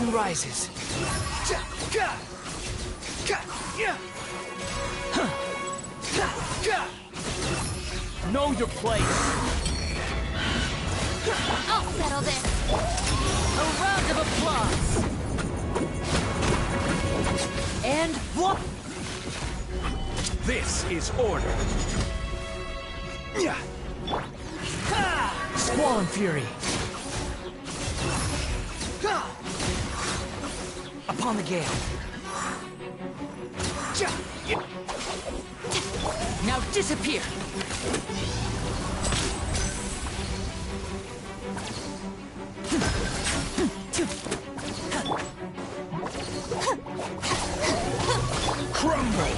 wind rises. Know your place. I'll settle this. A round of applause. And what? This is order. Squall and fury. Upon the gale. Now disappear. Crumble.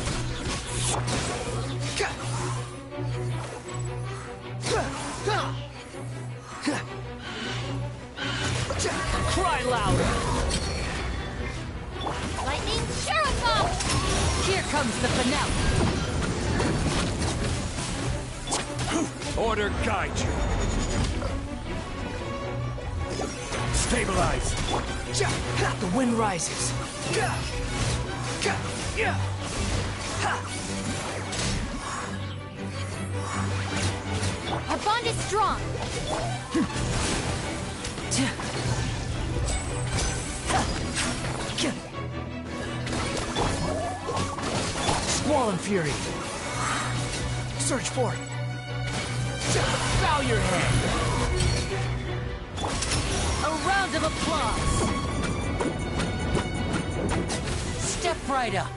Cry louder. Lightning Shuriken! Here comes the finale. Order guide you. Stabilize. The wind rises. Our bond is strong. Squall and fury. Search for it. Bow your head. A round of applause. Step right up.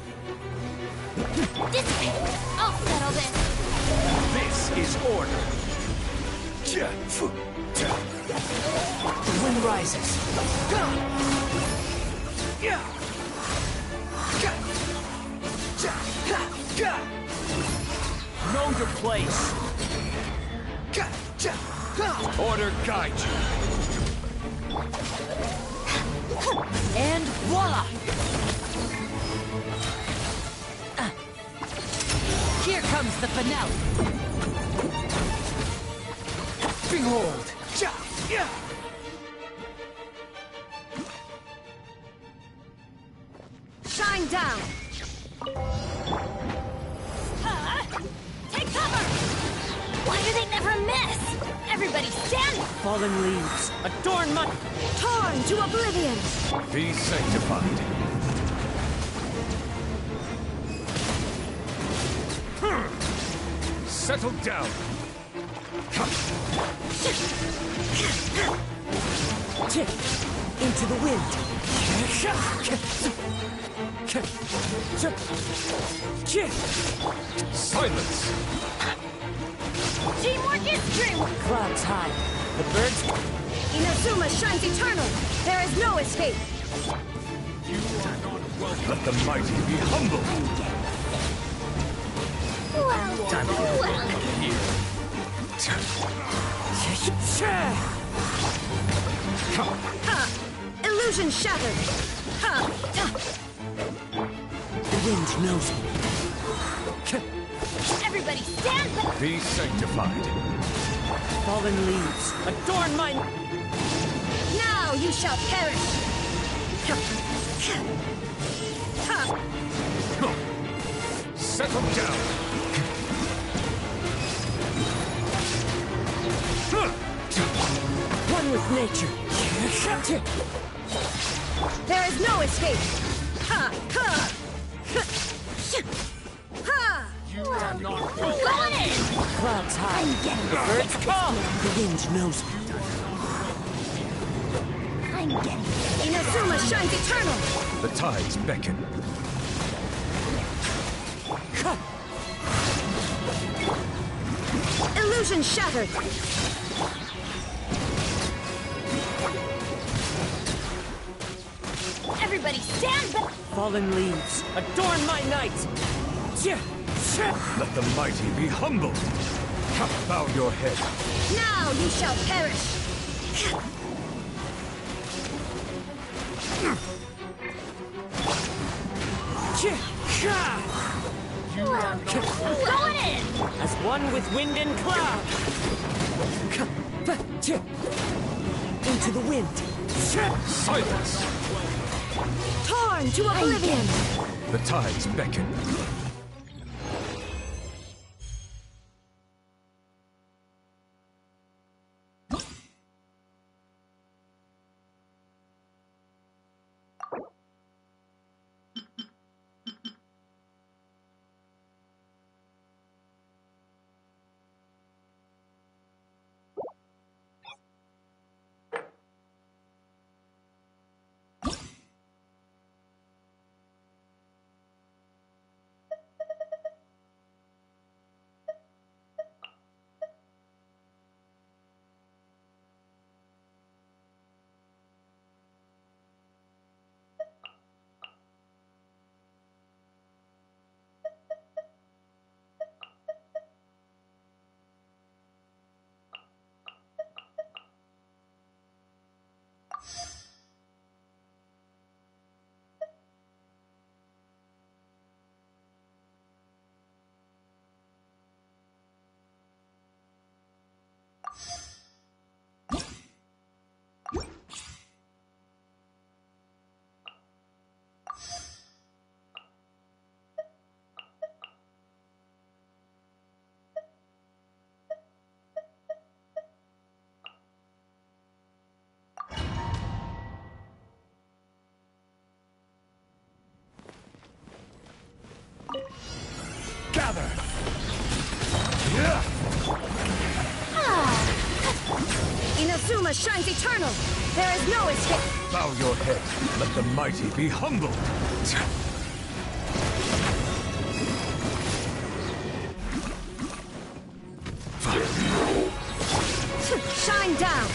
Dissipate. I'll settle this. This is order. The wind rises. Know your place. Order guide you. And voila! Here comes the finale. Behold! Shine down. Take cover! Why do they never miss? Everybody stand! Fallen leaves, adorn my... Torn to oblivion! Be sanctified. Settle down. Into the wind. Silence. Teamwork is dreamwork! Clouds high. The birds... Inazuma shines eternal! There is no escape! Let the mighty be humble. Time to Ha! Illusion shattered! Ha! The wind knows me. Everybody stand back! Be sanctified. Fallen leaves, adorn my... Now you shall perish! Ha! Settle down. One with nature. There is no escape! Ha! Ha! Ha! You are not Going in! Clouds high. I'm getting The birds call. The wind knows me. I'm getting Inazuma shines eternal! The tides beckon. Illusion shattered! Everybody stand back! Fallen leaves, adorn my night. Let the mighty be humbled. Bow your head. Now you shall perish! Going in! As one with wind and cloud. Into the wind. Silence. Torn to oblivion! The tides beckon. Gather! Inazuma shines eternal! There is no escape! Bow your head. Let the mighty be humbled. Shine down!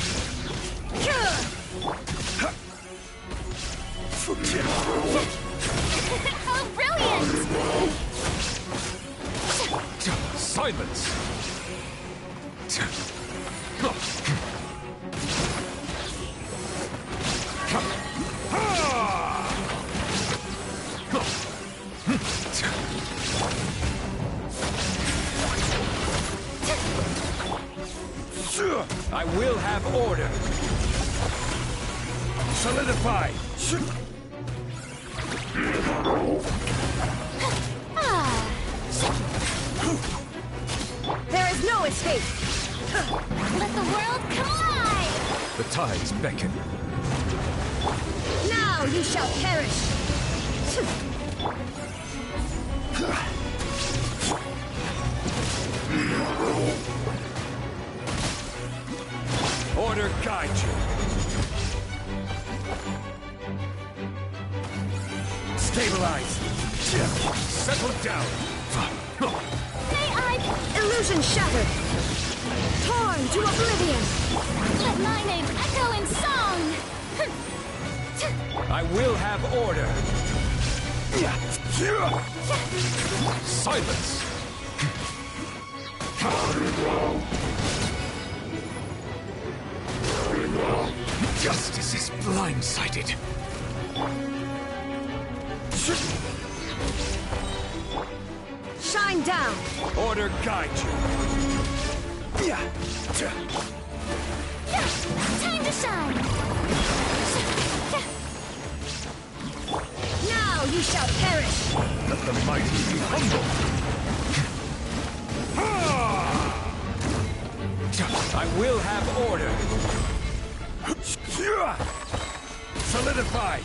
Oh, brilliant! Silence! I will have order. Solidify. There is no escape! Let the world collide! The tides beckon. Now you shall perish! Order guide you. Stabilize. Settle down. May I... Illusion shattered! Torn to oblivion! Let my name echo in song! I will have order. Silence. Justice is blindsided. Shine down! Order guide you. Time to shine! Now you shall perish! Let the mighty be humble. I will have order. Solidify.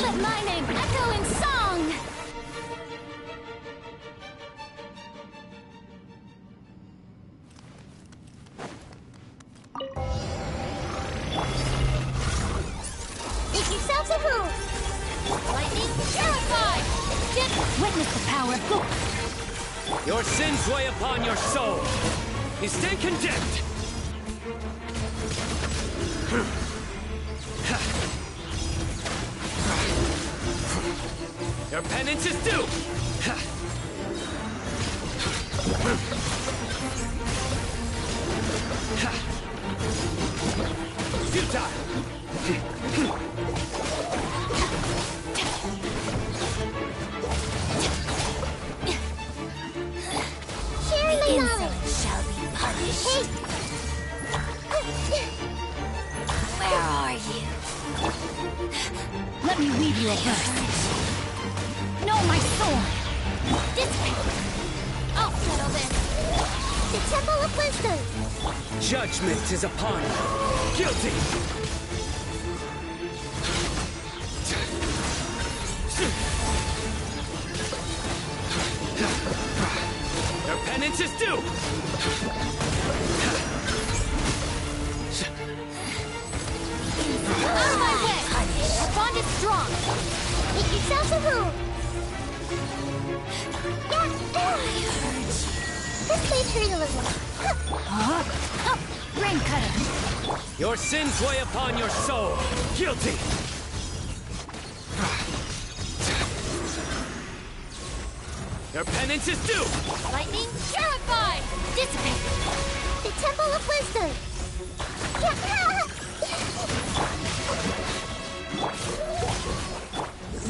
Let my name echo in song! Make yourselves a move! Lightning purified! Witness the power of God! Your sins weigh upon your soul. You stay condemned. Your penance is due. Futile. Insolence shall be punished. Where are you? Let me weave you a verse. No, my sword! Dissipate! I'll settle this! The Temple of Wisdom! Judgment is upon you. Guilty! Your penance is due! Out of my way! Our bond is strong! Make yourselves a room! This may hurt a little. Huh? Up! Rain cutter! Your sins weigh upon your soul. Guilty! Your penance is due! Lightning terrified! Dissipate! The Temple of Wisdom!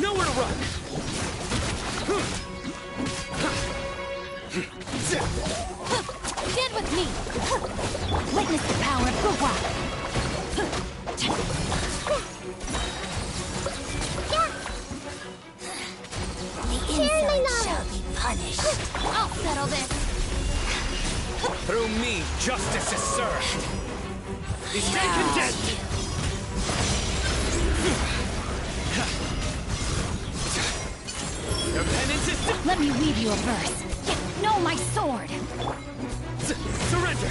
Nowhere to run! Stand with me! Witness the power of Guhua! The insult shall be punished. I'll settle this. Through me, justice is served. Be stay content! Your penance is due! Let me weave you a verse. No, my sword! Surrender!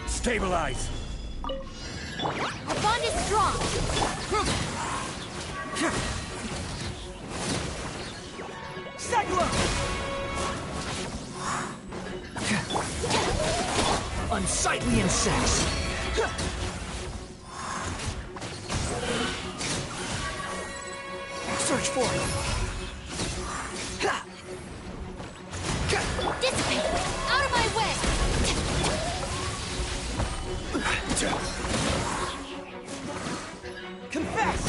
Stabilize! Our bond is strong! Cyclone! Unsightly insects! Search for it! Dissipate! Out of my way! Confess!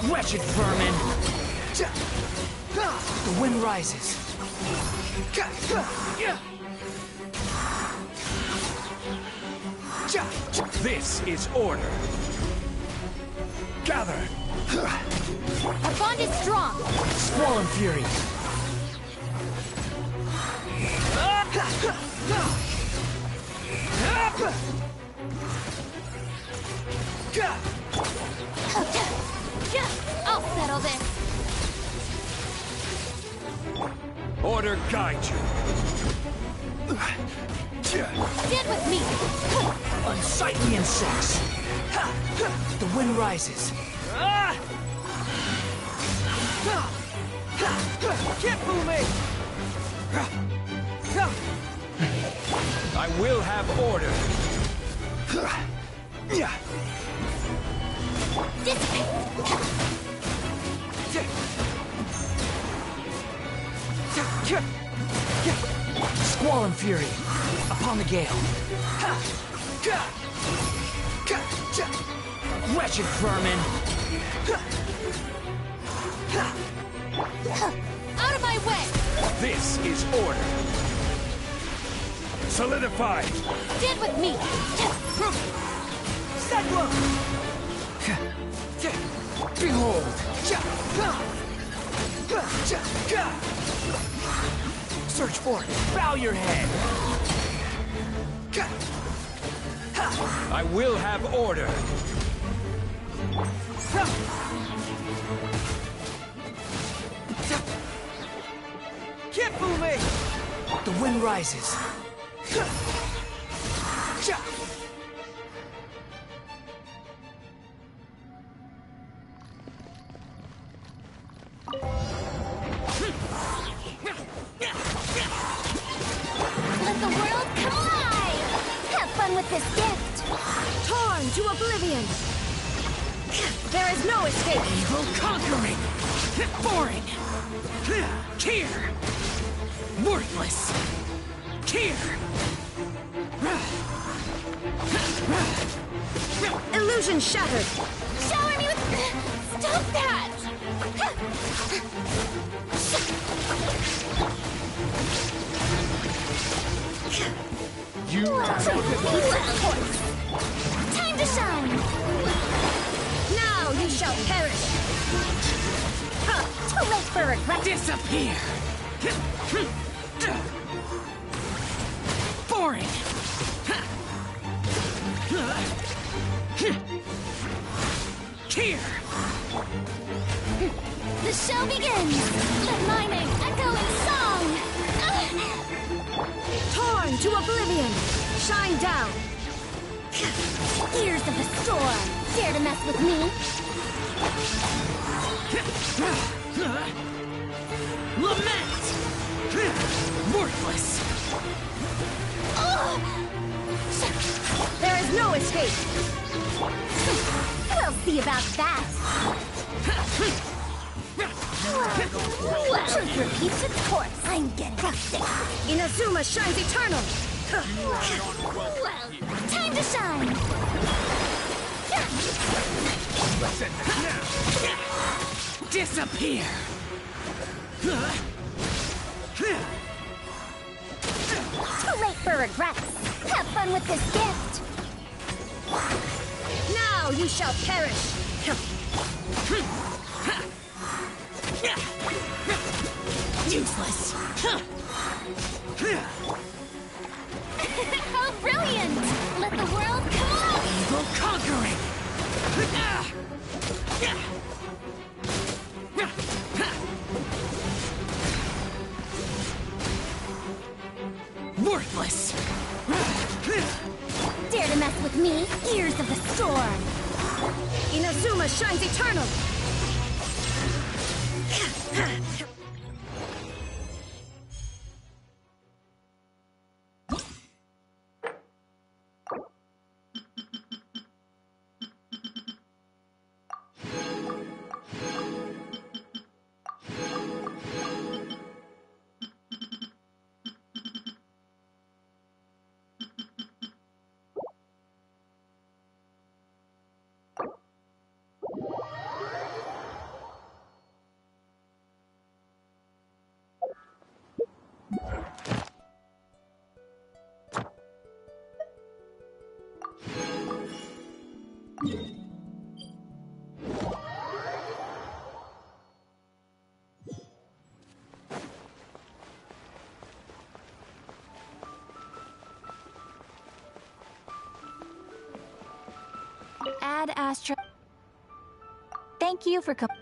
Wretched vermin! The wind rises. This is order. Gather! Our bond is strong! Squall and fury! I'll settle this! Order guide you. Stand with me! Unsightly insects! The wind rises. Can't fool me! I will have order. Dissipate! Squall and fury upon the gale. Wretched vermin! Out of my way! This is order. Solidify. Stand with me! Cyclone! Behold! Search for it! Bow your head! I will have order! Can't fool me! The wind rises. Let the world come alive! Have fun with this gift! Torn to oblivion! There is no escape! Evil conquering! Boring! Here! Worthless! Here! Illusion shattered! Shower me with... Stop that! You Time to shine! Now you shall perish! Too late for regret! Disappear! Boring! Here! The show begins! Let my name echo in song! Torn to oblivion! Shine down! Ears of the storm! Dare to mess with me? Lament! Worthless! There is no escape! We'll see about that! Truth repeats its course. I'm getting rustic. Inazuma shines eternal! Time to shine! Disappear! Too late for regrets. Have fun with this gift. Now you shall perish. Useless! How brilliant! Let the world come out! Evil conquering! Worthless! Dare to mess with me? Ears of the storm! Inazuma shines eternal! Ad Astra. Thank you for coming.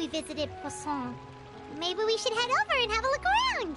we visited Poisson. Maybe we should head over and have a look around.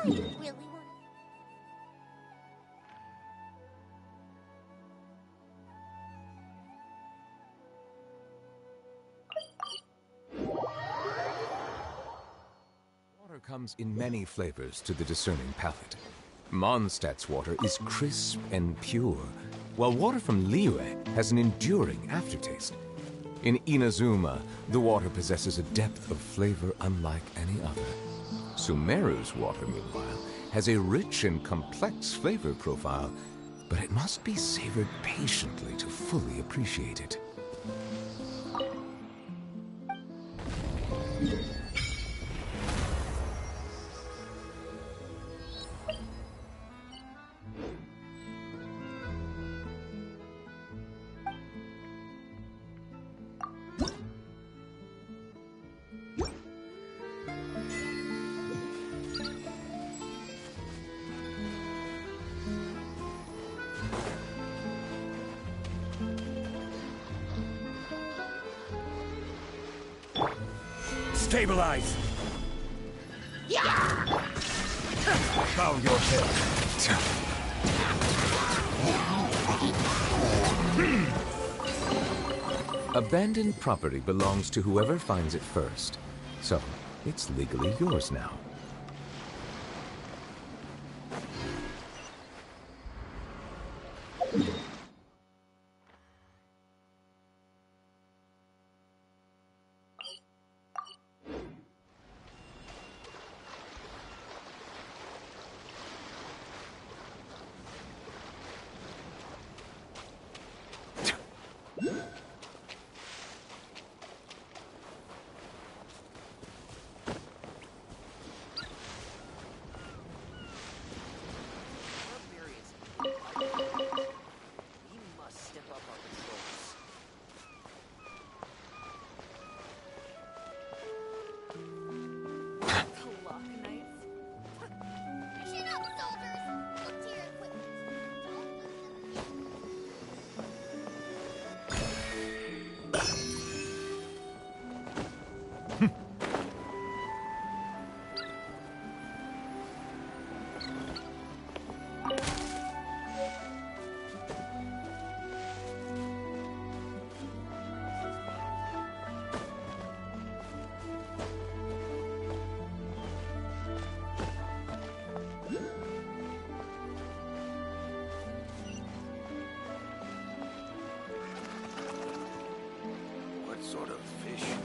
you really want Water comes in many flavors to the discerning palate. Mondstadt's water is crisp and pure, while water from Liyue has an enduring aftertaste. In Inazuma, the water possesses a depth of flavor unlike any other. Sumeru's water, meanwhile, has a rich and complex flavor profile, but it must be savored patiently to fully appreciate it. Stabilize! Bow your head. Abandoned property belongs to whoever finds it first, so it's legally yours now. We must step up our patrols. Clock knights. Chin up, soldiers! Look to your equipment. Don't lose them. What sort of fish are you?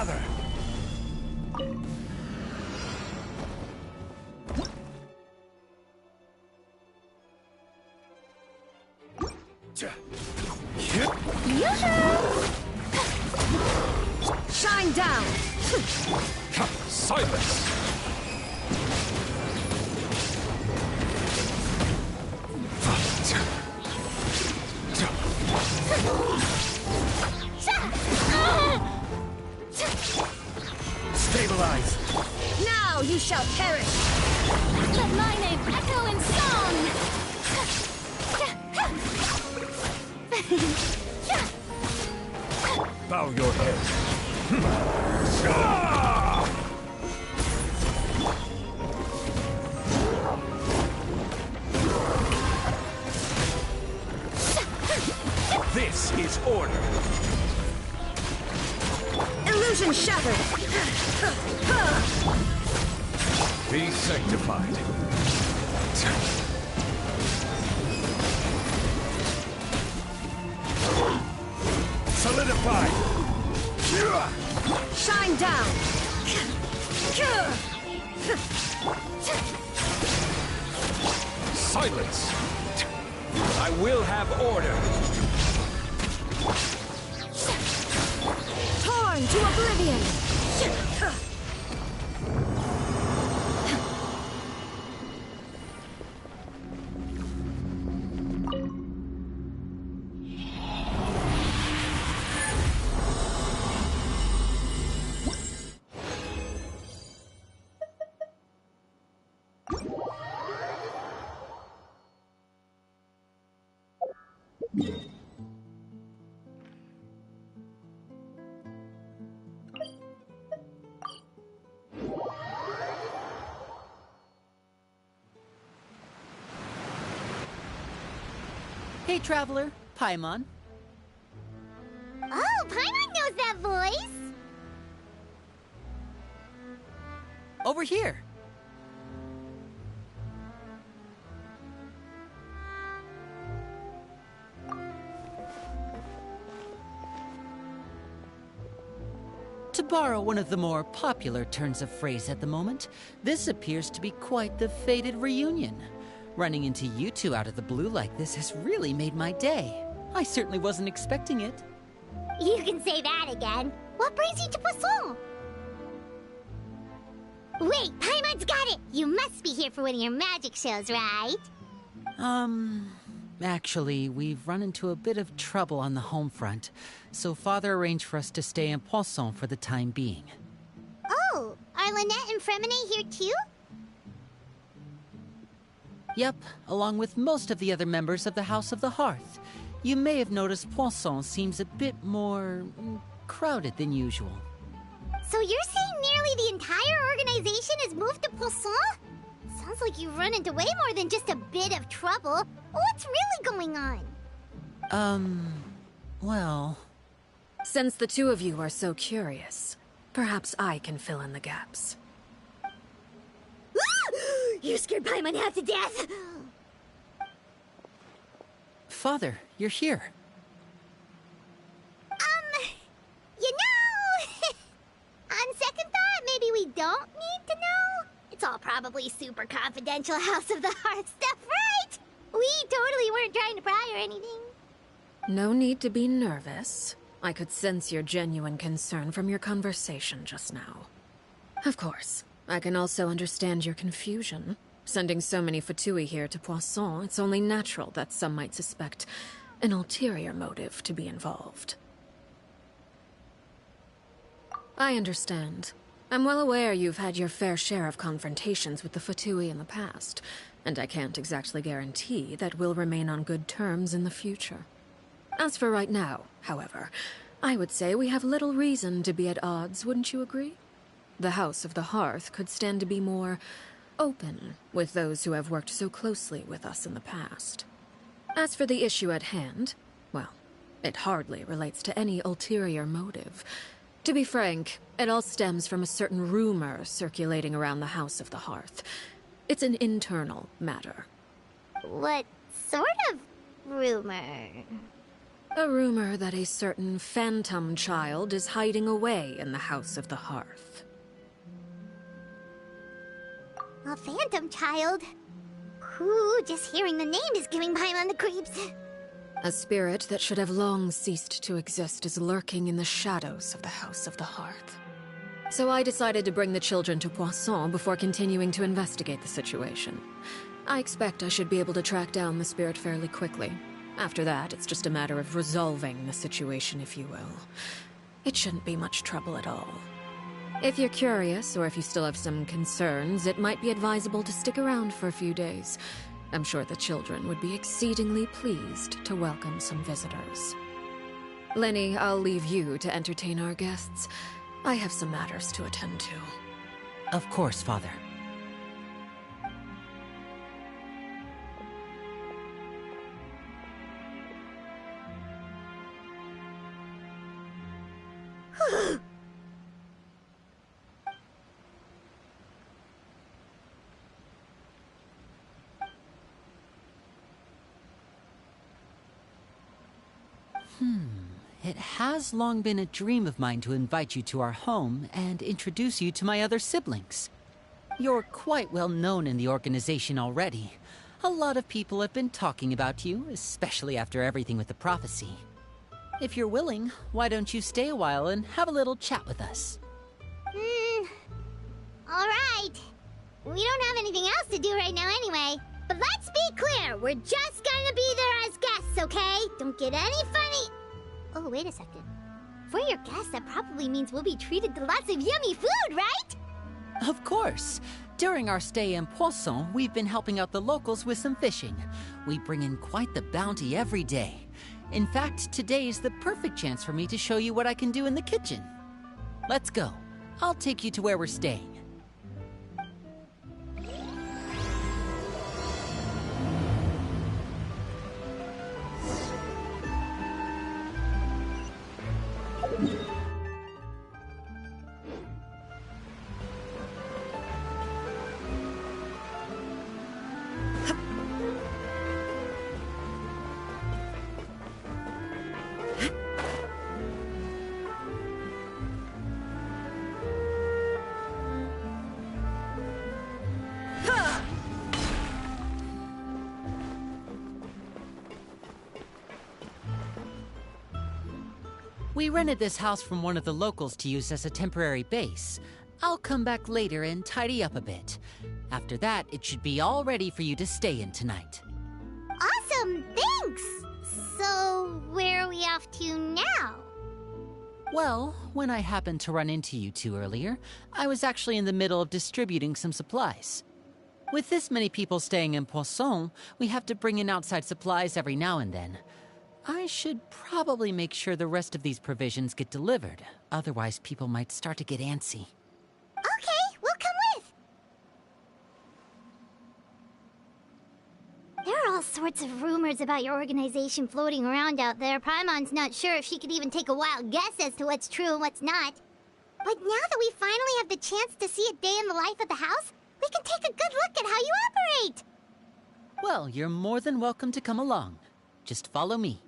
gather! Shine down! Silence! Stabilize! Now you shall perish! Let my name echo in song! Bow your head. This is order. Illusion shattered! Be sanctified. Solidify! Shine down! Silence! I will have order. Torn to oblivion! Hey, Traveler. Paimon. Oh, Paimon knows that voice! Over here. To borrow one of the more popular turns of phrase at the moment, this appears to be quite the fated reunion. Running into you two out of the blue like this has really made my day. I certainly wasn't expecting it. You can say that again. What brings you to Poisson? Wait, Paimon's got it! You must be here for one of your magic shows, right? Actually, we've run into a bit of trouble on the home front, so Father arranged for us to stay in Poisson for the time being. Oh, are Lynette and Fremine here too? Yep, along with most of the other members of the House of the Hearth. You may have noticed Poisson seems a bit more crowded than usual. So you're saying nearly the entire organization has moved to Poisson? Sounds like you've run into way more than just a bit of trouble. What's really going on? Well... Since the two of you are so curious, perhaps I can fill in the gaps. You scared Paimon half to death! Father, you're here. You know... On second thought, maybe we don't need to know. It's all probably super confidential House of the Hearth stuff, right? We totally weren't trying to pry or anything. No need to be nervous. I could sense your genuine concern from your conversation just now. Of course, I can also understand your confusion. Sending so many Fatui here to Poisson, it's only natural that some might suspect an ulterior motive to be involved. I understand. I'm well aware you've had your fair share of confrontations with the Fatui in the past, and I can't exactly guarantee that we'll remain on good terms in the future. As for right now, however, I would say we have little reason to be at odds, wouldn't you agree? The House of the Hearth could stand to be more open with those who have worked so closely with us in the past. As for the issue at hand, well, it hardly relates to any ulterior motive. To be frank, it all stems from a certain rumor circulating around the House of the Hearth. It's an internal matter. What sort of rumor? A rumor that a certain phantom child is hiding away in the House of the Hearth. A phantom child? Ooh, just hearing the name is giving Paimon the creeps. A spirit that should have long ceased to exist is lurking in the shadows of the House of the Hearth. So I decided to bring the children to Poisson before continuing to investigate the situation. I expect I should be able to track down the spirit fairly quickly. After that, it's just a matter of resolving the situation, if you will. It shouldn't be much trouble at all. If you're curious, or if you still have some concerns, it might be advisable to stick around for a few days. I'm sure the children would be exceedingly pleased to welcome some visitors. Lenny, I'll leave you to entertain our guests. I have some matters to attend to. Of course, Father. It has long been a dream of mine to invite you to our home and introduce you to my other siblings. You're quite well known in the organization already. A lot of people have been talking about you, especially after everything with the prophecy. If you're willing, why don't you stay a while and have a little chat with us? Alright. We don't have anything else to do right now anyway. But let's be clear, we're just gonna be there as guests, okay? Don't get any funny... Oh, wait a second. For your guests, that probably means we'll be treated to lots of yummy food, right? Of course. During our stay in Poisson, we've been helping out the locals with some fishing. We bring in quite the bounty every day. In fact, today is the perfect chance for me to show you what I can do in the kitchen. Let's go. I'll take you to where we're staying. We rented this house from one of the locals to use as a temporary base. I'll come back later and tidy up a bit. After that, it should be all ready for you to stay in tonight. Awesome, thanks! So, where are we off to now? Well, when I happened to run into you two earlier, I was actually in the middle of distributing some supplies. With this many people staying in Poisson, we have to bring in outside supplies every now and then. I should probably make sure the rest of these provisions get delivered. Otherwise, people might start to get antsy. Okay, we'll come with! There are all sorts of rumors about your organization floating around out there. Paimon's not sure if she could even take a wild guess as to what's true and what's not. But now that we finally have the chance to see a day in the life of the house, we can take a good look at how you operate! Well, you're more than welcome to come along. Just follow me.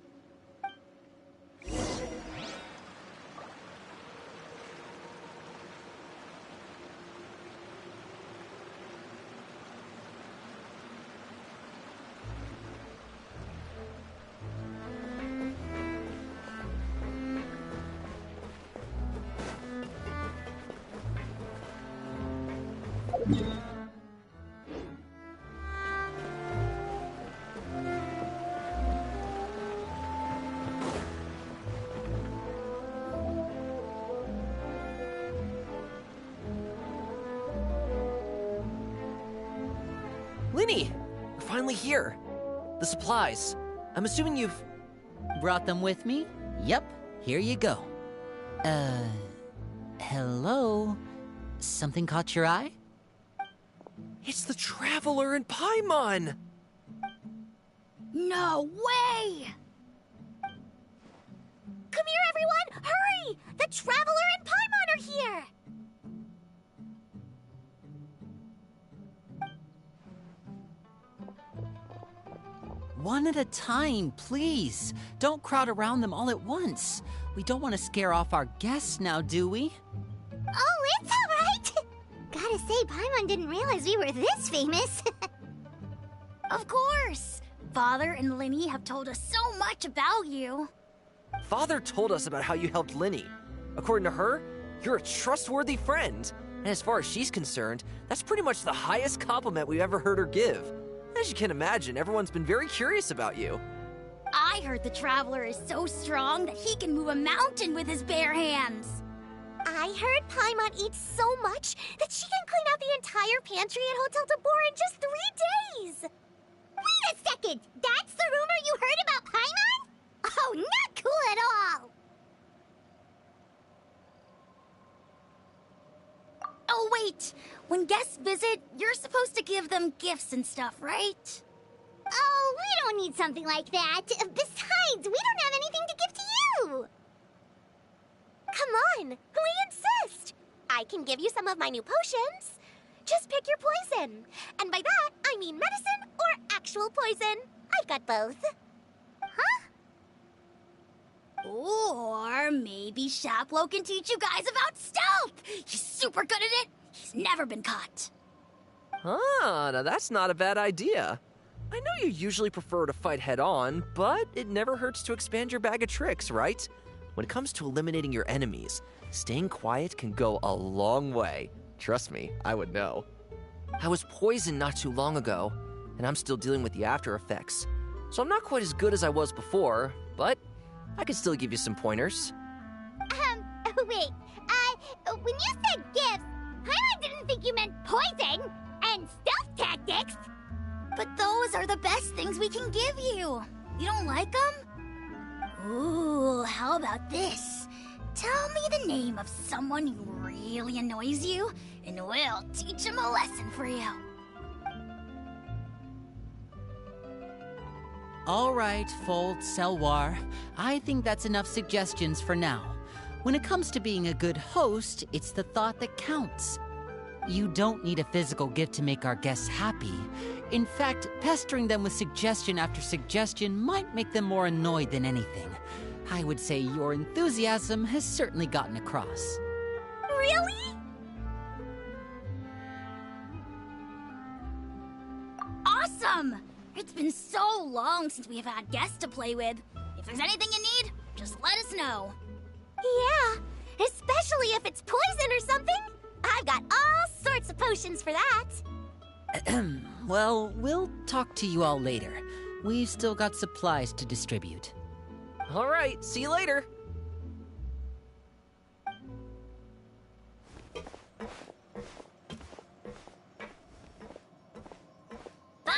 Linny! We're finally here. The supplies. I'm assuming you've... Brought them with me? Yep, here you go. Hello? Something caught your eye? It's the Traveler and Paimon! No way! Come here, everyone! Hurry! The Traveler and Paimon are here! one at a time, please. Don't crowd around them all at once. We don't want to scare off our guests now, do we? Oh, it's all right. Gotta say, Paimon didn't realize we were this famous. Of course! Father and Linny have told us so much about you. Father told us about how you helped Linny. According to her, you're a trustworthy friend. And as far as she's concerned, that's pretty much the highest compliment we've ever heard her give. As you can imagine, everyone's been very curious about you. I heard the Traveler is so strong that he can move a mountain with his bare hands. I heard Paimon eats so much that she can clean out the entire pantry at Hotel Tabor in just 3 days. Wait a second! That's the rumor you heard about Paimon? Oh, not cool at all! Oh, wait! When guests visit, you're supposed to give them gifts and stuff, right? Oh, we don't need something like that. Besides, we don't have anything to give to you! Come on, we insist! I can give you some of my new potions. Just pick your poison. And by that, I mean medicine or actual poison. I've got both. Huh? Or maybe Shaplo can teach you guys about stealth! He's super good at it! He's never been caught. Ah, now that's not a bad idea. I know you usually prefer to fight head-on, but it never hurts to expand your bag of tricks, right? When it comes to eliminating your enemies, staying quiet can go a long way. Trust me, I would know. I was poisoned not too long ago, and I'm still dealing with the after effects. So I'm not quite as good as I was before, but I can still give you some pointers. Wait, when you said gifts, Paimon didn't think you meant poison and stealth tactics. But those are the best things we can give you. You don't like them? Ooh, how about this? Tell me the name of someone who really annoys you, and we'll teach him a lesson for you. All right, Fold, Selwar. I think that's enough suggestions for now. When it comes to being a good host, it's the thought that counts. You don't need a physical gift to make our guests happy. In fact, pestering them with suggestion after suggestion might make them more annoyed than anything. I would say your enthusiasm has certainly gotten across. Really? Awesome! It's been so long since we have had guests to play with. If there's anything you need, just let us know. Yeah, especially if it's poison or something. I've got all sorts of potions for that. Well, we'll talk to you all later. We've still got supplies to distribute. All right, see you later. Bye!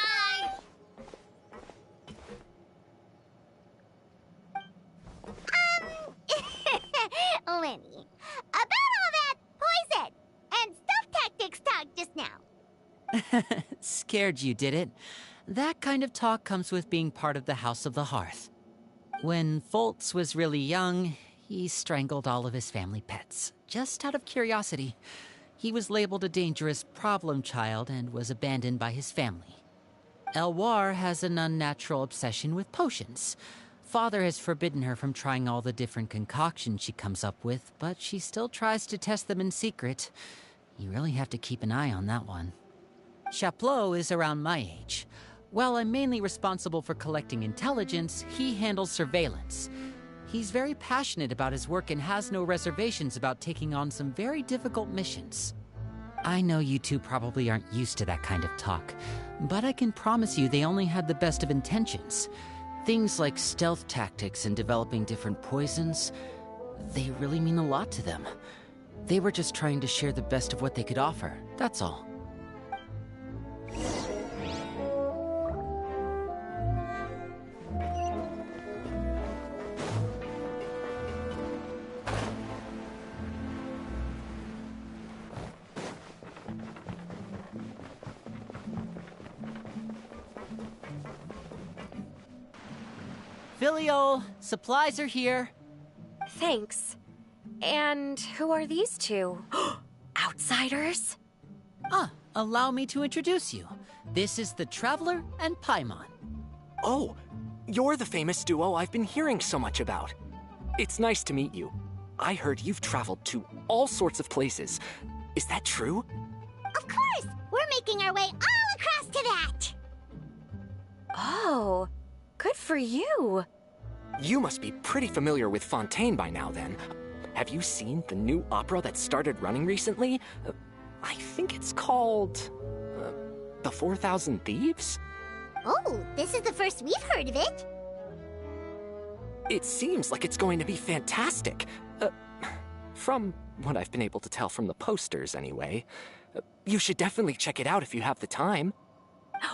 Lenny, about all that poison and stealth tactics talk just now. Scared you, did it? That kind of talk comes with being part of the House of the Hearth. When Foltz was really young, he strangled all of his family pets, just out of curiosity. He was labeled a dangerous problem child and was abandoned by his family. Elwar has an unnatural obsession with potions. Father has forbidden her from trying all the different concoctions she comes up with, but she still tries to test them in secret. You really have to keep an eye on that one. Chaplot is around my age. While I'm mainly responsible for collecting intelligence, he handles surveillance. He's very passionate about his work and has no reservations about taking on some very difficult missions. I know you two probably aren't used to that kind of talk, but I can promise you they only had the best of intentions. Things like stealth tactics and developing different poisons, they really mean a lot to them. They were just trying to share the best of what they could offer, that's all. Filial, supplies are here. Thanks. And who are these two? Outsiders? Allow me to introduce you. This is the Traveler and Paimon. Oh, You're the famous duo I've been hearing so much about. It's nice to meet you. I heard you've traveled to all sorts of places. Is that true? Of course! We're making our way all across to that! Oh, good for you. You must be pretty familiar with Fontaine by now, then. Have you seen the new opera that started running recently? I think it's called... The 4,000 Thieves? Oh, this is the first we've heard of it. It seems like it's going to be fantastic. From what I've been able to tell from the posters, anyway. You should definitely check it out if you have the time.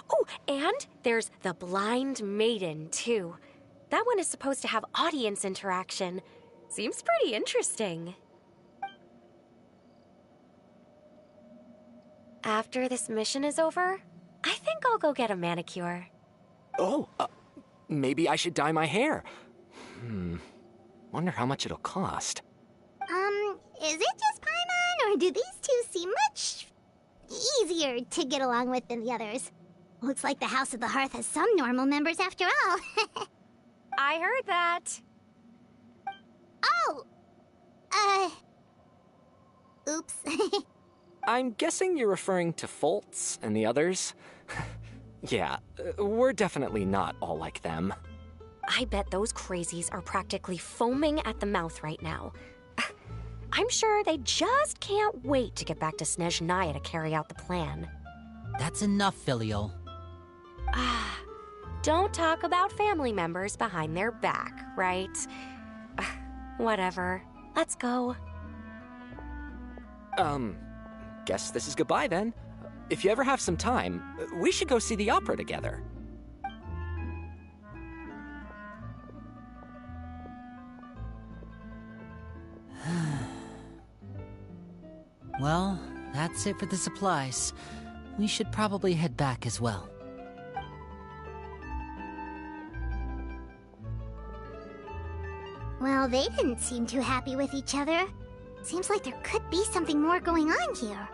Oh, and there's The Blind Maiden, too. That one is supposed to have audience interaction. Seems pretty interesting. After this mission is over, I think I'll go get a manicure. Oh, maybe I should dye my hair. Wonder how much it'll cost. Is it just Paimon, or do these two seem much easier to get along with than the others? Looks like the House of the Hearth has some normal members after all. I heard that. Oh! Oops. I'm guessing you're referring to Foltz and the others? Yeah, we're definitely not all like them. I bet those crazies are practically foaming at the mouth right now. I'm sure they just can't wait to get back to Snezhnaya to carry out the plan. That's enough, Filial. Don't talk about family members behind their back, right? Whatever. Let's go. Guess this is goodbye then. If you ever have some time, we should go see the opera together. Well, that's it for the supplies. We should probably head back as well. Well, they didn't seem too happy with each other. Seems like there could be something more going on here.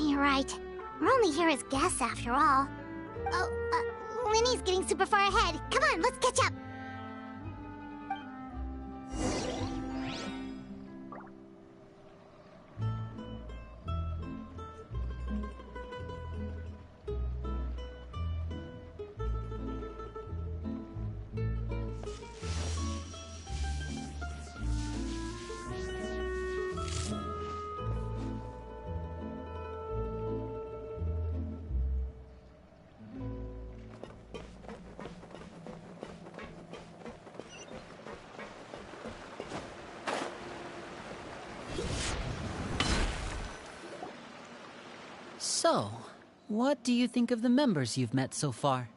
You're right. We're only here as guests after all. Oh, Winnie's getting super far ahead. Come on, let's catch up. So, what do you think of the members you've met so far?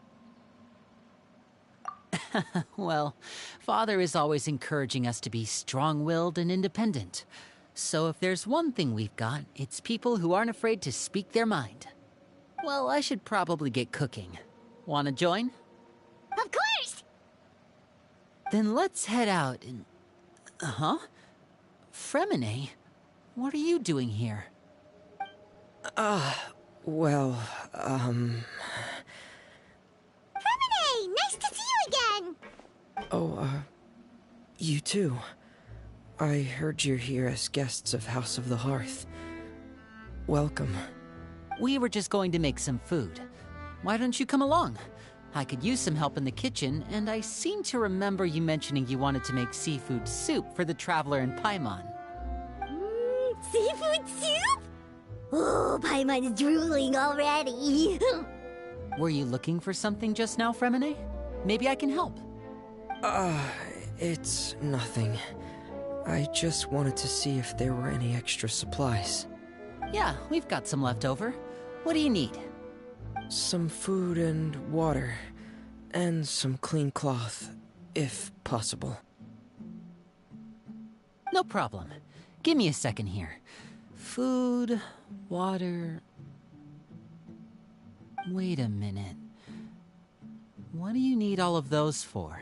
Well, Father is always encouraging us to be strong-willed and independent. So if there's one thing we've got, it's people who aren't afraid to speak their mind. Well, I should probably get cooking. Wanna join? Of course! Then let's head out and... Fremine? What are you doing here? Well, Fremine! Nice to see you again! Oh, you too. I heard you're here as guests of House of the Hearth. Welcome. We were just going to make some food. Why don't you come along? I could use some help in the kitchen, and I seem to remember you mentioning you wanted to make seafood soup for the Traveler in Paimon. Seafood soup? Oh, Paimon's drooling already. Were you looking for something just now, Fremine? Maybe I can help. It's nothing. I just wanted to see if there were any extra supplies. Yeah, we've got some left over. What do you need? Some food and water. And some clean cloth, if possible. No problem. Give me a second here. Food, water... Wait a minute. What do you need all of those for?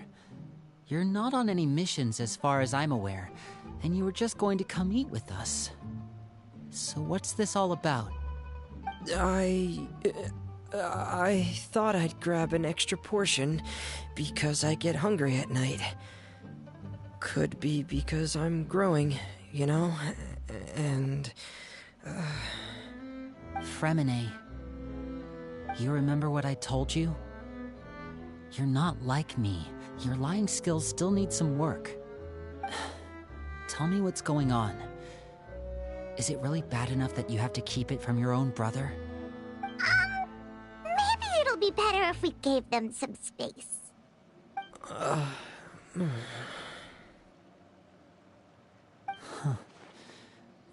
You're not on any missions as far as I'm aware, and you were just going to come eat with us. So what's this all about? I thought I'd grab an extra portion because I get hungry at night. Could be because I'm growing, you know? And... Fremine, you remember what I told you? You're not like me. Your lying skills still need some work. Tell me what's going on. Is it really bad enough that you have to keep it from your own brother? Maybe it'll be better if we gave them some space.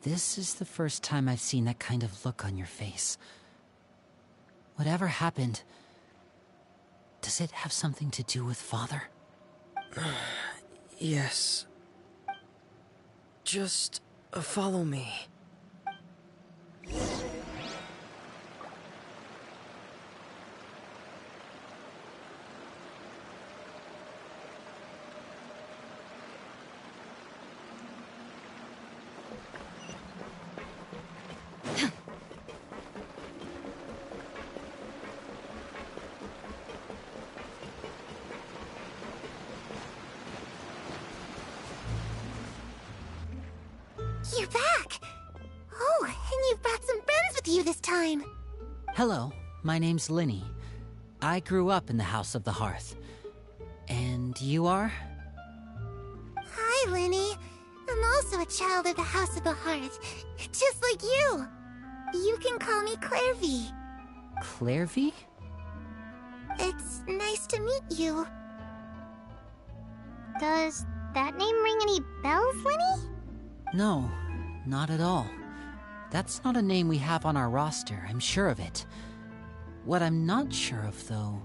This is the first time I've seen that kind of look on your face. Whatever happened, does it have something to do with Father? Yes. Just follow me. You're back! Oh, and you've brought some friends with you this time. Hello, my name's Linny. I grew up in the House of the Hearth. And you are? Hi, Linny. I'm also a child of the House of the Hearth, just like you. You can call me Clairvy. Clairvy? It's nice to meet you. Does that name ring any bells, Linny? No, not at all. That's not a name we have on our roster, I'm sure of it. What I'm not sure of, though,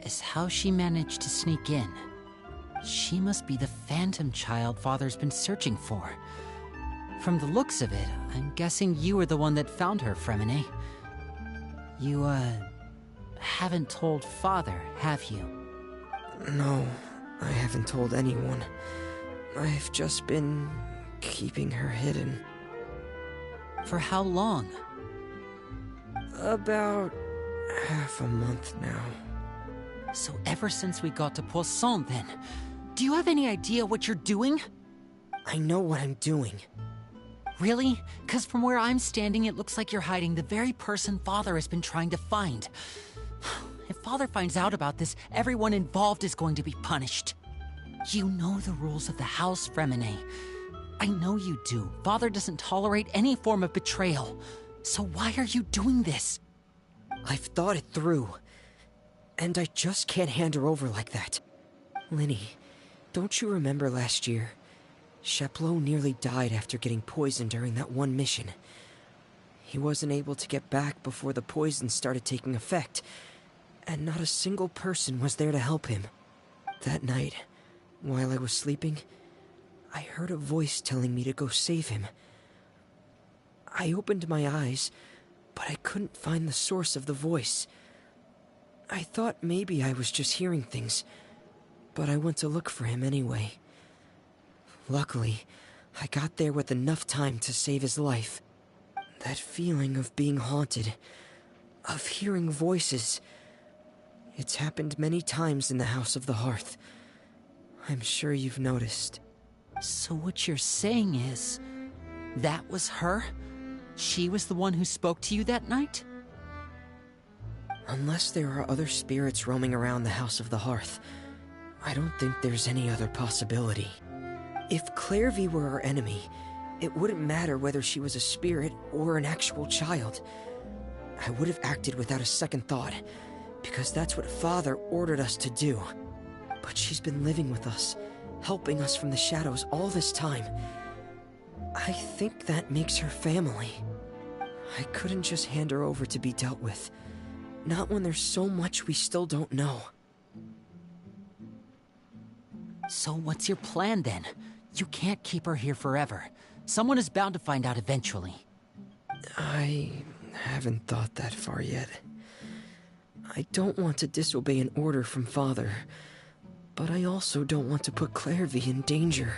is how she managed to sneak in. She must be the phantom child Father's been searching for. From the looks of it, I'm guessing you were the one that found her, Fremine. You, haven't told Father, have you? No, I haven't told anyone. I've just been keeping her hidden. For how long? About half a month now. So ever since we got to Poisson, then, do you have any idea what you're doing? I know what I'm doing. Really? 'Cause from where I'm standing, it looks like you're hiding the very person Father has been trying to find. If Father finds out about this, everyone involved is going to be punished. You know the rules of the house, Fremine. I know you do. Father doesn't tolerate any form of betrayal. So why are you doing this? I've thought it through. And I just can't hand her over like that. Linny, don't you remember last year? Sheplo nearly died after getting poisoned during that one mission. He wasn't able to get back before the poison started taking effect, and not a single person was there to help him. That night, while I was sleeping, I heard a voice telling me to go save him. I opened my eyes, but I couldn't find the source of the voice. I thought maybe I was just hearing things, but I went to look for him anyway. Luckily, I got there with enough time to save his life. That feeling of being haunted, of hearing voices, it's happened many times in the House of the Hearth. I'm sure you've noticed. So what you're saying is, that was her? She was the one who spoke to you that night? Unless there are other spirits roaming around the House of the Hearth, I don't think there's any other possibility. If Clairvy were our enemy, it wouldn't matter whether she was a spirit or an actual child. I would have acted without a second thought, because that's what Father ordered us to do. But she's been living with us, helping us from the shadows all this time. I think that makes her family. I couldn't just hand her over to be dealt with. Not when there's so much we still don't know. So what's your plan then? You can't keep her here forever. Someone is bound to find out eventually. I haven't thought that far yet. I don't want to disobey an order from Father, but I also don't want to put Clairvy in danger.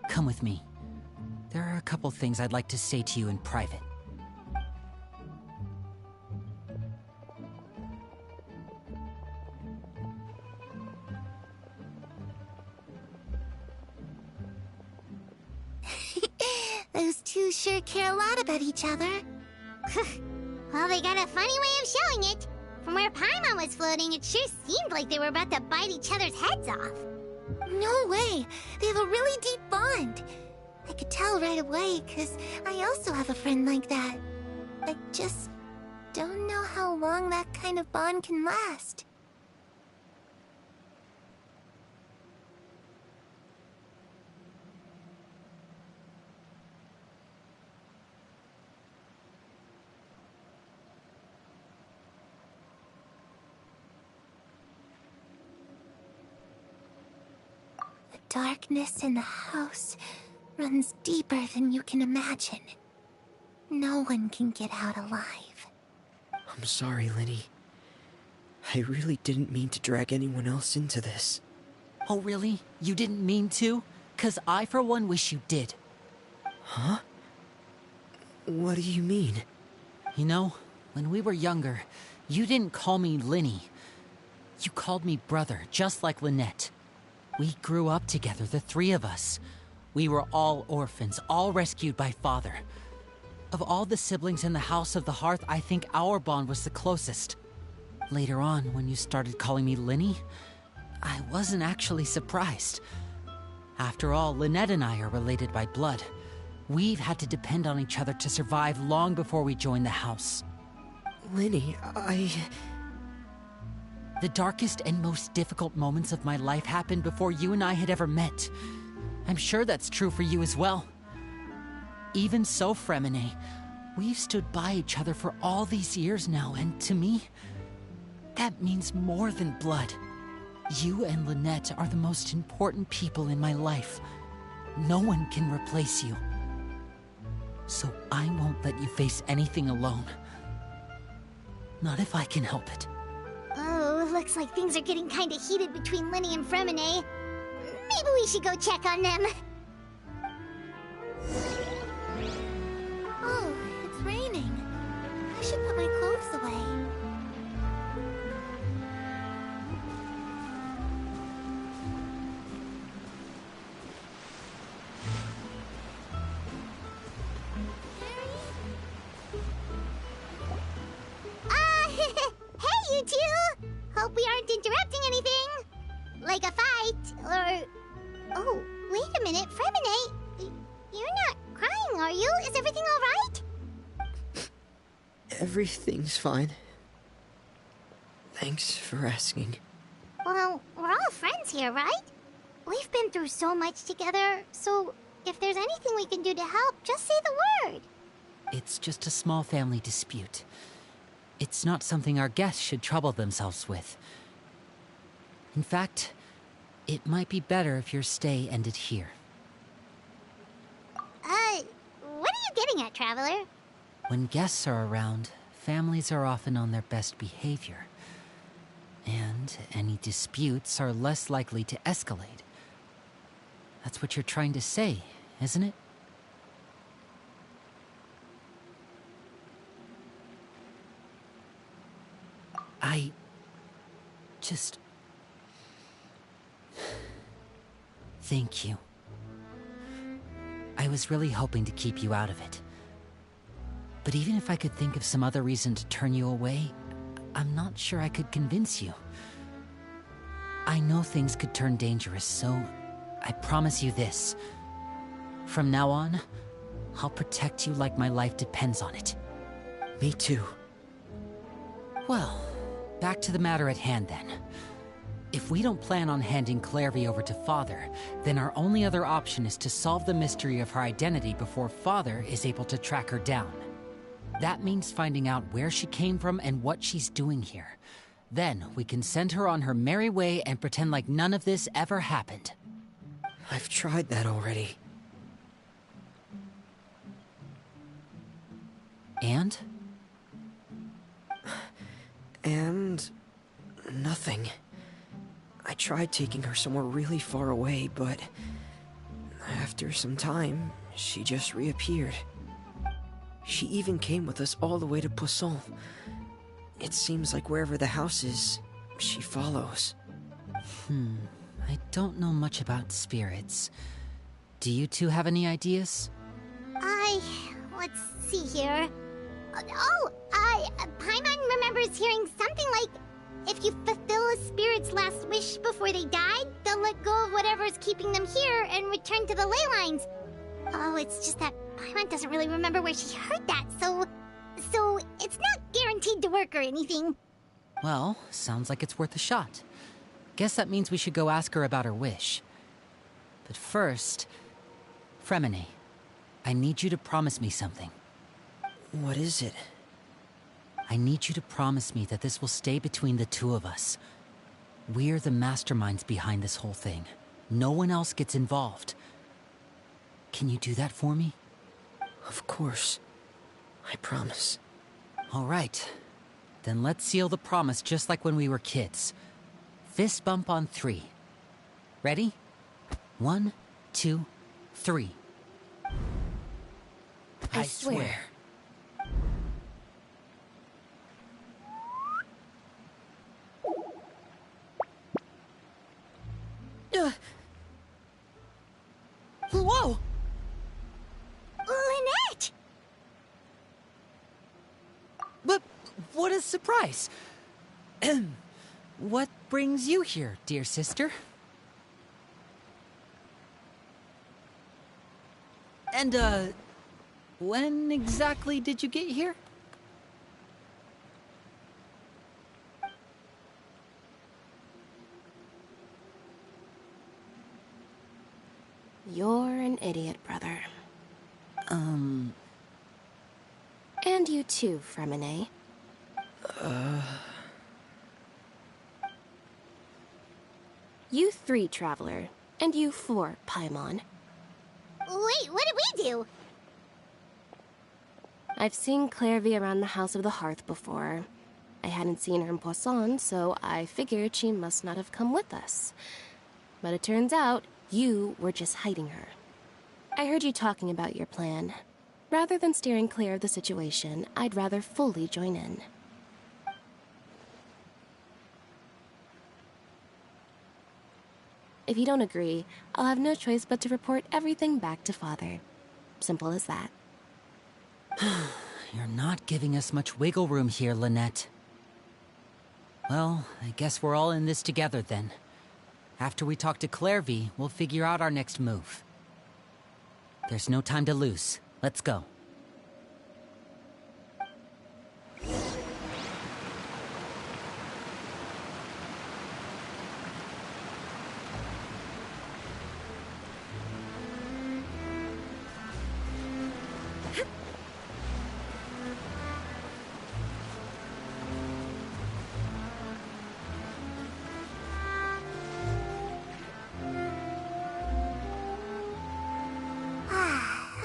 Come with me. there are a couple things I'd like to say to you in private. Those two sure care a lot about each other. Well, they got a funny way of showing it. From where Paimon was floating, it sure seemed like they were about to bite each other's heads off. No way! They have a really deep bond. I could tell right away, because I also have a friend like that. I just don't know how long that kind of bond can last. The darkness in the house runs deeper than you can imagine. No one can get out alive. I'm sorry, Linny. I really didn't mean to drag anyone else into this. Oh, really? You didn't mean to? 'Cause I, for one, wish you did. Huh? What do you mean? You know, when we were younger, you didn't call me Linny. You called me brother, just like Lynette. We grew up together, the three of us. We were all orphans, all rescued by father. Of all the siblings in the House of the Hearth, I think our bond was the closest. Later on, when you started calling me Linny, I wasn't actually surprised. After all, Lynette and I are related by blood. We've had to depend on each other to survive long before we joined the house. Linny, The darkest and most difficult moments of my life happened before you and I had ever met. I'm sure that's true for you as well. Even so, Fremine, we've stood by each other for all these years now, and to me, that means more than blood. You and Lynette are the most important people in my life. No one can replace you. So I won't let you face anything alone. Not if I can help it. Oh, looks like things are getting kinda heated between Linny and Fremine. Maybe we should go check on them. Oh, it's raining. I should put my clothes away. Hey, you two! Hope we aren't interrupting anything. Like a fight, or... Oh, wait a minute, Fremine. You're not crying, are you? Is everything alright? Everything's fine. Thanks for asking. Well, we're all friends here, right? We've been through so much together, so if there's anything we can do to help, just say the word. It's just a small family dispute. It's not something our guests should trouble themselves with. In fact, it might be better if your stay ended here. What are you getting at, Traveler? When guests are around, families are often on their best behavior. And any disputes are less likely to escalate. That's what you're trying to say, isn't it? I just... Thank you. I was really hoping to keep you out of it. But even if I could think of some other reason to turn you away, I'm not sure I could convince you. I know things could turn dangerous, so I promise you this. From now on, I'll protect you like my life depends on it. Me too. Well, back to the matter at hand then. If we don't plan on handing Clairvy over to Father, then our only other option is to solve the mystery of her identity before Father is able to track her down. That means finding out where she came from and what she's doing here. Then we can send her on her merry way and pretend like none of this ever happened. I've tried that already. And? And... nothing. I tried taking her somewhere really far away, but... after some time, she just reappeared. She even came with us all the way to Poisson. It seems like wherever the house is, she follows. I don't know much about spirits. Do you two have any ideas? Let's see here. Paimon remembers hearing something like, if you fulfill a spirit's last wish before they died, they'll let go of whatever's keeping them here and return to the ley lines. Oh, it's just that Paimon doesn't really remember where she heard that, so it's not guaranteed to work or anything. Well, sounds like it's worth a shot. Guess that means we should go ask her about her wish. But first, Fremine, I need you to promise me something. What is it? I need you to promise me that this will stay between the two of us. We're the masterminds behind this whole thing. No one else gets involved. Can you do that for me? Of course. I promise. All right. Then let's seal the promise just like when we were kids. Fist bump on 3. Ready? 1, 2, 3. I swear. Whoa! Lynette! But what a surprise! What brings you here, dear sister? And, when exactly did you get here? You're an idiot, brother. And you too, Fremine. You 3, Traveler. And you 4, Paimon. Wait, what did we do? I've seen Clairvy around the House of the Hearth before. I hadn't seen her in Poisson, so I figured she must not have come with us. But it turns out, you were just hiding her. I heard you talking about your plan. Rather than steering clear of the situation, I'd rather fully join in. If you don't agree, I'll have no choice but to report everything back to Father. Simple as that. You're not giving us much wiggle room here, Lynette. Well, I guess we're all in this together then. After we talk to Clairvy, we'll figure out our next move. There's no time to lose. Let's go.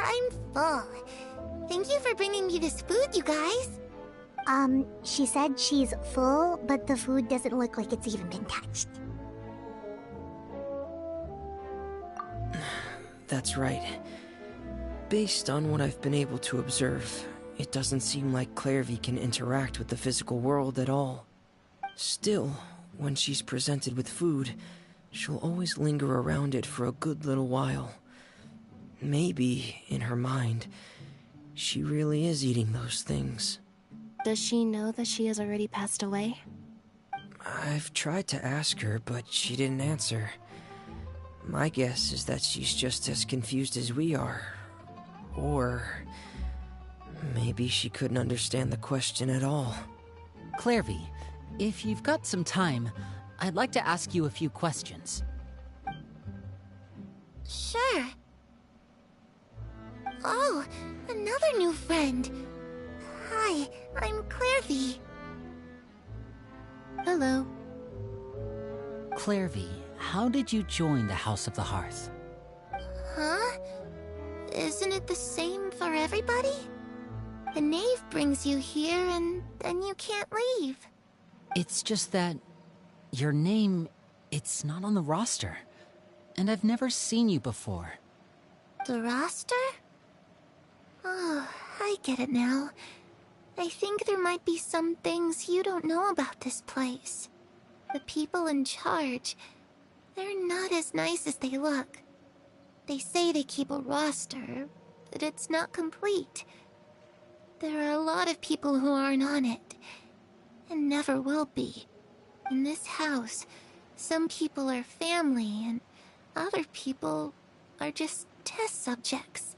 I'm full. Thank you for bringing me this food, you guys. She said she's full, but the food doesn't look like it's even been touched. That's right. Based on what I've been able to observe, it doesn't seem like Clairvy can interact with the physical world at all. Still, when she's presented with food, she'll always linger around it for a good little while. Maybe, in her mind, she really is eating those things. Does she know that she has already passed away? I've tried to ask her, but she didn't answer. My guess is that she's just as confused as we are. Or maybe she couldn't understand the question at all. Clairvy, if you've got some time, I'd like to ask you a few questions. Sure. Oh, another new friend. Hi, I'm Clairvy. Hello. Clairvy, how did you join the House of the Hearth? Huh? Isn't it the same for everybody? The knave brings you here and then you can't leave. It's just that your name, it's not on the roster. And I've never seen you before. The roster? Oh, I get it now. I think there might be some things you don't know about this place. The people in charge, they're not as nice as they look. They say they keep a roster, but it's not complete. There are a lot of people who aren't on it, and never will be. In this house, some people are family, and other people are just test subjects.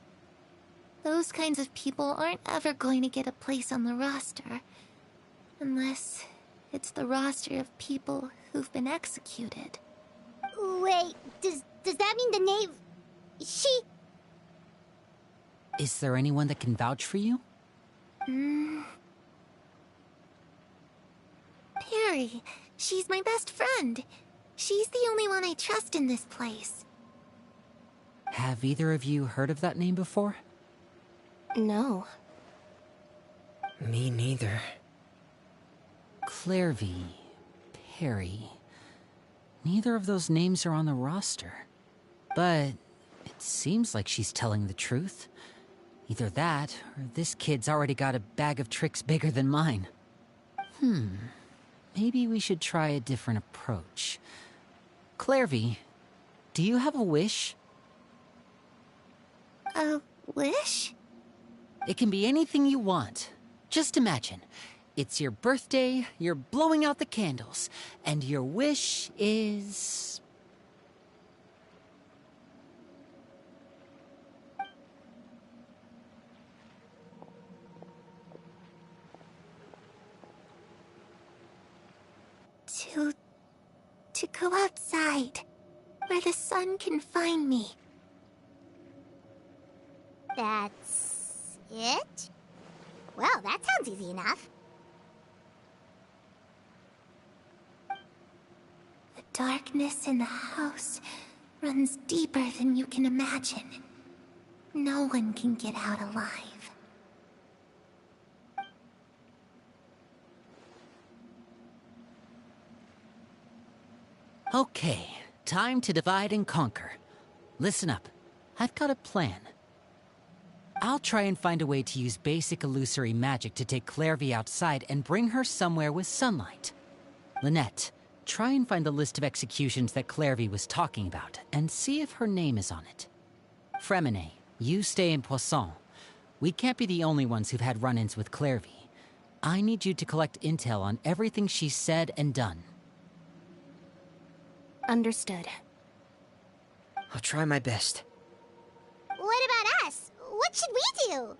Those kinds of people aren't ever going to get a place on the roster, unless it's the roster of people who've been executed. Wait, does that mean the knave... she... Is there anyone that can vouch for you? Perry. She's my best friend. She's the only one I trust in this place. Have either of you heard of that name before? No. Me neither. Clairvy, Perry. Neither of those names are on the roster. But it seems like she's telling the truth. Either that, or this kid's already got a bag of tricks bigger than mine. Maybe we should try a different approach. Clairvy, do you have a wish? A wish? It can be anything you want. Just imagine. It's your birthday, you're blowing out the candles, and your wish is... To go outside, where the sun can find me. That's... it? Well, that sounds easy enough. The darkness in the house runs deeper than you can imagine. No one can get out alive. Okay, time to divide and conquer. Listen up, I've got a plan. I'll try and find a way to use basic illusory magic to take Clairvy outside and bring her somewhere with sunlight. Lynette, try and find the list of executions that Clairvy was talking about, and see if her name is on it. Fremine, you stay in Poisson. We can't be the only ones who've had run-ins with Clairvy. I need you to collect intel on everything she's said and done. Understood. I'll try my best. What about us? What should we do?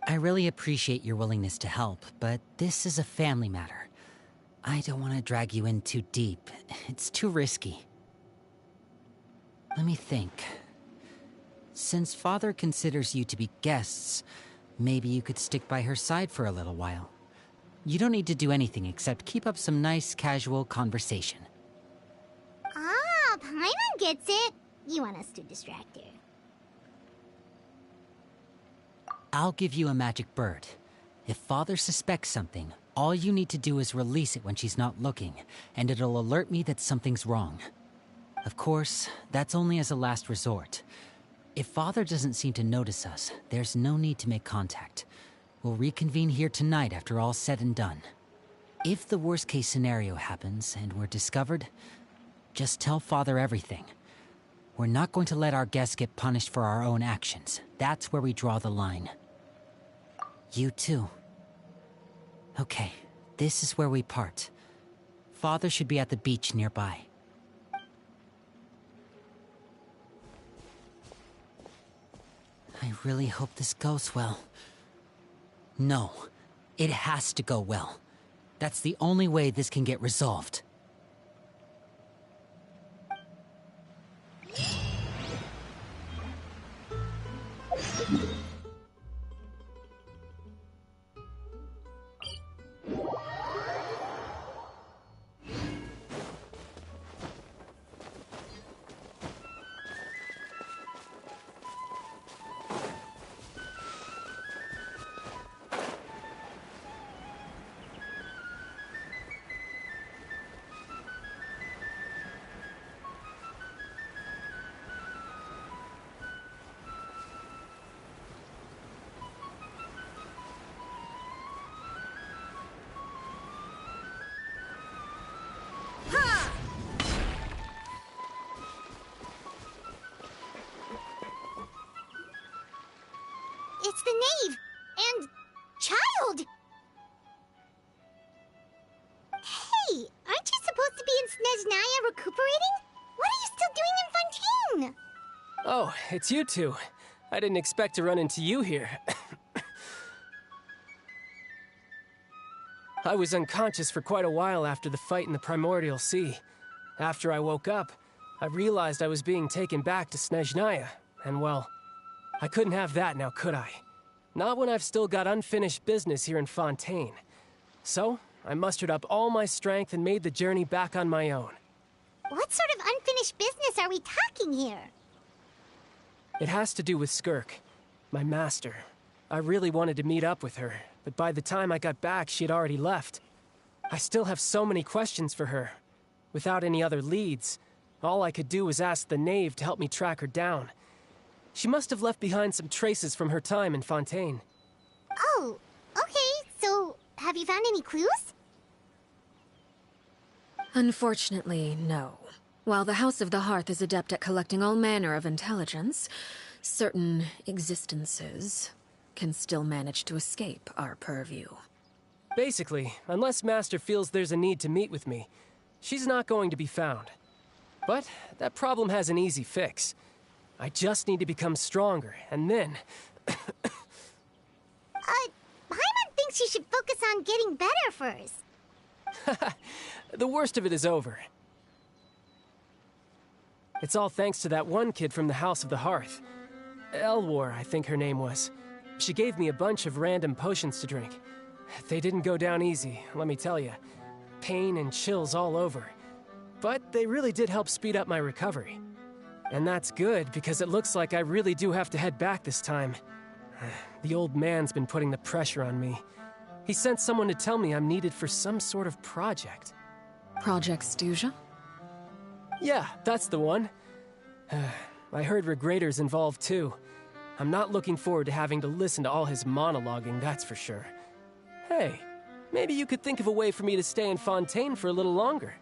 I really appreciate your willingness to help, but this is a family matter. I don't want to drag you in too deep. It's too risky. Let me think. Since Father considers you to be guests, maybe you could stick by her side for a little while. You don't need to do anything except keep up some nice, casual conversation. Ah, Paimon gets it. You want us to distract her. I'll give you a magic bird. If Father suspects something, all you need to do is release it when she's not looking, and it'll alert me that something's wrong. Of course, that's only as a last resort. If Father doesn't seem to notice us, there's no need to make contact. We'll reconvene here tonight after all's said and done. If the worst-case scenario happens and we're discovered, just tell Father everything. We're not going to let our guests get punished for our own actions. That's where we draw the line. You too. Okay, this is where we part. Father should be at the beach nearby. I really hope this goes well. No, it has to go well. That's the only way this can get resolved. it's the knave. And child. Hey, aren't you supposed to be in Snezhnaya recuperating? What are you still doing in Fontaine? Oh, it's you two. I didn't expect to run into you here. I was unconscious for quite a while after the fight in the Primordial Sea. After I woke up, I realized I was being taken back to Snezhnaya, and well, I couldn't have that now, could I? Not when I've still got unfinished business here in Fontaine. So, I mustered up all my strength and made the journey back on my own. What sort of unfinished business are we talking here? It has to do with Skirk, my master. I really wanted to meet up with her, but by the time I got back, she had already left. I still have so many questions for her. Without any other leads, all I could do was ask the knave to help me track her down. She must have left behind some traces from her time in Fontaine. Oh, okay, so have you found any clues? Unfortunately, no. While the House of the Hearth is adept at collecting all manner of intelligence, certain existences can still manage to escape our purview. Basically, unless Master feels there's a need to meet with me, she's not going to be found. But that problem has an easy fix. I just need to become stronger, and then... Paimon thinks you should focus on getting better first. The worst of it is over. It's all thanks to that one kid from the House of the Hearth. Elwar, I think her name was. She gave me a bunch of random potions to drink. They didn't go down easy, let me tell you. Pain and chills all over. But they really did help speed up my recovery. And that's good, because it looks like I really do have to head back this time. The old man's been putting the pressure on me. He sent someone to tell me I'm needed for some sort of project. Project Stuja? Yeah, that's the one. I heard Regrader's involved too. I'm not looking forward to having to listen to all his monologuing, that's for sure. Hey, maybe you could think of a way for me to stay in Fontaine for a little longer.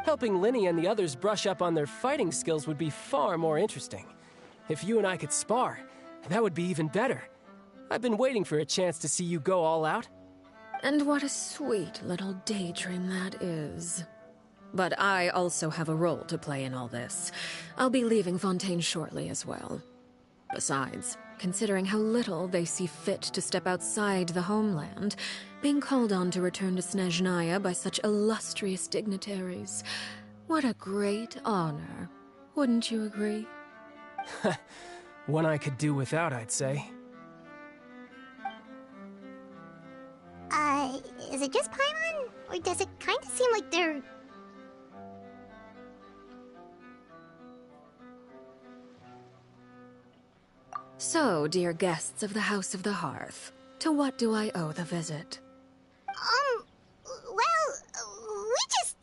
Helping Linny and the others brush up on their fighting skills would be far more interesting. If you and I could spar, that would be even better. I've been waiting for a chance to see you go all out. And what a sweet little daydream that is. But I also have a role to play in all this. I'll be leaving Fontaine shortly as well. Besides, considering how little they see fit to step outside the homeland, being called on to return to Snezhnaya by such illustrious dignitaries, what a great honor. Wouldn't you agree? One I could do without, I'd say. Is it just Paimon? Or does it kind of seem like they're... So, dear guests of the House of the Hearth, to what do I owe the visit? we just...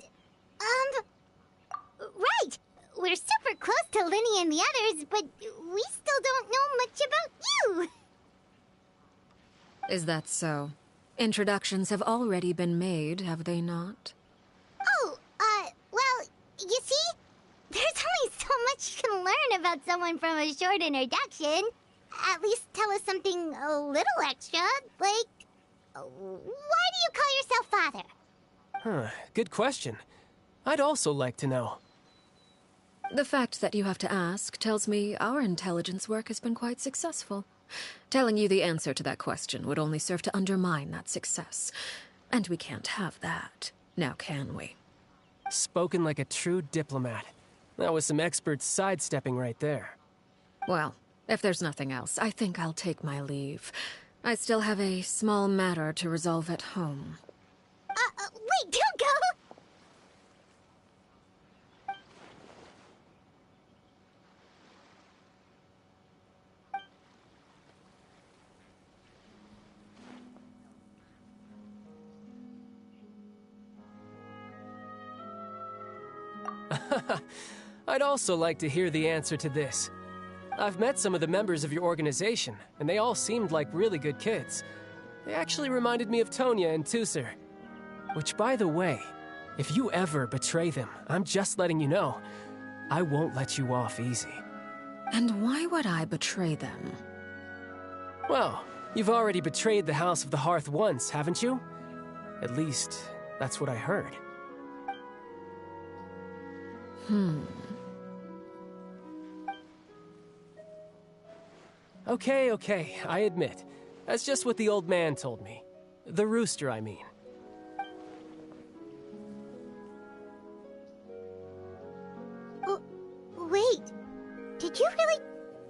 Right! We're super close to Linny and the others, but we still don't know much about you! Is that so? Introductions have already been made, have they not? Oh, well, you see? There's only so much you can learn about someone from a short introduction. At least tell us something a little extra, like... Why do you call yourself father? Good question. I'd also like to know. The fact that you have to ask tells me our intelligence work has been quite successful. Telling you the answer to that question would only serve to undermine that success. And we can't have that, now can we? Spoken like a true diplomat. That was some expert sidestepping right there. Well, if there's nothing else, I think I'll take my leave. I still have a small matter to resolve at home. Wait, don't go! I'd also like to hear the answer to this. I've met some of the members of your organization, and they all seemed like really good kids. They actually reminded me of Tonya and Tusser. Which, by the way, if you ever betray them, I'm just letting you know, I won't let you off easy. And why would I betray them? Well, you've already betrayed the House of the Hearth once, haven't you? At least, that's what I heard. Okay, I admit. That's just what the old man told me. The rooster, I mean. Wait, did you really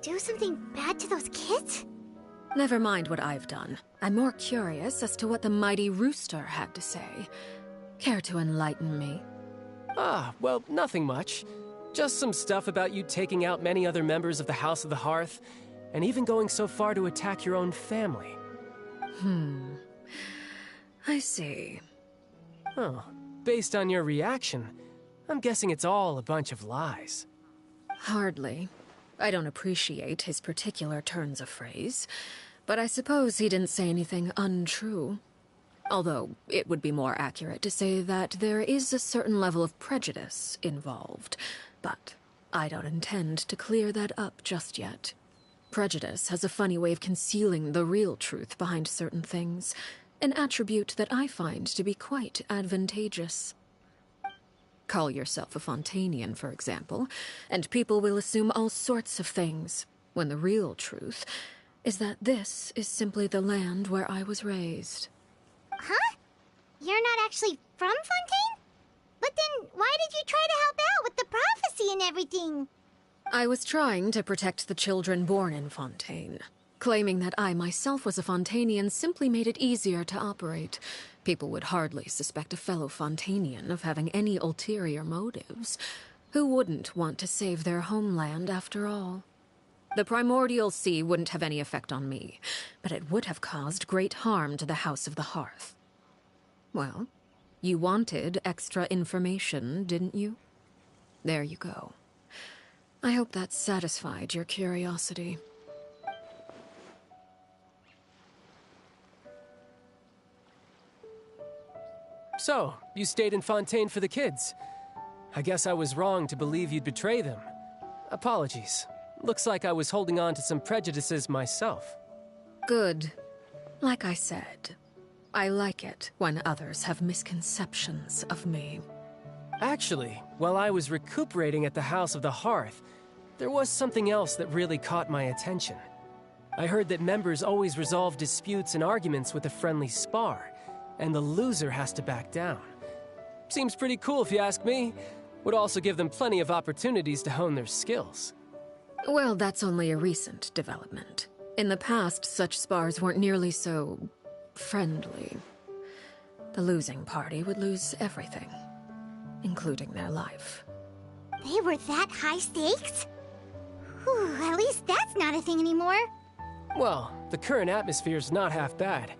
do something bad to those kids? Never mind what I've done. I'm more curious as to what the mighty rooster had to say. Care to enlighten me? Well, nothing much. Just some stuff about you taking out many other members of the House of the Hearth, and even going so far to attack your own family. I see. Oh, based on your reaction, I'm guessing it's all a bunch of lies. Hardly. I don't appreciate his particular turns of phrase, but I suppose he didn't say anything untrue. Although, it would be more accurate to say that there is a certain level of prejudice involved, but I don't intend to clear that up just yet. Prejudice has a funny way of concealing the real truth behind certain things, an attribute that I find to be quite advantageous. Call yourself a Fontanian, for example, and people will assume all sorts of things, when the real truth is that this is simply the land where I was raised. Huh? You're not actually from Fontaine? But then why did you try to help out with the prophecy and everything? I was trying to protect the children born in Fontaine. Claiming that I myself was a Fontanian simply made it easier to operate. People would hardly suspect a fellow Fontanian of having any ulterior motives. Who wouldn't want to save their homeland, after all? The primordial sea wouldn't have any effect on me, but it would have caused great harm to the House of the Hearth. Well, you wanted extra information, didn't you? There you go. I hope that satisfied your curiosity. So, you stayed in Fontaine for the kids. I guess I was wrong to believe you'd betray them. Apologies. Looks like I was holding on to some prejudices myself. Good. Like I said, I like it when others have misconceptions of me. Actually, while I was recuperating at the House of the Hearth, there was something else that really caught my attention. I heard that members always resolve disputes and arguments with a friendly spar, and the loser has to back down. Seems pretty cool if you ask me. Would also give them plenty of opportunities to hone their skills. Well, that's only a recent development. In the past, such spars weren't nearly so friendly. The losing party would lose everything, including their life. They were that high stakes? Whew, at least that's not a thing anymore. Well, the current atmosphere's not half bad.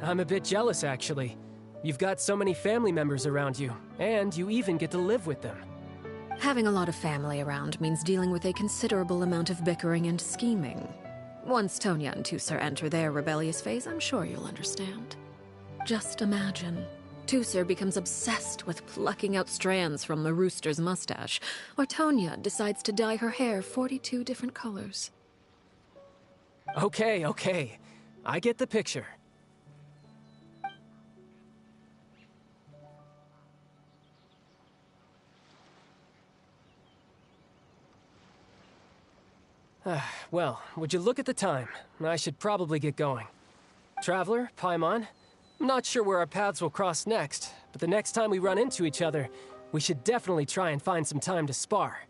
I'm a bit jealous, actually. You've got so many family members around you, and you even get to live with them. Having a lot of family around means dealing with a considerable amount of bickering and scheming. Once Tonya and Tusser enter their rebellious phase, I'm sure you'll understand. Just imagine. Tusser becomes obsessed with plucking out strands from the rooster's mustache, or Tonya decides to dye her hair 42 different colors. Okay. I get the picture. Well, would you look at the time? I should probably get going. Traveler, Paimon, I'm not sure where our paths will cross next, but the next time we run into each other, we should definitely try and find some time to spar.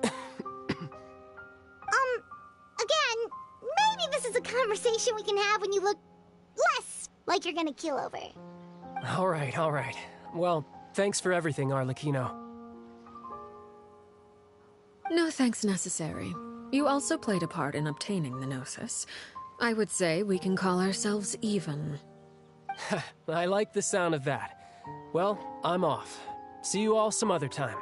Again, maybe this is a conversation we can have when you look less like you're gonna kill over. All right. Well, thanks for everything, Arlecchino. No thanks necessary. You also played a part in obtaining the Gnosis. I would say we can call ourselves even. I like the sound of that. Well, I'm off. See you all some other time.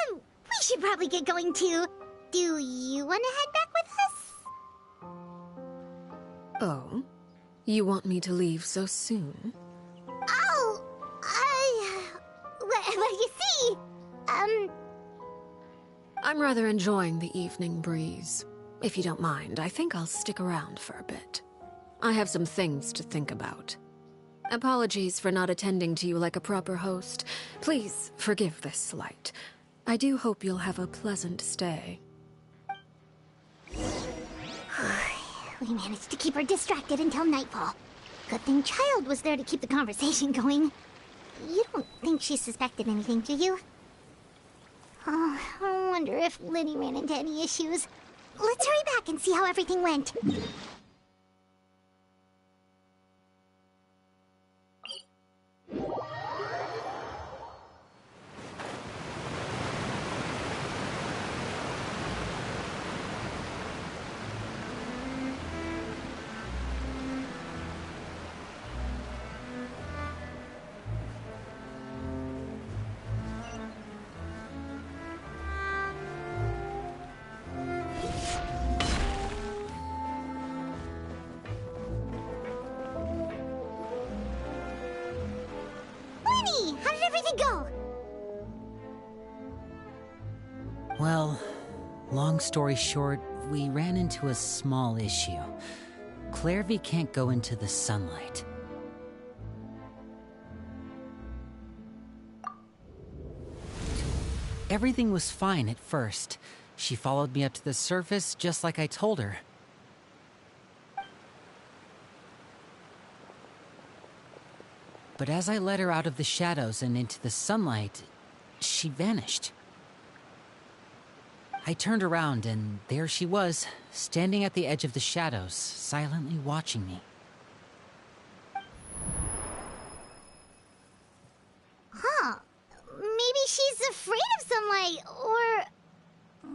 We should probably get going too. Do you want to head back with us? Oh? You want me to leave so soon? Well, you see, I I'm rather enjoying the evening breeze. If you don't mind, I think I'll stick around for a bit. I have some things to think about. Apologies for not attending to you like a proper host. Please forgive this slight. I do hope you'll have a pleasant stay. We managed to keep her distracted until nightfall. Good thing Child was there to keep the conversation going. You don't think she suspected anything, do you? Oh, I wonder if Liddy ran into any issues. Let's hurry back and see how everything went. Lenny, how did everything go? Well, long story short, we ran into a small issue. Clairvy can't go into the sunlight. Everything was fine at first. She followed me up to the surface just like I told her. But as I led her out of the shadows and into the sunlight, she vanished. I turned around and there she was, standing at the edge of the shadows, silently watching me. Huh. Maybe she's afraid of sunlight, or...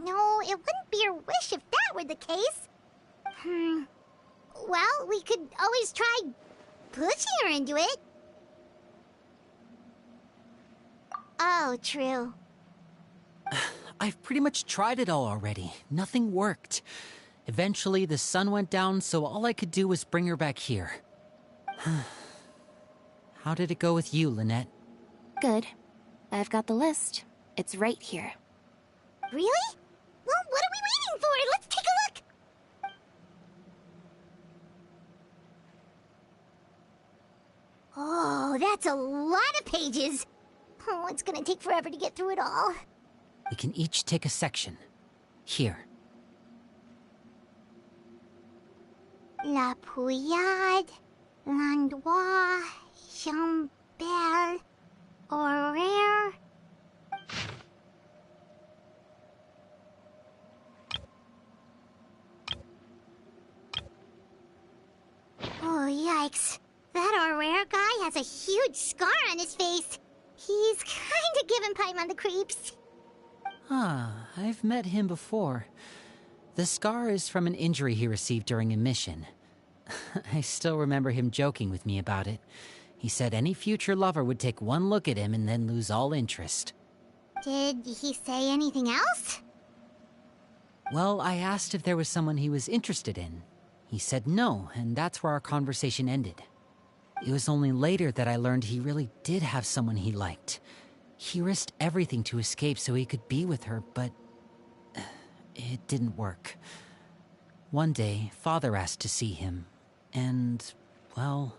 No, it wouldn't be her wish if that were the case. Well, we could always try pushing her into it. Oh, true. I've pretty much tried it all already. Nothing worked. Eventually, the sun went down, so all I could do was bring her back here. How did it go with you, Lynette? Good. I've got the list. It's right here. Really? Well, what are we waiting for? Let's take a look! Oh, that's a lot of pages. Oh, it's gonna take forever to get through it all. We can each take a section. Here. La Pouillade, L'Endroit, Chambel, Horaire. Oh, yikes. That Horaire guy has a huge scar on his face. He's kinda giving Paimon the creeps. Ah, I've met him before. The scar is from an injury he received during a mission. I still remember him joking with me about it. He said any future lover would take one look at him and then lose all interest. Did he say anything else? Well, I asked if there was someone he was interested in. He said no, and that's where our conversation ended. It was only later that I learned he really did have someone he liked. He risked everything to escape so he could be with her, but it didn't work. One day, Father asked to see him, and, well,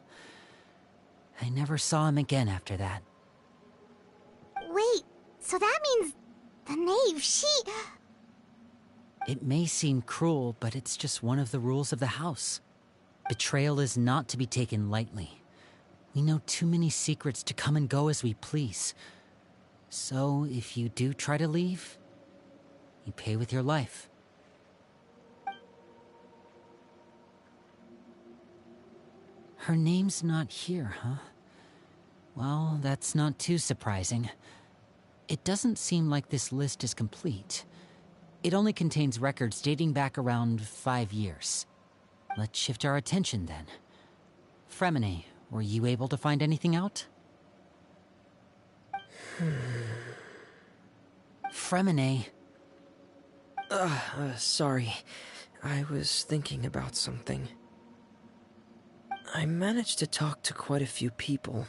I never saw him again after that. Wait, so that means the knave, she... It may seem cruel, but it's just one of the rules of the house. Betrayal is not to be taken lightly. We know too many secrets to come and go as we please. So, if you do try to leave, you pay with your life. Her name's not here, huh? Well, that's not too surprising. It doesn't seem like this list is complete. It only contains records dating back around 5 years. Let's shift our attention then. Fremine, were you able to find anything out? Fremine. Sorry. I was thinking about something. I managed to talk to quite a few people,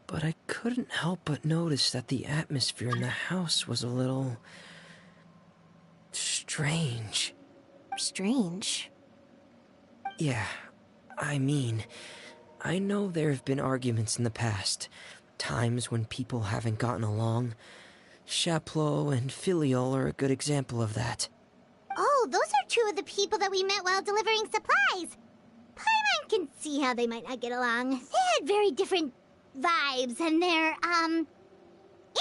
but I couldn't help but notice that the atmosphere in the house was a little... Strange. Strange. Yeah, I mean, I know there have been arguments in the past. Times when people haven't gotten along. Chaplot and Filiol are a good example of that. Oh, those are two of the people that we met while delivering supplies. Paimon can see how they might not get along. They had very different vibes, and their,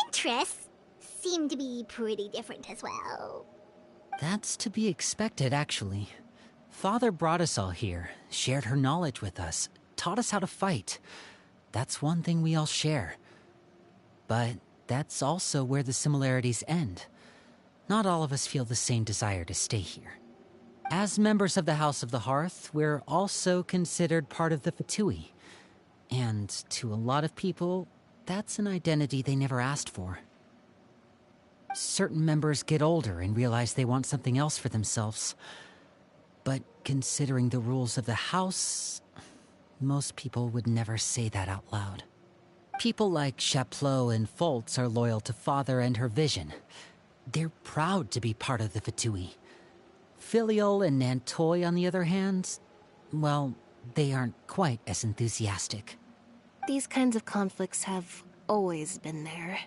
interests seem to be pretty different as well. That's to be expected, actually. Father brought us all here, shared her knowledge with us, taught us how to fight. That's one thing we all share. But that's also where the similarities end. Not all of us feel the same desire to stay here. As members of the House of the Hearth, we're also considered part of the Fatui. And to a lot of people, that's an identity they never asked for. Certain members get older and realize they want something else for themselves. But considering the rules of the House, most people would never say that out loud. People like Chaplot and Foltz are loyal to Father and her vision. They're proud to be part of the Fatui. Filiol and Nantoy, on the other hand, well, they aren't quite as enthusiastic. These kinds of conflicts have always been there.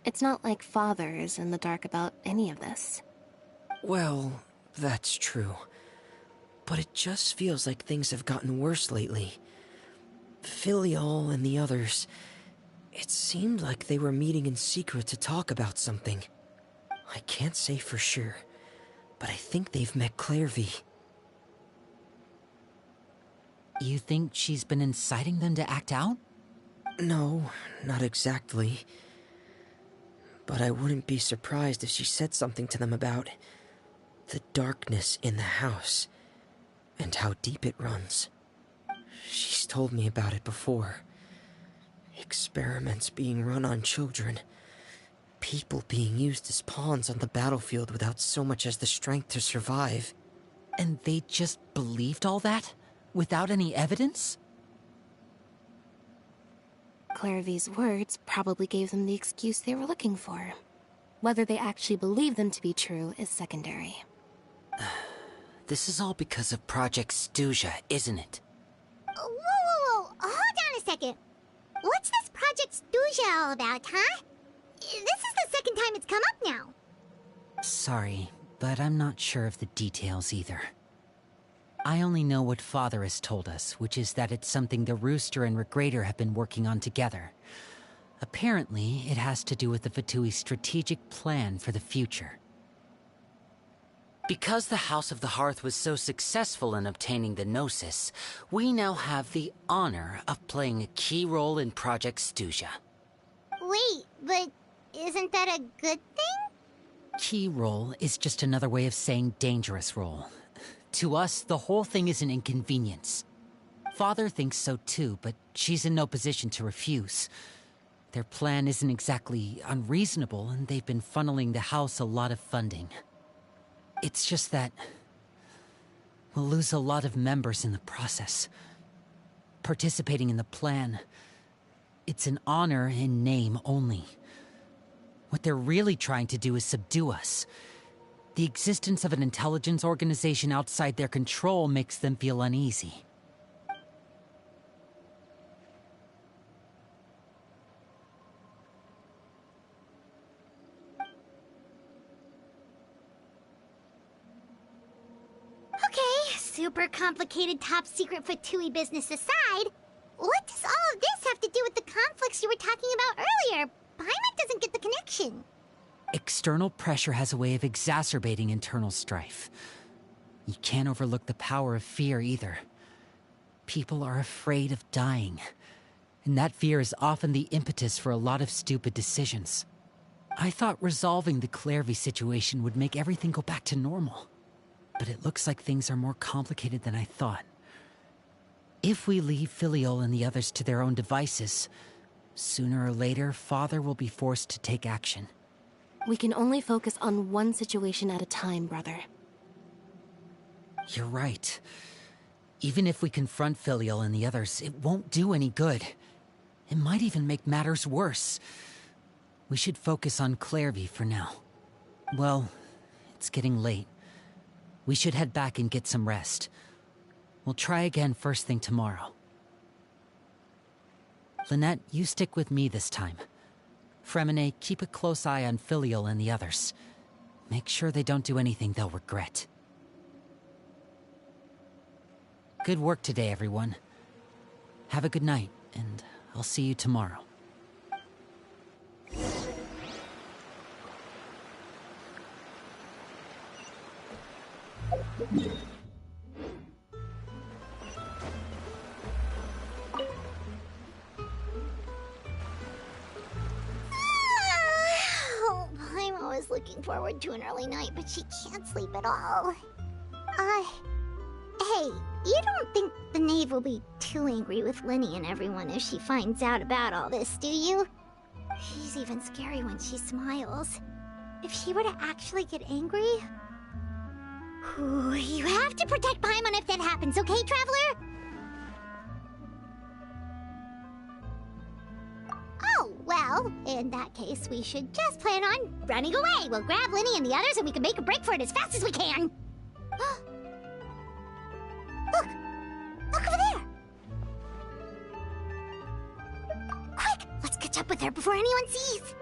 It's not like Father is in the dark about any of this. Well, that's true. But it just feels like things have gotten worse lately. Filiol and the others, it seemed like they were meeting in secret to talk about something. I can't say for sure, but I think they've met Clairvy. You think she's been inciting them to act out? No, not exactly. But I wouldn't be surprised if she said something to them about the darkness in the house and how deep it runs. She's told me about it before. Experiments being run on children. People being used as pawns on the battlefield without so much as the strength to survive. And they just believed all that? Without any evidence? Clairvy's words probably gave them the excuse they were looking for. Whether they actually believe them to be true is secondary. This is all because of Project Stuja, isn't it? Whoa. Hold on a second. What's this Project Stuja all about, huh? This is the second time it's come up now. Sorry, but I'm not sure of the details either. I only know what Father has told us, which is that it's something the Rooster and Regrator have been working on together. Apparently, it has to do with the Fatui's strategic plan for the future. Because the House of the Hearth was so successful in obtaining the Gnosis, we now have the honor of playing a key role in Project Stuja. Wait, but isn't that a good thing? Key role is just another way of saying dangerous role. To us, the whole thing is an inconvenience. Father thinks so too, but she's in no position to refuse. Their plan isn't exactly unreasonable, and they've been funneling the house a lot of funding. It's just that we'll lose a lot of members in the process. Participating in the plan, it's an honor in name only. What they're really trying to do is subdue us. The existence of an intelligence organization outside their control makes them feel uneasy. Okay, super complicated top secret Fatui business aside, what does all of this have to do with the conflicts you were talking about earlier? Paimon doesn't get the connection. External pressure has a way of exacerbating internal strife. You can't overlook the power of fear either. People are afraid of dying, and that fear is often the impetus for a lot of stupid decisions. I thought resolving the Clairvy situation would make everything go back to normal, but it looks like things are more complicated than I thought. If we leave Filiol and the others to their own devices, sooner or later, Father will be forced to take action. We can only focus on one situation at a time, brother. You're right. Even if we confront Filiol and the others, it won't do any good. It might even make matters worse. We should focus on Clairvy for now. Well, It's getting late. We should head back and get some rest. We'll try again first thing tomorrow. Lynette, you stick with me this time. Fremine, keep a close eye on Filial and the others. Make sure they don't do anything they'll regret. Good work today, everyone. Have a good night, and I'll see you tomorrow. I'm always looking forward to an early night, but she can't sleep at all. Hey, you don't think the knave will be too angry with Lenny and everyone if she finds out about all this, do you? She's even scary when she smiles. If she were to actually get angry... Ooh, you have to protect Paimon if that happens, okay, Traveler? Oh, well, in that case, we should just plan on running away. We'll grab Lenny and the others and we can make a break for it as fast as we can. Look! Look over there! Quick! Let's catch up with her before anyone sees!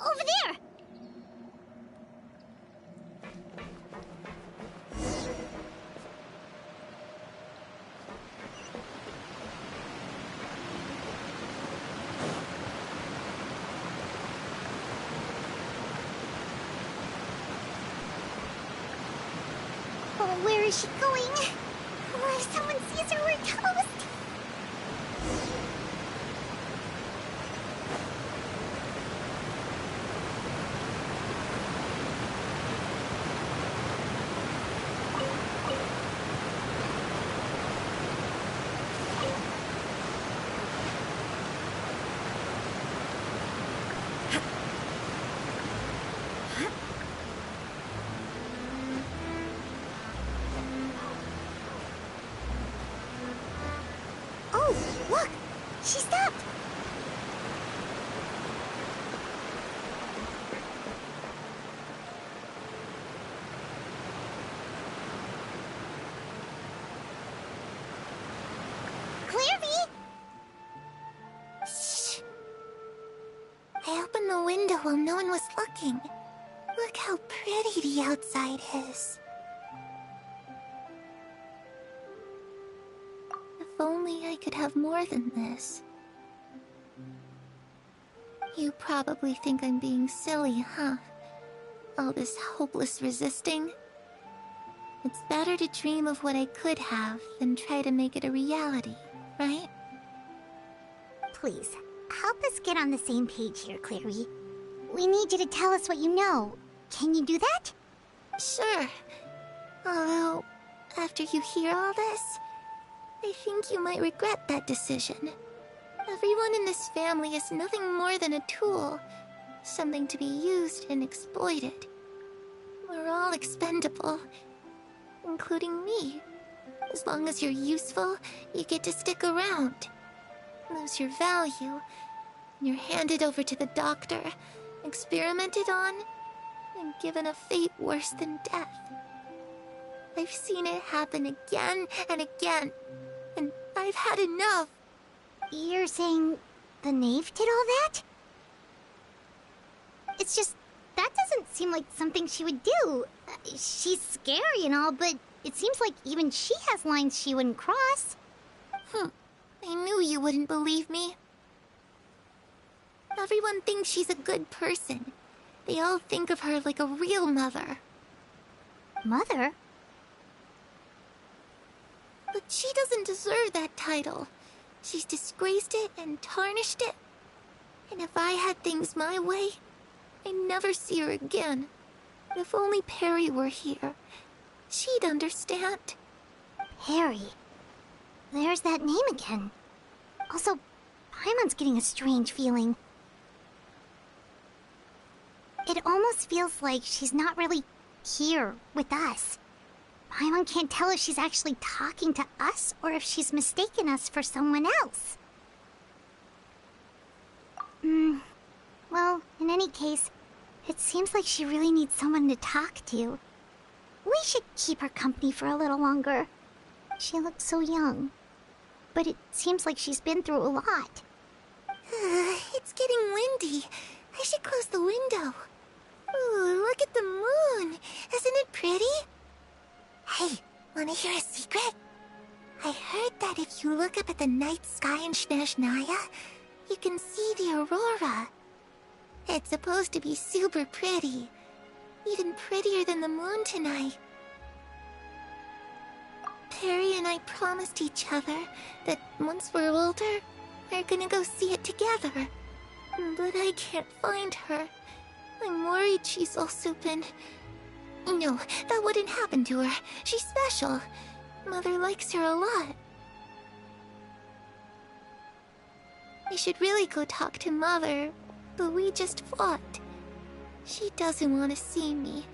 Over there! Oh, where is she going? Oh, if someone sees her, we're toast! Oh, look! She stopped! Clairvy! Shh! I opened the window while no one was looking. Look how pretty the outside is. If only I could have more than this. You probably think I'm being silly, huh? All this hopeless resisting? It's better to dream of what I could have than try to make it a reality, right? Please, help us get on the same page here, Clary. We need you to tell us what you know. Can you do that? Sure. Although, after you hear all this, I think you might regret that decision. Everyone in this family is nothing more than a tool, something to be used and exploited. We're all expendable, including me. As long as you're useful, you get to stick around. Lose your value, and you're handed over to the doctor, experimented on, and given a fate worse than death. I've seen it happen again and again, and I've had enough. You're saying the knave did all that? It's just, that doesn't seem like something she would do. She's scary and all, but it seems like even she has lines she wouldn't cross. I knew you wouldn't believe me. Everyone thinks she's a good person. They all think of her like a real mother. Mother? But she doesn't deserve that title. She's disgraced it and tarnished it. And if I had things my way, I'd never see her again. If only Perry were here, she'd understand. Perry? There's that name again. Also, Paimon's getting a strange feeling. It almost feels like she's not really here with us. Paimon can't tell if she's actually talking to us or if she's mistaken us for someone else. Well, in any case, it seems like she really needs someone to talk to. We should keep her company for a little longer. She looks so young. But it seems like she's been through a lot. It's getting windy. I should close the window. Ooh, look at the moon. Isn't it pretty? Hey, wanna hear a secret? I heard that if you look up at the night sky in Snezhnaya, you can see the aurora. It's supposed to be super pretty. Even prettier than the moon tonight. Perry and I promised each other that once we're older, we're gonna go see it together. But I can't find her. I'm worried she's also been... No, that wouldn't happen to her. She's special. Mother likes her a lot. I should really go talk to Mother, but we just fought. She doesn't want to see me,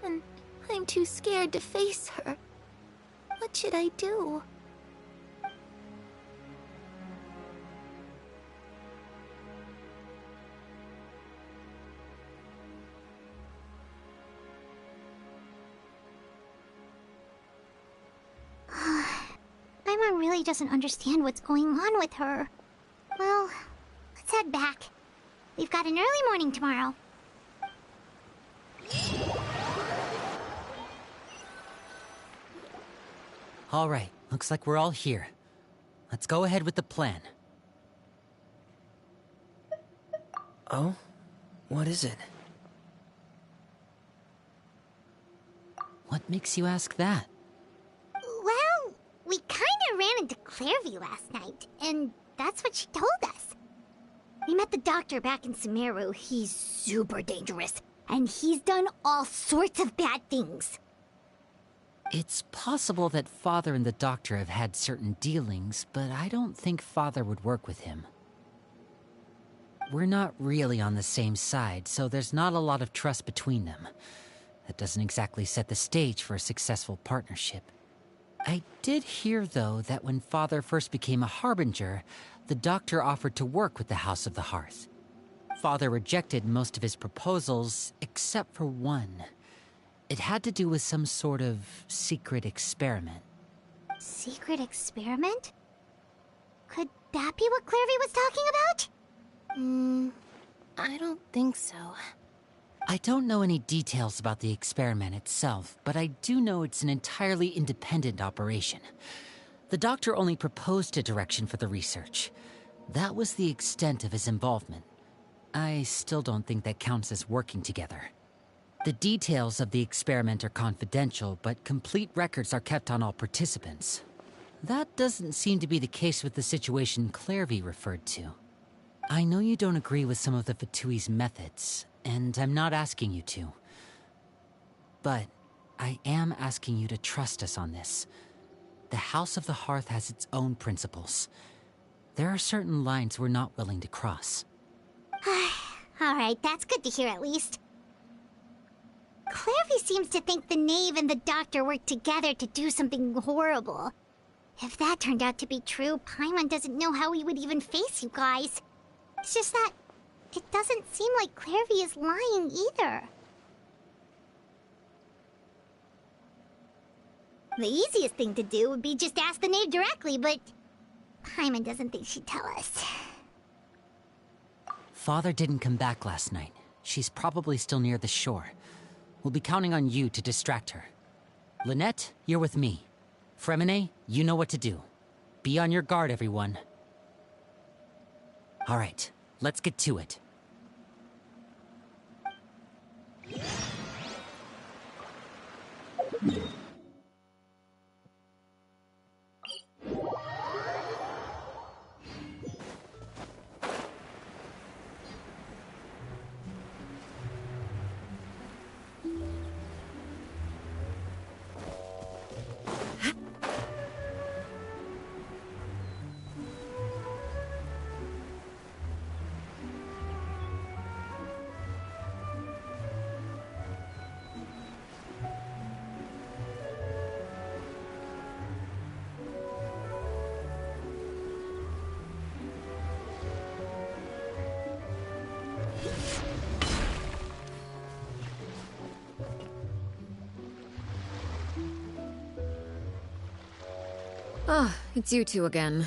and I'm too scared to face her. What should I do? Paimon really doesn't understand what's going on with her. Well, let's head back. We've got an early morning tomorrow. All right, looks like we're all here. Let's go ahead with the plan. Oh? What is it? What makes you ask that? Well, we kinda ran into Clairvy last night, and that's what she told us. We met the doctor back in Sumeru. He's super dangerous, and he's done all sorts of bad things. It's possible that Father and the Doctor have had certain dealings, but I don't think Father would work with him. We're not really on the same side, so there's not a lot of trust between them. That doesn't exactly set the stage for a successful partnership. I did hear, though, that when Father first became a Harbinger, the Doctor offered to work with the House of the Hearth. Father rejected most of his proposals, except for one. It had to do with some sort of secret experiment. Secret experiment? Could that be what Clairvy was talking about? I don't think so. I don't know any details about the experiment itself, but I do know it's an entirely independent operation. The Doctor only proposed a direction for the research. That was the extent of his involvement. I still don't think that counts as working together. The details of the experiment are confidential, but complete records are kept on all participants. That doesn't seem to be the case with the situation Clairvy referred to. I know you don't agree with some of the Fatui's methods, and I'm not asking you to. But I am asking you to trust us on this. The House of the Hearth has its own principles. There are certain lines we're not willing to cross. Alright, that's good to hear at least. Clairvy seems to think the Knave and the Doctor worked together to do something horrible. If that turned out to be true, Paimon doesn't know how we would even face you guys. It's just that it doesn't seem like Clairvy is lying either. The easiest thing to do would be just ask the Knave directly, but Paimon doesn't think she'd tell us. Father didn't come back last night. She's probably still near the shore. We'll be counting on you to distract her. Lynette, you're with me. Fremine, you know what to do. Be on your guard, everyone. All right, let's get to it. Ah, it's you two again.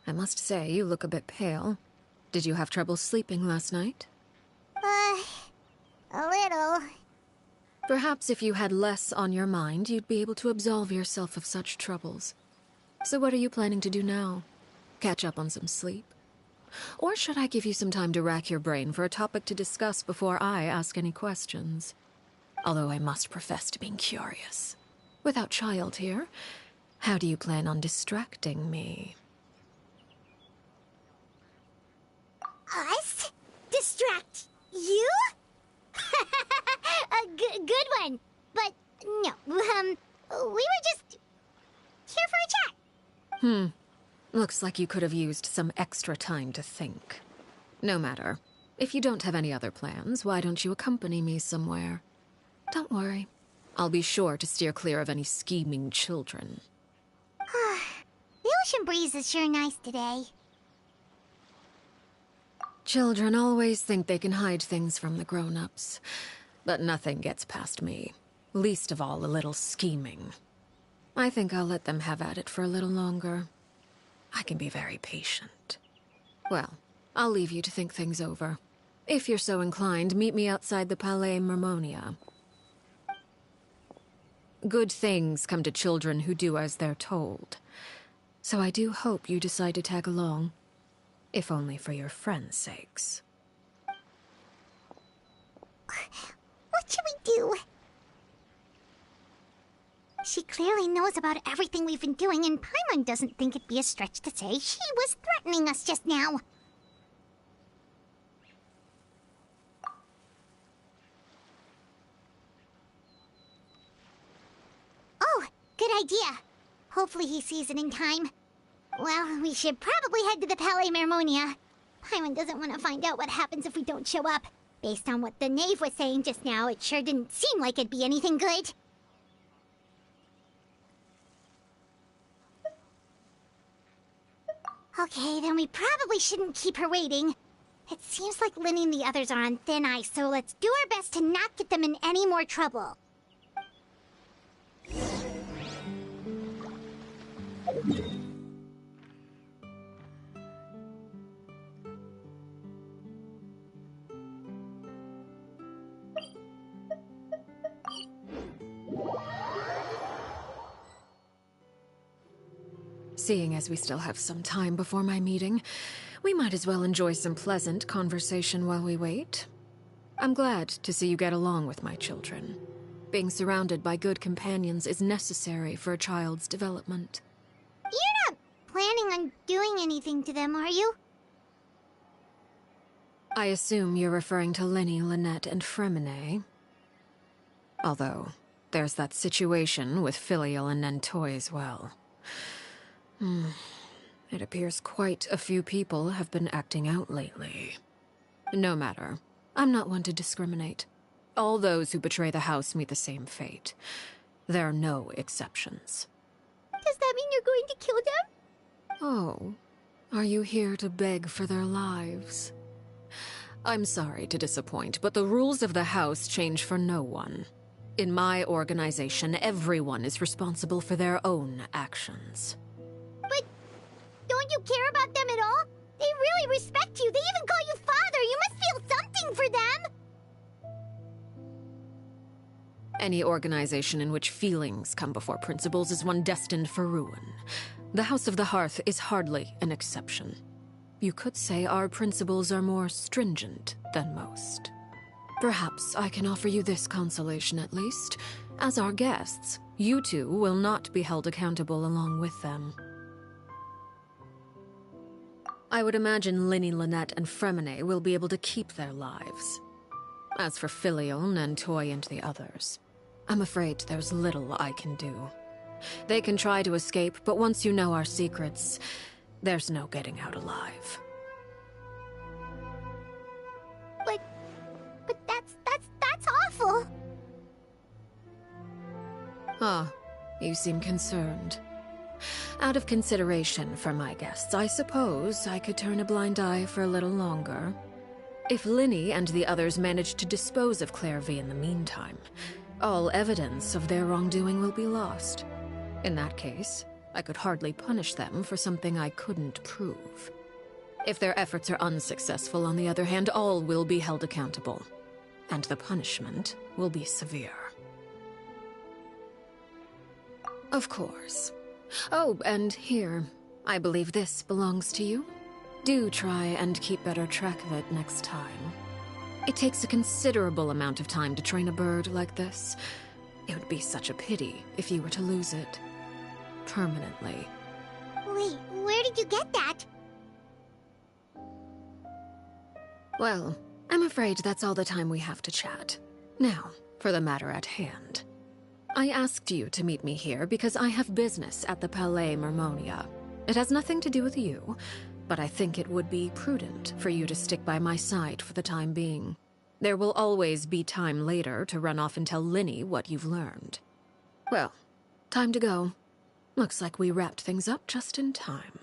I must say, you look a bit pale. Did you have trouble sleeping last night? A little. Perhaps if you had less on your mind, you'd be able to absolve yourself of such troubles. So what are you planning to do now? Catch up on some sleep? Or should I give you some time to rack your brain for a topic to discuss before I ask any questions? Although I must profess to being curious. Without child here, how do you plan on distracting me? Us? Distract you? A good one. But no, we were just here for a chat. Looks like you could have used some extra time to think. No matter. If you don't have any other plans, why don't you accompany me somewhere? Don't worry. I'll be sure to steer clear of any scheming children. The ocean breeze is sure nice today. Children always think they can hide things from the grown-ups. But nothing gets past me. Least of all a little scheming. I think I'll let them have at it for a little longer. I can be very patient. Well, I'll leave you to think things over. If you're so inclined, meet me outside the Palais Mermonia. Good things come to children who do as they're told. So I do hope you decide to tag along. If only for your friends' sakes. What should we do? She clearly knows about everything we've been doing, and Paimon doesn't think it'd be a stretch to say she was threatening us just now. Oh, good idea. Hopefully he sees it in time. Well, we should probably head to the Palais Mermonia. Paimon doesn't want to find out what happens if we don't show up. Based on what the knave was saying just now, it sure didn't seem like it'd be anything good. Okay, then we probably shouldn't keep her waiting. It seems like Linny and the others are on thin ice, so let's do our best to not get them in any more trouble. Seeing as we still have some time before my meeting, we might as well enjoy some pleasant conversation while we wait. I'm glad to see you get along with my children. Being surrounded by good companions is necessary for a child's development. You're not planning on doing anything to them, are you? I assume you're referring to Lenny, Lynette, and Fremine. Although, there's that situation with Filial and Nentoy as well. It appears quite a few people have been acting out lately. No matter. I'm not one to discriminate. All those who betray the house meet the same fate. There are no exceptions. Does that mean you're going to kill them? Oh, are you here to beg for their lives? I'm sorry to disappoint, but the rules of the house change for no one. In my organization, everyone is responsible for their own actions. But don't you care about them at all? They really respect you. They even call you father. You must feel something for them. Any organization in which feelings come before principles is one destined for ruin. The House of the Hearth is hardly an exception. you could say our principles are more stringent than most. Perhaps I can offer you this consolation at least. As our guests, you two will not be held accountable along with them. I would imagine Linny, Lynette, and Fremine will be able to keep their lives. As for Filial, Nantoy, and the others, I'm afraid there's little I can do. They can try to escape, but once you know our secrets, there's no getting out alive. But that's awful. Ah, you seem concerned. Out of consideration for my guests, I suppose I could turn a blind eye for a little longer. If Linny and the others manage to dispose of Claire V in the meantime, all evidence of their wrongdoing will be lost. In that case, I could hardly punish them for something I couldn't prove. If their efforts are unsuccessful, on the other hand, all will be held accountable. And the punishment will be severe. Of course. Oh, and here, I believe this belongs to you. Do try and keep better track of it next time. It takes a considerable amount of time to train a bird like this. It would be such a pity if you were to lose it. Permanently. Wait, where did you get that? Well, I'm afraid that's all the time we have to chat. Now, for the matter at hand. I asked you to meet me here because I have business at the Palais Mermonia. It has nothing to do with you, but I think it would be prudent for you to stick by my side for the time being. There will always be time later to run off and tell Linny what you've learned. Well, time to go. Looks like we wrapped things up just in time.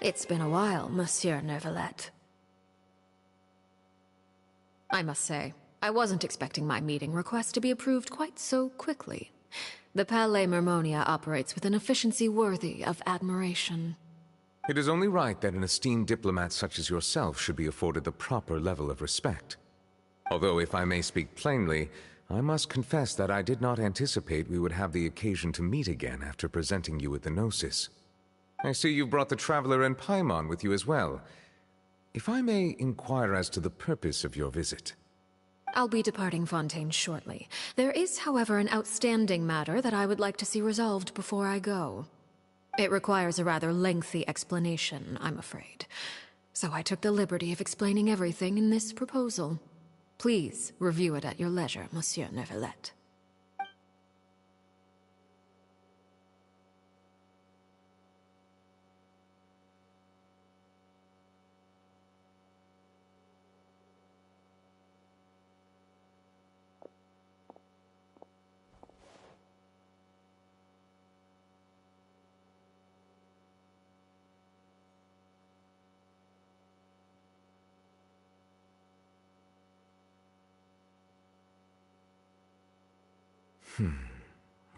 It's been a while, Monsieur Neuvillette. I must say, I wasn't expecting my meeting request to be approved quite so quickly. The Palais Mermonia operates with an efficiency worthy of admiration. It is only right that an esteemed diplomat such as yourself should be afforded the proper level of respect. Although, if I may speak plainly, I must confess that I did not anticipate we would have the occasion to meet again after presenting you with the Gnosis. I see you've brought the Traveler and Paimon with you as well. If I may inquire as to the purpose of your visit. I'll be departing Fontaine shortly. There is, however, an outstanding matter that I would like to see resolved before I go. It requires a rather lengthy explanation, I'm afraid. So I took the liberty of explaining everything in this proposal. Please review it at your leisure, Monsieur Neuvillette.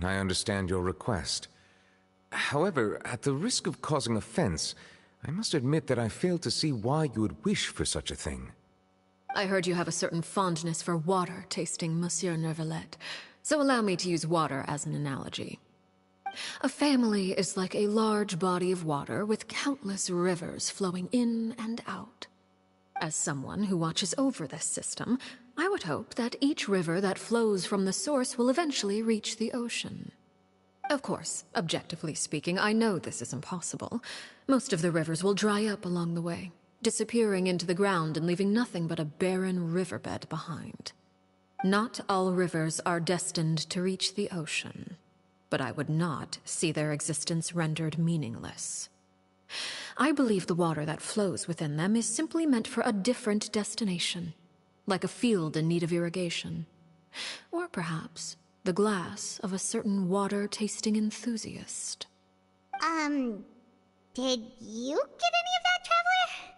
I understand your request. However, at the risk of causing offense, I must admit that I fail to see why you would wish for such a thing. I heard you have a certain fondness for water tasting, Monsieur Neuvillette, so allow me to use water as an analogy. A family is like a large body of water with countless rivers flowing in and out. As someone who watches over this system, I would hope that each river that flows from the source will eventually reach the ocean. Of course, objectively speaking, I know this is impossible. Most of the rivers will dry up along the way, disappearing into the ground and leaving nothing but a barren riverbed behind. Not all rivers are destined to reach the ocean, but I would not see their existence rendered meaningless. I believe the water that flows within them is simply meant for a different destination. like a field in need of irrigation. Or perhaps the glass of a certain water-tasting enthusiast. Did you get any of that, Traveler?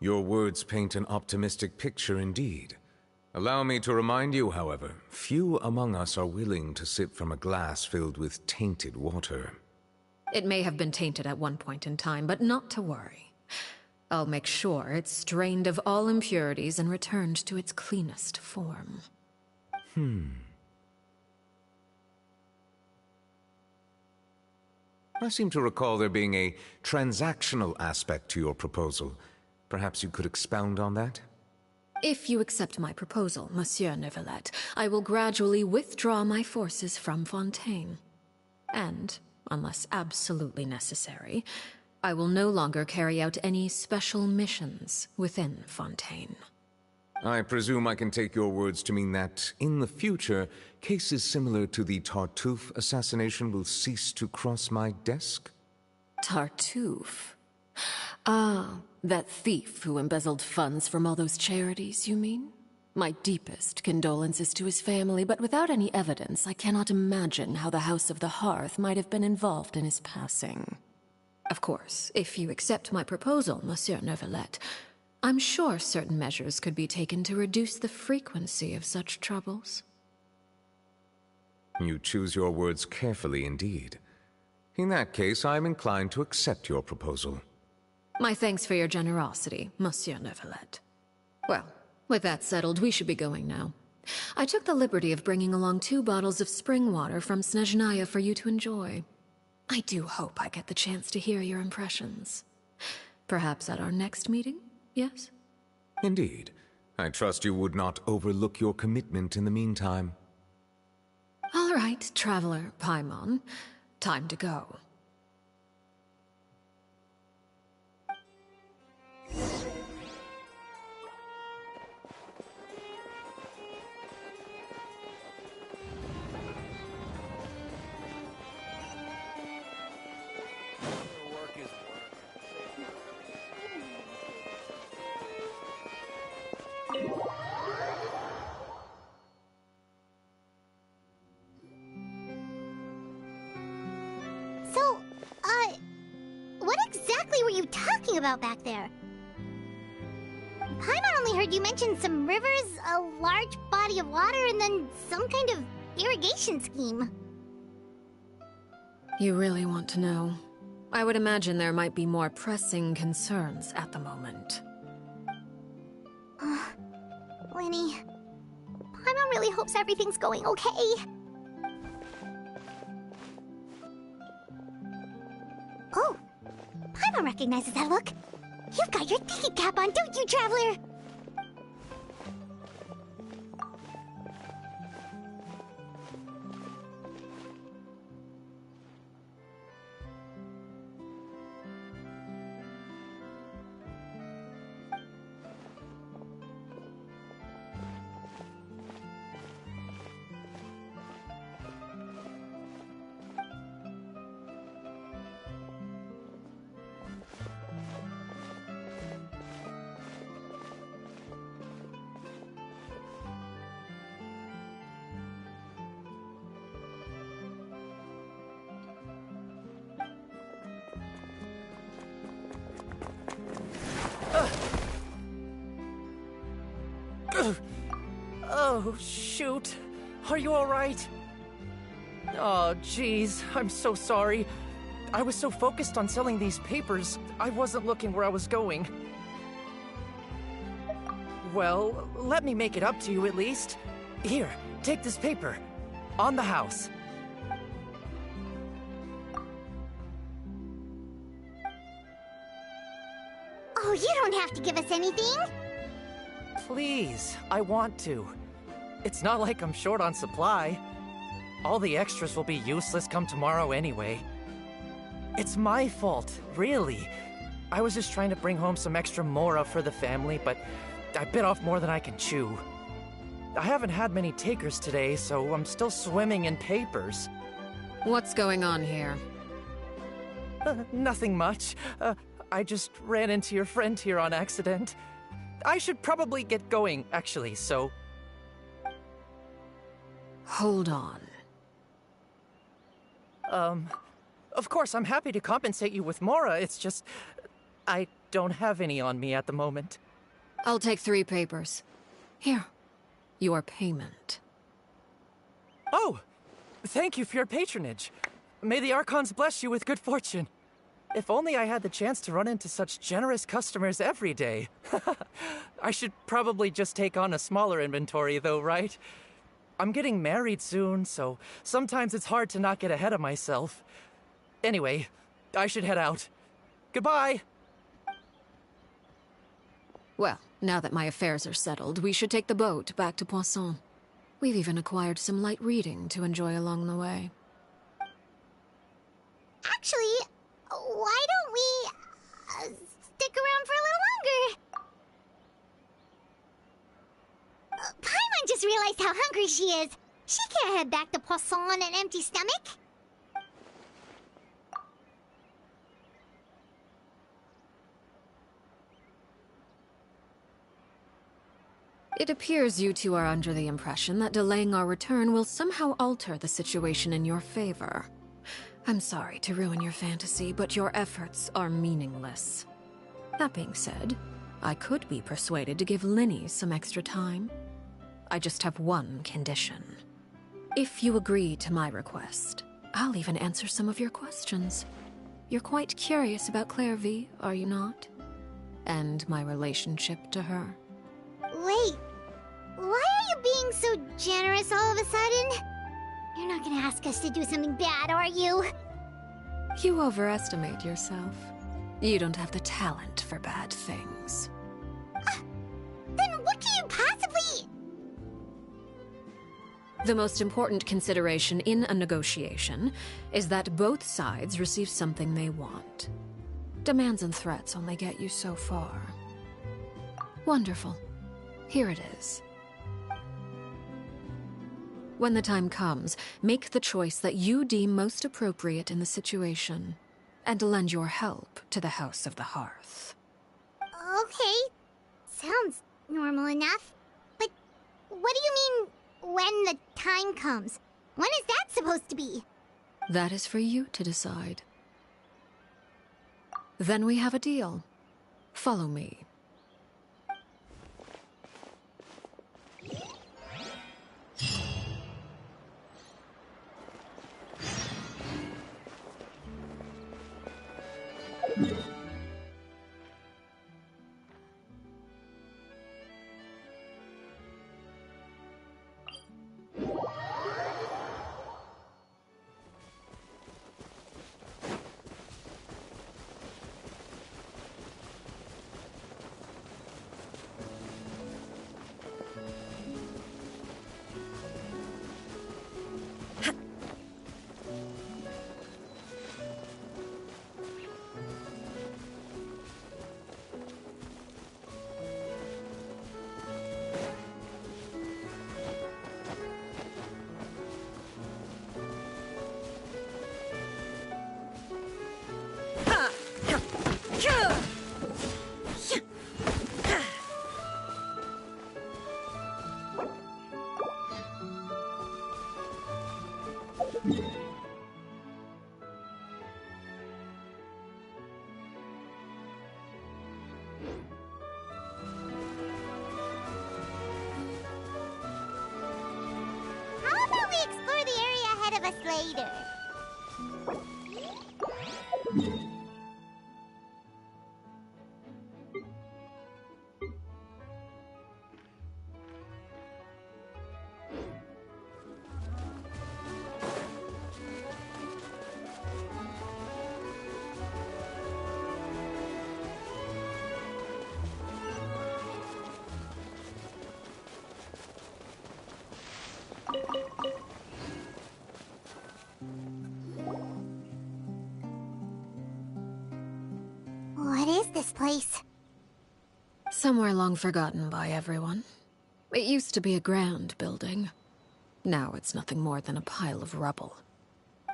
Your words paint an optimistic picture indeed. Allow me to remind you, however, few among us are willing to sip from a glass filled with tainted water. It may have been tainted at one point in time, but not to worry. I'll make sure it's strained of all impurities and returned to its cleanest form. I seem to recall there being a transactional aspect to your proposal. Perhaps you could expound on that? If you accept my proposal, Monsieur Neuvillette, I will gradually withdraw my forces from Fontaine. And, unless absolutely necessary, I will no longer carry out any special missions within Fontaine. I presume I can take your words to mean that, in the future, cases similar to the Tartuffe assassination will cease to cross my desk? Tartuffe? Ah, that thief who embezzled funds from all those charities, you mean? My deepest condolences to his family, but without any evidence, I cannot imagine how the House of the Hearth might have been involved in his passing. Of course, if you accept my proposal, Monsieur Neuvillette, I'm sure certain measures could be taken to reduce the frequency of such troubles. You choose your words carefully indeed. In that case, I am inclined to accept your proposal. My thanks for your generosity, Monsieur Neuvillette. Well, with that settled, we should be going now. I took the liberty of bringing along 2 bottles of spring water from Snezhnaya for you to enjoy. I do hope I get the chance to hear your impressions. Perhaps at our next meeting, yes? Indeed. I trust you would not overlook your commitment in the meantime. All right, Traveler Paimon. Time to go. So, what exactly were you talking about back there? Paimon only heard you mention some rivers, a large body of water, and then some kind of irrigation scheme. You really want to know? I would imagine there might be more pressing concerns at the moment. Lenny, Paimon really hopes everything's going okay. Oh, Paimon recognizes that look. You've got your thinking cap on, don't you, Traveler? Oh, shoot. Are you all right? Oh, jeez. I'm so sorry. I was so focused on selling these papers, I wasn't looking where I was going. Well, let me make it up to you at least. Here, take this paper. On the house. Oh, you don't have to give us anything. Please, I want to. It's not like I'm short on supply. All the extras will be useless come tomorrow anyway. It's my fault, really. I was just trying to bring home some extra mora for the family, but I bit off more than I can chew. I haven't had many takers today, so I'm still swimming in papers. What's going on here? Nothing much. I just ran into your friend here on accident. I should probably get going, actually, so... Hold on. Of course, I'm happy to compensate you with Mora, it's just... I don't have any on me at the moment. I'll take 3 papers. Here. Your payment. Oh! Thank you for your patronage. May the Archons bless you with good fortune. If only I had the chance to run into such generous customers every day. I should probably just take on a smaller inventory though, right? I'm getting married soon, so sometimes it's hard to not get ahead of myself. Anyway, I should head out. Goodbye! Well, now that my affairs are settled, we should take the boat back to Poisson. We've even acquired some light reading to enjoy along the way. Actually, why don't we stick around for a little longer? Paimon just realized how hungry she is. She can't head back to Poisson on an empty stomach. It appears you two are under the impression that delaying our return will somehow alter the situation in your favor. I'm sorry to ruin your fantasy, but your efforts are meaningless. That being said, I could be persuaded to give Linny some extra time. I just have one condition. If you agree to my request, I'll even answer some of your questions. You're quite curious about Clairvy, are you not? And my relationship to her. Wait, why are you being so generous all of a sudden? You're not gonna ask us to do something bad, are you? You overestimate yourself. You don't have the talent for bad things. Then what can you possibly... The most important consideration in a negotiation is that both sides receive something they want. Demands and threats only get you so far. Wonderful. Here it is. When the time comes, make the choice that you deem most appropriate in the situation, and lend your help to the House of the Hearth. Okay, sounds normal enough. But what do you mean, when the time comes? When is that supposed to be? That is for you to decide. Then we have a deal. Follow me. How about we explore the area ahead of us later? What is this place? Somewhere long forgotten by everyone. It used to be a grand building. Now it's nothing more than a pile of rubble.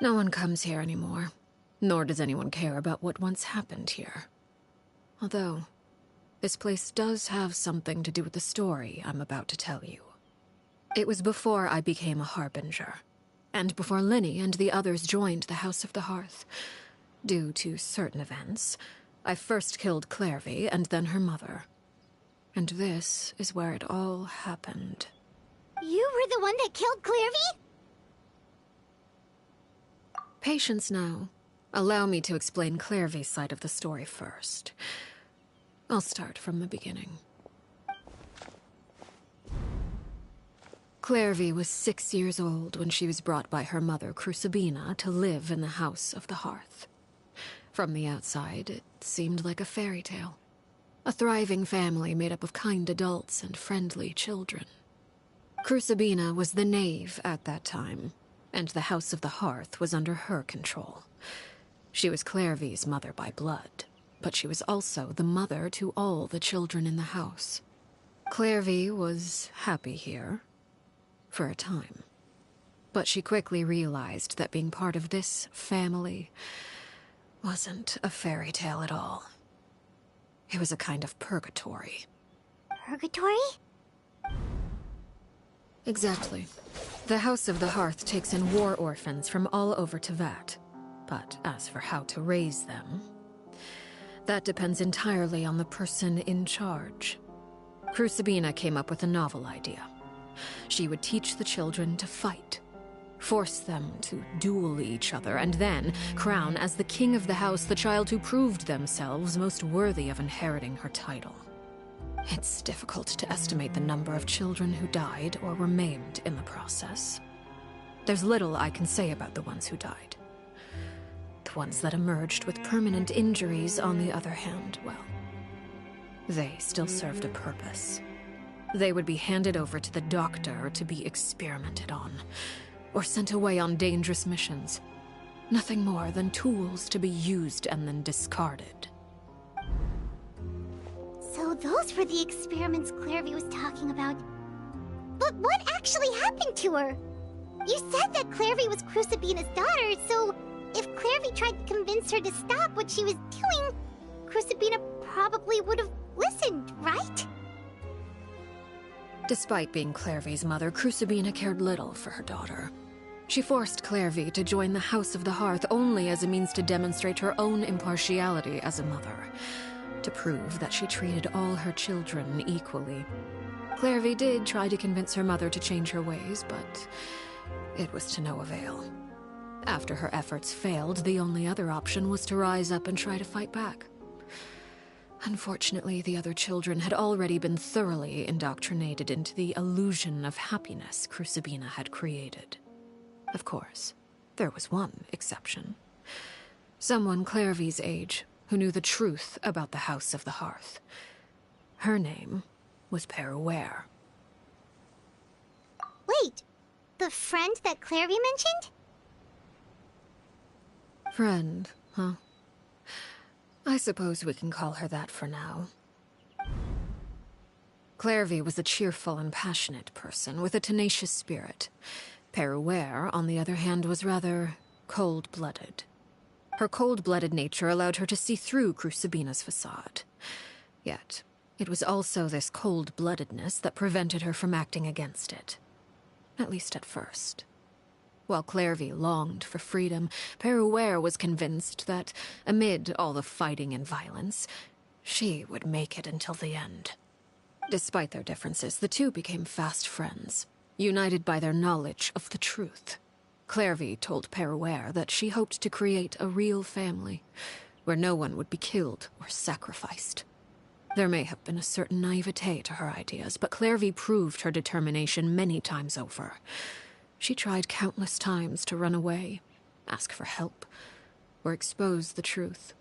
No one comes here anymore, nor does anyone care about what once happened here. Although, This place does have something to do with the story I'm about to tell you. It was before I became a Harbinger, and before Linny and the others joined the House of the Hearth. Due to certain events, I first killed Clairvy and then her mother. And this is where it all happened. You were the one that killed Clairvy? Patience now. Allow me to explain Clairvy's side of the story first. I'll start from the beginning. Clairvy was 6 years old when she was brought by her mother, Crucibina, to live in the House of the Hearth. From the outside, it seemed like a fairy tale. A thriving family made up of kind adults and friendly children. Crucibina was the knave at that time, and the House of the Hearth was under her control. She was Clairvy's mother by blood, but she was also the mother to all the children in the house. Clairvy was happy here, for a time. But she quickly realized that being part of this family wasn't a fairy tale at all. It was a kind of purgatory. Purgatory? Exactly. The House of the Hearth takes in war orphans from all over Teyvat. But as for how to raise them, that depends entirely on the person in charge. Crucibina came up with a novel idea. She would teach the children to fight, force them to duel each other, and then crown as the king of the house the child who proved themselves most worthy of inheriting her title. It's difficult to estimate the number of children who died or were maimed in the process. There's little I can say about the ones who died. The ones that emerged with permanent injuries, on the other hand, well, they still served a purpose. They would be handed over to the doctor to be experimented on, or sent away on dangerous missions. Nothing more than tools to be used and then discarded. So those were the experiments Clairvy was talking about. But what actually happened to her? You said that Clairvy was Crucibina's daughter, so if Clairvy tried to convince her to stop what she was doing, Crucibina probably would have listened, right? Despite being Clairvy's mother, Crucibina cared little for her daughter. She forced Clairvy to join the House of the Hearth only as a means to demonstrate her own impartiality as a mother, to prove that she treated all her children equally. Clairvy did try to convince her mother to change her ways, but it was to no avail. After her efforts failed, the only other option was to rise up and try to fight back. Unfortunately, the other children had already been thoroughly indoctrinated into the illusion of happiness Crucibina had created. Of course, there was one exception. Someone Clairvy's age, who knew the truth about the House of the Hearth. Her name was Peruere. Wait, the friend that Clairvy mentioned? Friend, huh? I suppose we can call her that for now. Clairvy was a cheerful and passionate person with a tenacious spirit. Peruere, on the other hand, was rather cold-blooded. Her cold-blooded nature allowed her to see through Crucibina's facade. Yet, it was also this cold-bloodedness that prevented her from acting against it. At least at first. While Clairvy longed for freedom, Peruere was convinced that, amid all the fighting and violence, she would make it until the end. Despite their differences, the two became fast friends, united by their knowledge of the truth. Clairvy told Peruere that she hoped to create a real family, where no one would be killed or sacrificed. There may have been a certain naivete to her ideas, but Clairvy proved her determination many times over. She tried countless times to run away, ask for help, or expose the truth.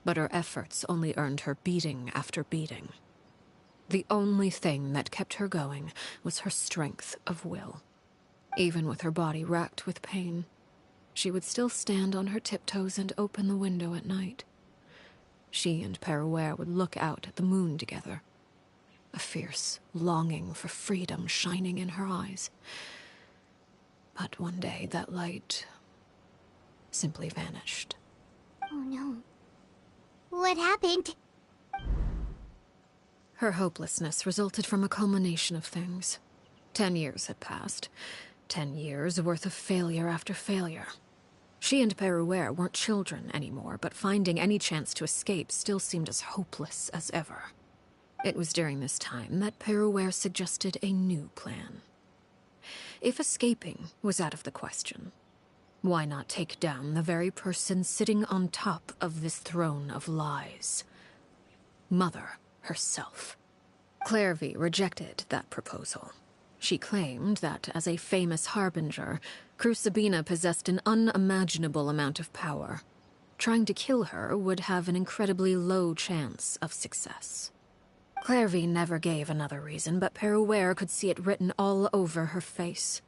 But her efforts only earned her beating after beating. The only thing that kept her going was her strength of will. Even with her body racked with pain, she would still stand on her tiptoes and open the window at night. She and Peruere would look out at the moon together, a fierce longing for freedom shining in her eyes. But one day, that light simply vanished. Oh no. What happened? Her hopelessness resulted from a culmination of things. 10 years had passed. 10 years worth of failure after failure. She and Peruere weren't children anymore, but finding any chance to escape still seemed as hopeless as ever. It was during this time that Peruere suggested a new plan. If escaping was out of the question, why not take down the very person sitting on top of this throne of lies? Mother herself. Clairvy rejected that proposal. She claimed that, as a famous harbinger, Crucibina possessed an unimaginable amount of power. Trying to kill her would have an incredibly low chance of success. Clairvy never gave another reason, but Peruere could see it written all over her face.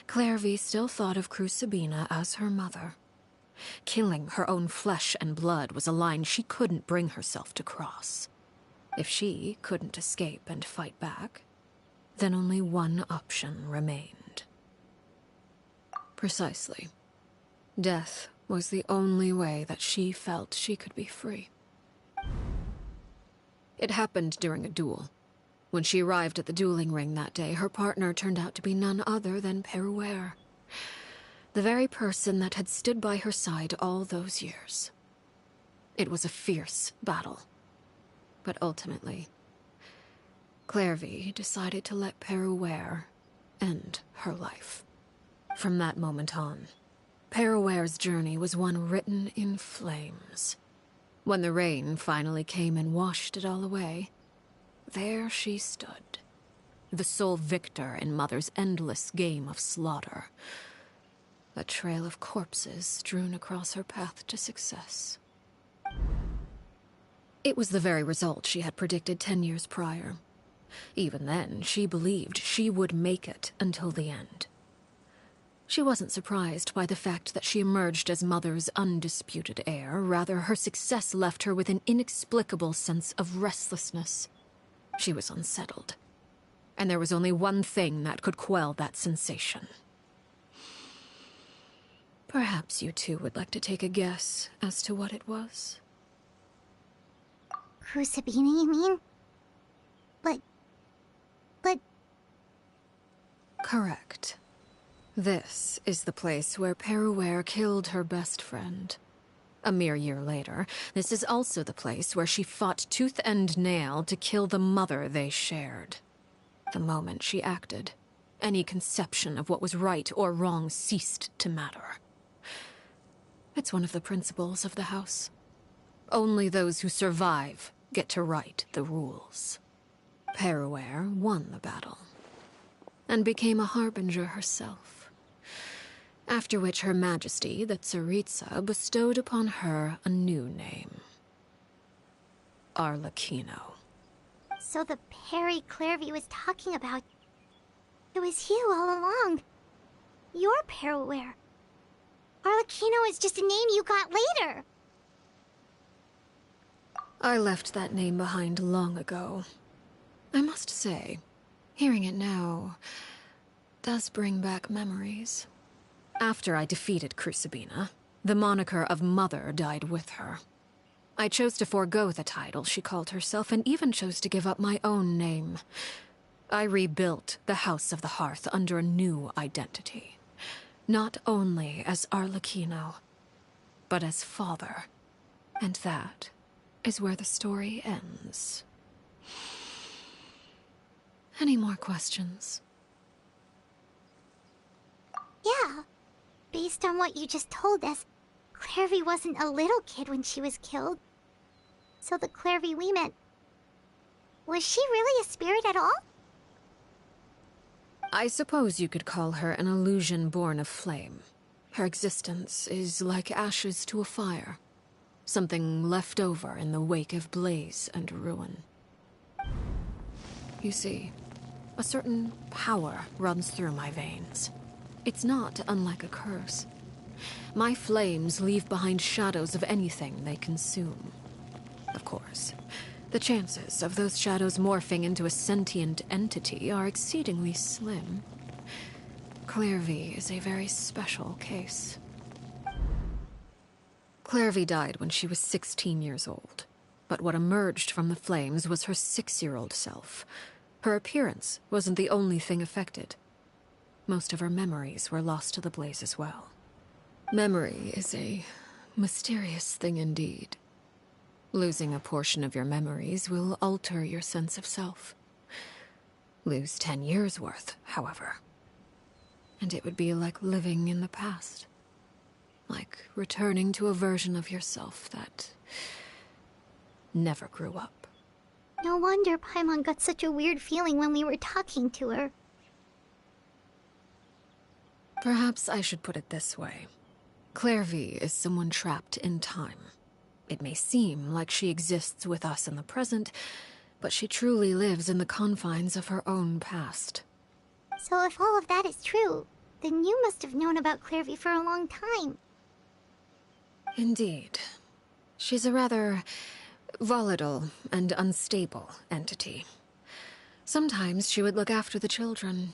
Clairvy still thought of Crucibina as her mother. Killing her own flesh and blood was a line she couldn't bring herself to cross. If she couldn't escape and fight back, then only one option remained. Precisely. Death was the only way that she felt she could be free. It happened during a duel. When she arrived at the dueling ring that day, her partner turned out to be none other than Peruere. The very person that had stood by her side all those years. It was a fierce battle. But ultimately, Clairvy decided to let Peruere end her life. From that moment on, Peruere's journey was one written in flames. When the rain finally came and washed it all away, there she stood, the sole victor in Mother's endless game of slaughter. A trail of corpses strewn across her path to success. It was the very result she had predicted 10 years prior. Even then, she believed she would make it until the end. She wasn't surprised by the fact that she emerged as Mother's undisputed heir. Rather, her success left her with an inexplicable sense of restlessness. She was unsettled. And there was only one thing that could quell that sensation. Perhaps you two would like to take a guess as to what it was? Crucibina, you mean? But... Correct. This is the place where Peruere killed her best friend. A mere year later, this is also the place where she fought tooth and nail to kill the mother they shared. The moment she acted, any conception of what was right or wrong ceased to matter. It's one of the principles of the house. Only those who survive get to write the rules. Peruere won the battle, and became a harbinger herself. After which Her Majesty, the Tsaritsa, bestowed upon her a new name. Arlecchino. So the Perry Clairvy was talking about... It was you all along. You're Peruere. Arlecchino is just a name you got later. I left that name behind long ago. I must say, hearing it now does bring back memories. After I defeated Crucibina, the moniker of Mother died with her. I chose to forego the title she called herself, and even chose to give up my own name. I rebuilt the House of the Hearth under a new identity. Not only as Arlecchino, but as father. And that is where the story ends. Any more questions? Yeah. Based on what you just told us, Clairvy wasn't a little kid when she was killed. So the Clairvy we met... Was she really a spirit at all? I suppose you could call her an illusion born of flame. Her existence is like ashes to a fire. Something left over in the wake of blaze and ruin. You see, a certain power runs through my veins. It's not unlike a curse. My flames leave behind shadows of anything they consume. Of course, the chances of those shadows morphing into a sentient entity are exceedingly slim. Clairvy is a very special case. Clairvy died when she was 16 years old. But what emerged from the flames was her 6-year-old self. Her appearance wasn't the only thing affected. Most of her memories were lost to the blaze as well. Memory is a mysterious thing indeed. Losing a portion of your memories will alter your sense of self. Lose 10 years' worth, however, and it would be like living in the past. Like returning to a version of yourself that never grew up. No wonder Paimon got such a weird feeling when we were talking to her. Perhaps I should put it this way. Clairvy is someone trapped in time. It may seem like she exists with us in the present, but she truly lives in the confines of her own past. So if all of that is true, then you must have known about Clairvy for a long time. Indeed. She's a rather volatile and unstable entity. Sometimes she would look after the children.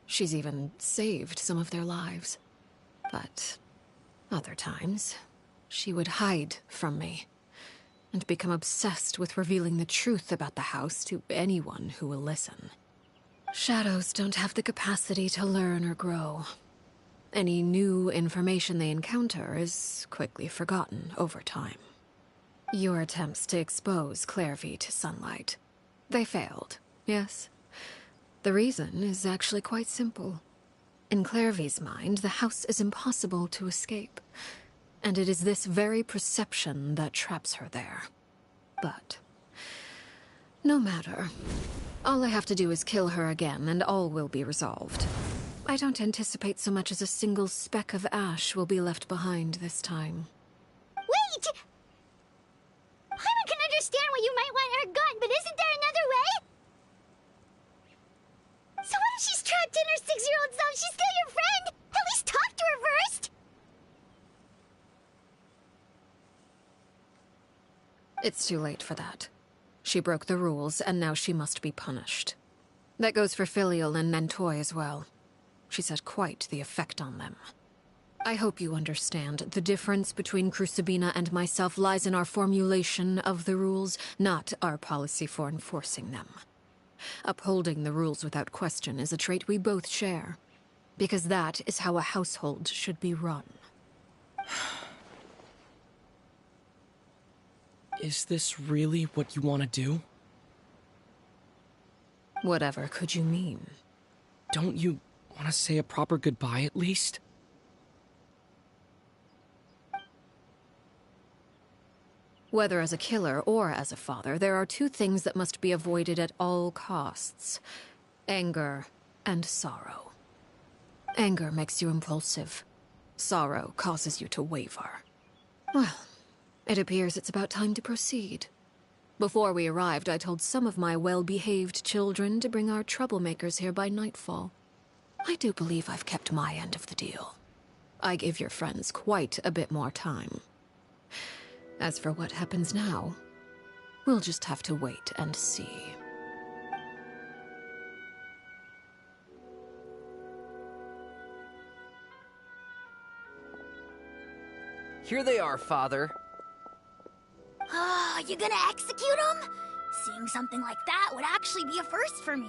She's even saved some of their lives. But other times, she would hide from me and become obsessed with revealing the truth about the house to anyone who will listen. Shadows don't have the capacity to learn or grow. Any new information they encounter is quickly forgotten over time. Your attempts to expose Clairvy to sunlight, they failed, yes? The reason is actually quite simple. In Clairvy's mind, the house is impossible to escape, and it is this very perception that traps her there. But no matter. All I have to do is kill her again, and all will be resolved. I don't anticipate so much as a single speck of ash will be left behind this time. Wait! Paimon can understand why you might want her gone, but isn't there another way? So what if she's trapped in her 6-year-old self? She's still your friend! At least talk to her first! It's too late for that. She broke the rules, and now she must be punished. That goes for Filial and Nantoy as well. She's had quite the effect on them. I hope you understand. The difference between Crucibina and myself lies in our formulation of the rules, not our policy for enforcing them. Upholding the rules without question is a trait we both share, because that is how a household should be run. Is this really what you want to do? Whatever could you mean? Don't you want to say a proper goodbye at least? Whether as a killer or as a father, there are two things that must be avoided at all costs: anger and sorrow. Anger makes you impulsive. Sorrow causes you to waver. Well, it appears it's about time to proceed. Before we arrived, I told some of my well-behaved children to bring our troublemakers here by nightfall. I do believe I've kept my end of the deal. I gave your friends quite a bit more time. As for what happens now, we'll just have to wait and see. Here they are, Father. Ah, you gonna execute him? Seeing something like that would actually be a first for me.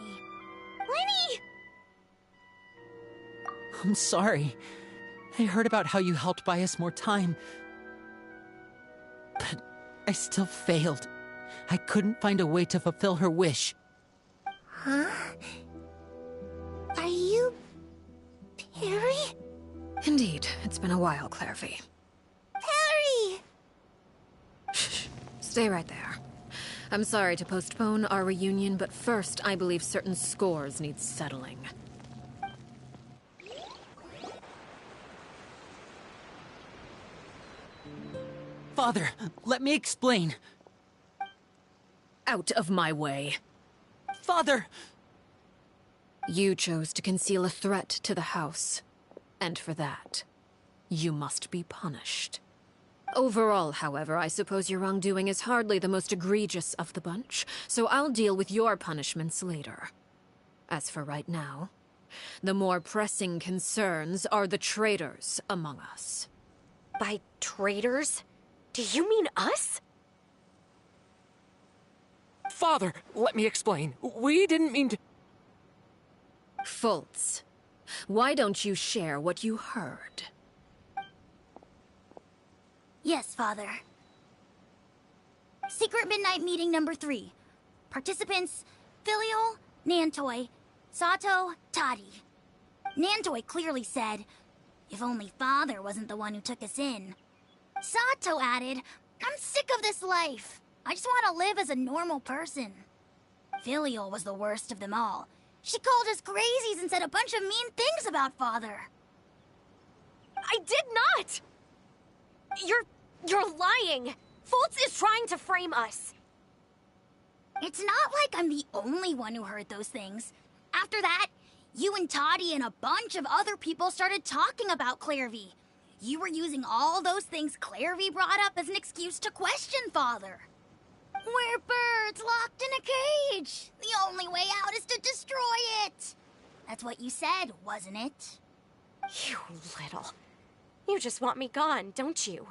Lenny! I'm sorry. I heard about how you helped buy us more time. But I still failed. I couldn't find a way to fulfill her wish. Huh? Are you... Perry? Indeed, it's been a while, Clairvy. Perry! Shh, stay right there. I'm sorry to postpone our reunion, but first I believe certain scores need settling. Father, let me explain. Out of my way. Father! You chose to conceal a threat to the house. And for that, you must be punished. Overall, however, I suppose your wrongdoing is hardly the most egregious of the bunch, so I'll deal with your punishments later. As for right now, the more pressing concerns are the traitors among us. By traitors? Do you mean us? Father, let me explain. We didn't mean to... Fultz, why don't you share what you heard? Yes, Father. Secret Midnight Meeting number 3. Participants, Filial, Nantoi, Sato, Toddy. Nantoi clearly said, if only Father wasn't the one who took us in. Sato added, I'm sick of this life. I just want to live as a normal person. Filial was the worst of them all. She called us crazies and said a bunch of mean things about Father. I did not! You're lying! Fultz is trying to frame us. It's not like I'm the only one who heard those things. After that, you and Toddy and a bunch of other people started talking about Clairvy. You were using all those things Clairvy brought up as an excuse to question Father. We're birds locked in a cage. The only way out is to destroy it. That's what you said, wasn't it? You little... You just want me gone, don't you?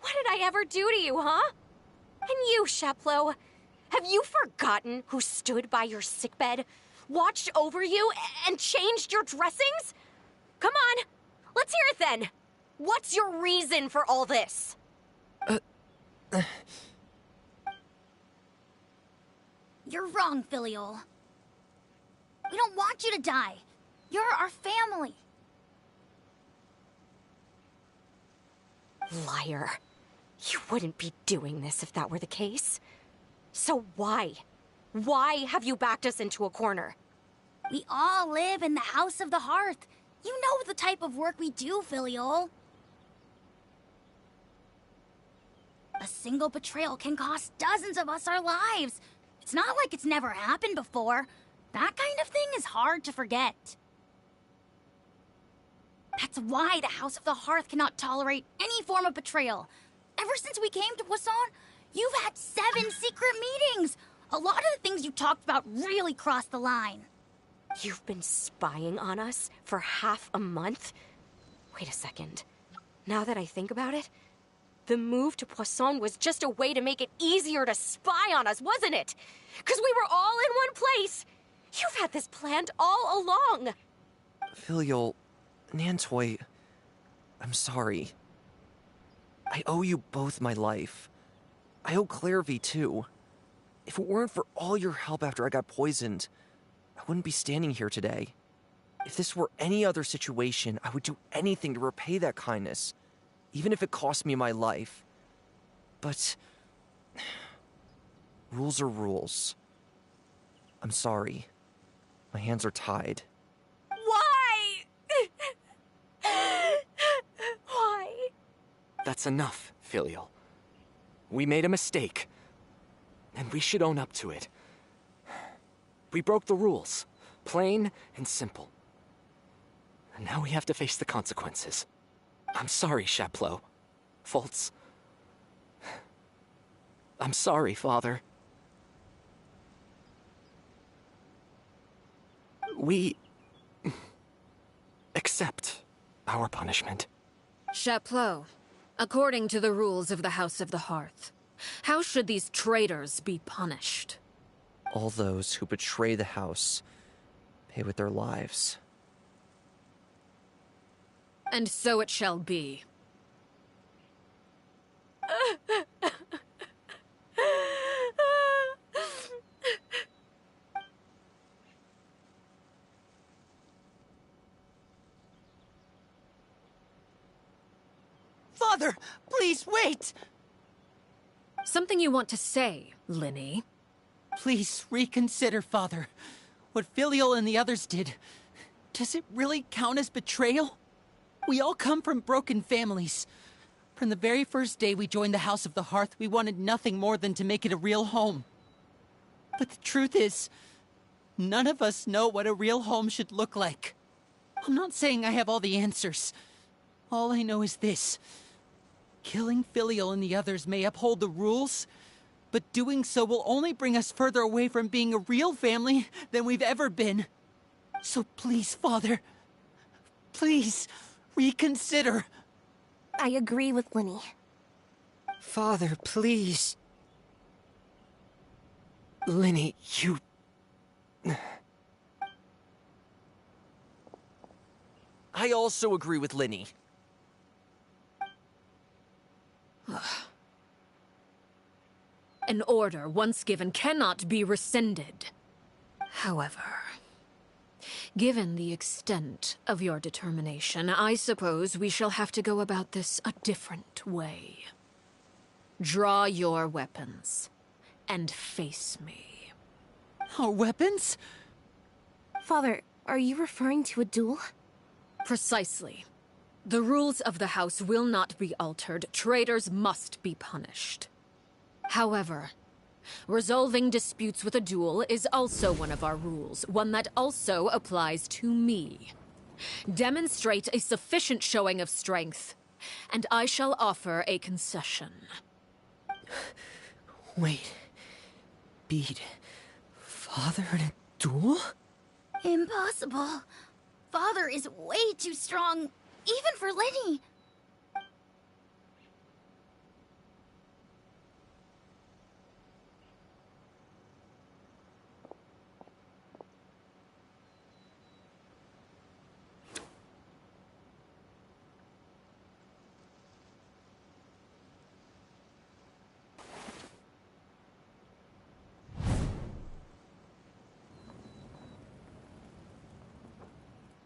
What did I ever do to you, huh? And you, Sheplo, have you forgotten who stood by your sickbed, watched over you, and changed your dressings? Come on, let's hear it then. What's your reason for all this? You're wrong, Filial. We don't want you to die. You're our family. Liar. You wouldn't be doing this if that were the case. So why? Why have you backed us into a corner? We all live in the House of the Hearth. You know the type of work we do, Filial. A single betrayal can cost dozens of us our lives. It's not like it's never happened before. That kind of thing is hard to forget. That's why the House of the Hearth cannot tolerate any form of betrayal. Ever since we came to Poisson, you've had 7 secret meetings. A lot of the things you talked about really crossed the line. You've been spying on us for half a month? Wait a second. Now that I think about it, the move to Poisson was just a way to make it easier to spy on us, wasn't it? Because we were all in one place. You've had this planned all along. Filial, Nantoi, I'm sorry. I owe you both my life. I owe Clairvy too. If it weren't for all your help after I got poisoned, I wouldn't be standing here today. If this were any other situation, I would do anything to repay that kindness, even if it cost me my life. But rules are rules. I'm sorry. My hands are tied. Why? Why? That's enough, Filial. We made a mistake, and we should own up to it. We broke the rules, plain and simple. And now we have to face the consequences. I'm sorry, Sheplo. Fultz. I'm sorry, Father. We accept our punishment. Chapleau, according to the rules of the House of the Hearth, how should these traitors be punished? All those who betray the house pay with their lives. And so it shall be. Father, please wait! Something you want to say, Linny? Please reconsider, Father. What Filial and the others did, does it really count as betrayal? We all come from broken families. From the very first day we joined the House of the Hearth, we wanted nothing more than to make it a real home. But the truth is, none of us know what a real home should look like. I'm not saying I have all the answers. All I know is this. Killing Filial and the others may uphold the rules, but doing so will only bring us further away from being a real family than we've ever been. So please, Father, please reconsider. I agree with Linny. Father, please. Linny, you... I also agree with Linny. An order once given cannot be rescinded. However, given the extent of your determination, I suppose we shall have to go about this a different way. Draw your weapons and face me. Our weapons? Father, are you referring to a duel? Precisely. The rules of the house will not be altered. Traitors must be punished. However, resolving disputes with a duel is also one of our rules, one that also applies to me. Demonstrate a sufficient showing of strength, and I shall offer a concession. Wait. Beat Father in a duel? Impossible. Father is way too strong, even for Lenny.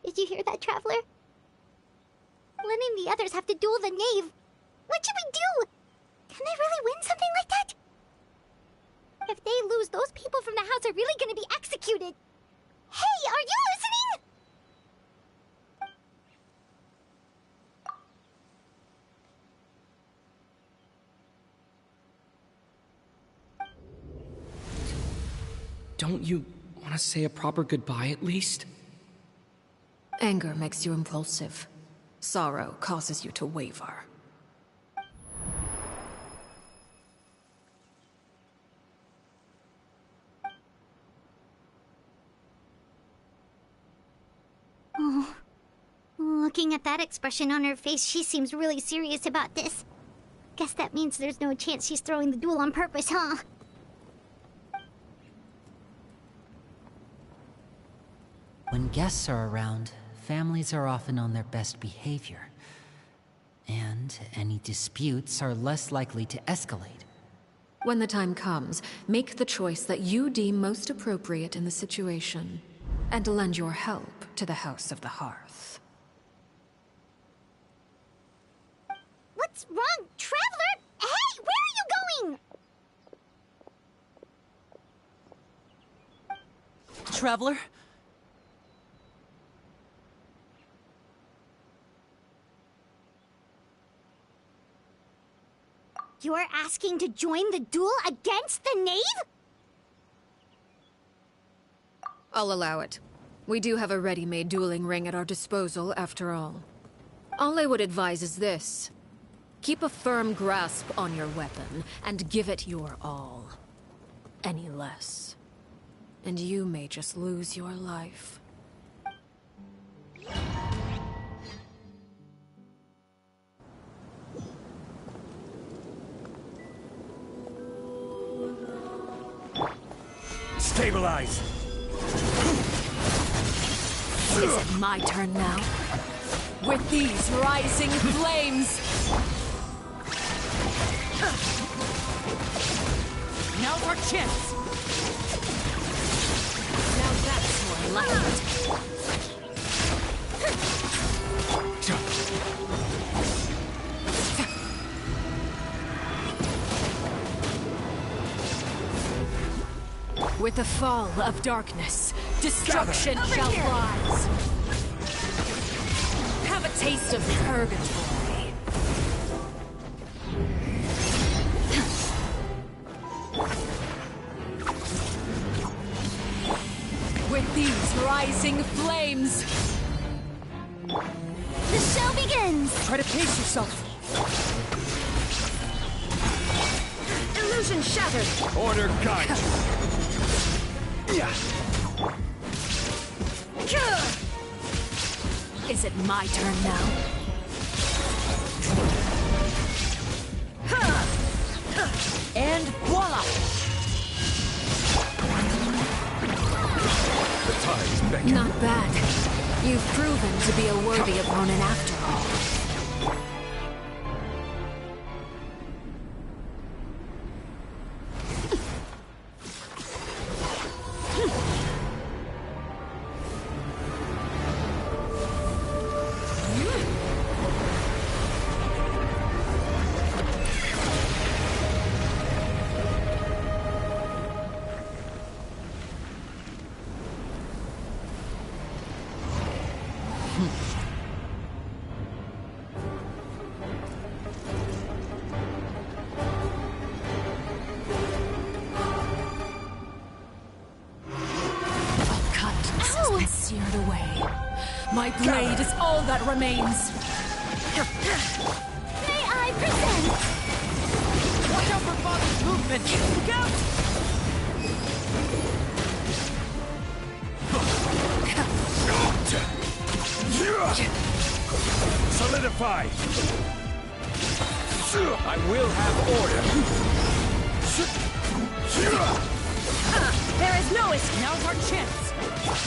Did you hear that, Traveler? Lenny and the others have to duel the knave. What should we do? Can they really win something like that? If they lose, those people from the house are really gonna be executed. Hey, are you listening? Don't you want to say a proper goodbye at least? Anger makes you impulsive. Sorrow causes you to waver. Oh. Looking at that expression on her face, she seems really serious about this. Guess that means there's no chance she's throwing the duel on purpose, huh? When guests are around, families are often on their best behavior. And any disputes are less likely to escalate. When the time comes, make the choice that you deem most appropriate in the situation, and lend your help to the House of the Hearth. What's wrong, Traveler? Hey, where are you going? Traveler? You're asking to join the duel against the knave? I'll allow it. We do have a ready-made dueling ring at our disposal, after all. All I would advise is this. Keep a firm grasp on your weapon, and give it your all. Any less, and you may just lose your life. Stabilize! Is it my turn now? With these rising flames! Now's our chance! Now that's more like it. With the fall of darkness, destruction shall rise. Have a taste of purgatory. With these rising flames, The show begins! Try to pace yourself. Illusion shattered. Order guide! is it my turn now? And voila! Not bad. You've proven to be a worthy opponent after all. Seared away. My blade is all that remains. May I present? Watch out for Father's movement! Look out! Solidify! I will have order. There is no escape. Now's our chance.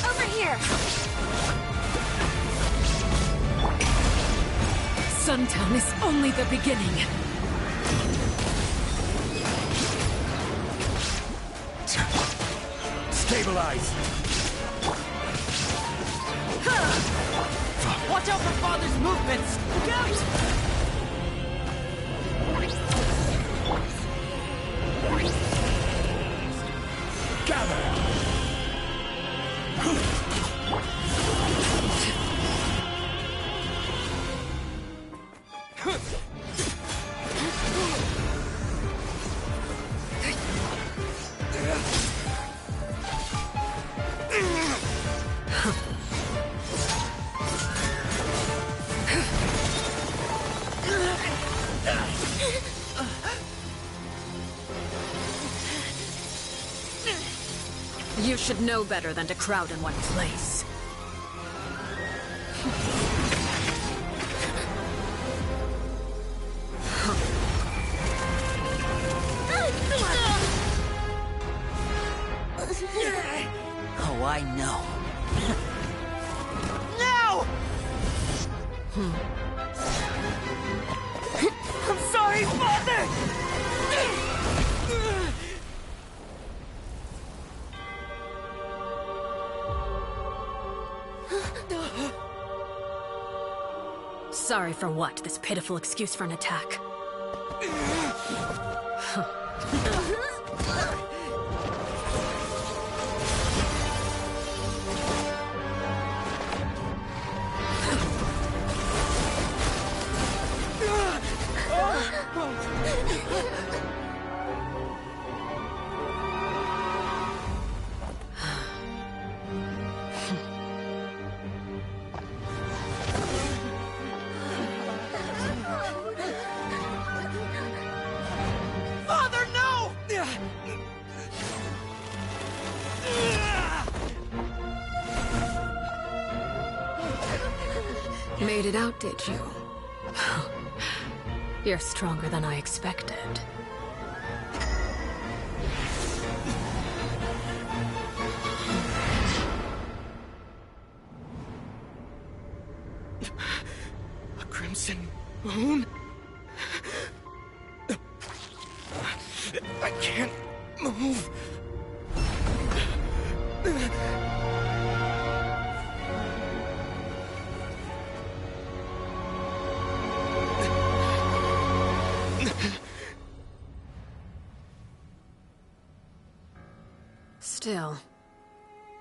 Over here! Suntown is only the beginning. Stabilize! Watch out for Father's movements! Look out! Gather! You should know better than to crowd in one place. Oh, I know. No! I'm sorry, Father! Sorry for what? This pitiful excuse for an attack. Made it out, did you? You're stronger than I expected. A crimson moon? I can't move. Still,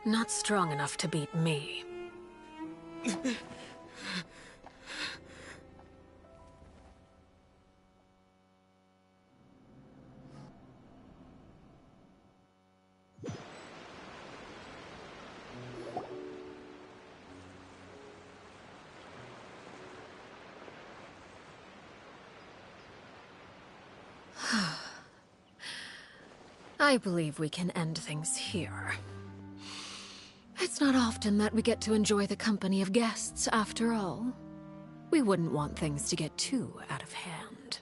not strong enough to beat me. I believe we can end things here. It's not often that we get to enjoy the company of guests, after all. We wouldn't want things to get too out of hand.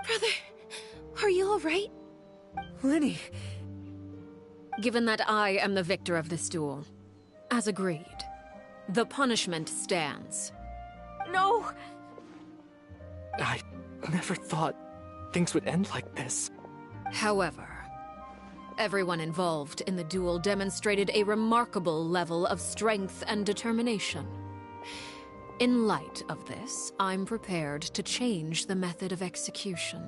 Brother, are you all right? Lenny, given that I am the victor of this duel. As agreed, the punishment stands. No! I never thought things would end like this. However, everyone involved in the duel demonstrated a remarkable level of strength and determination. In light of this, I'm prepared to change the method of execution.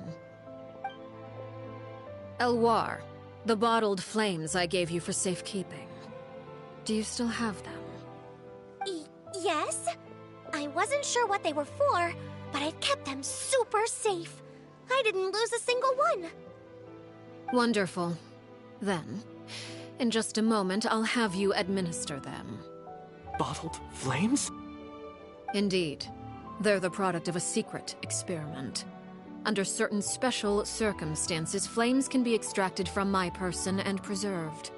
Elwar, the bottled flames I gave you for safekeeping. Do you still have them? Yes? I wasn't sure what they were for, but I've kept them super safe. I didn't lose a single one. Wonderful. Then, in just a moment, I'll have you administer them. Bottled flames? Indeed. They're the product of a secret experiment. Under certain special circumstances, flames can be extracted from my person and preserved.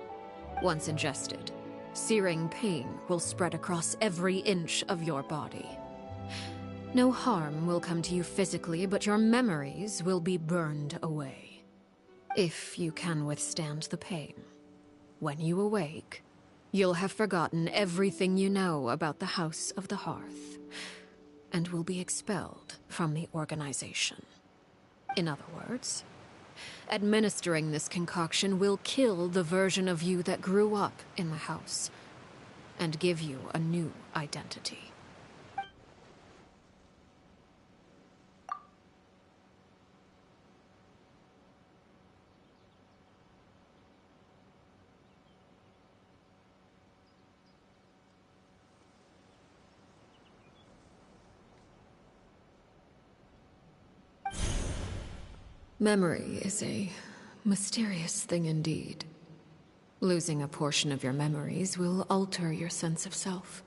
Once ingested, searing pain will spread across every inch of your body. No harm will come to you physically, but your memories will be burned away. If you can withstand the pain. When you awake, you'll have forgotten everything you know about the House of the Hearth, and will be expelled from the organization. In other words, administering this concoction will kill the version of you that grew up in the house, and give you a new identity. Memory is a mysterious thing indeed. Losing a portion of your memories will alter your sense of self.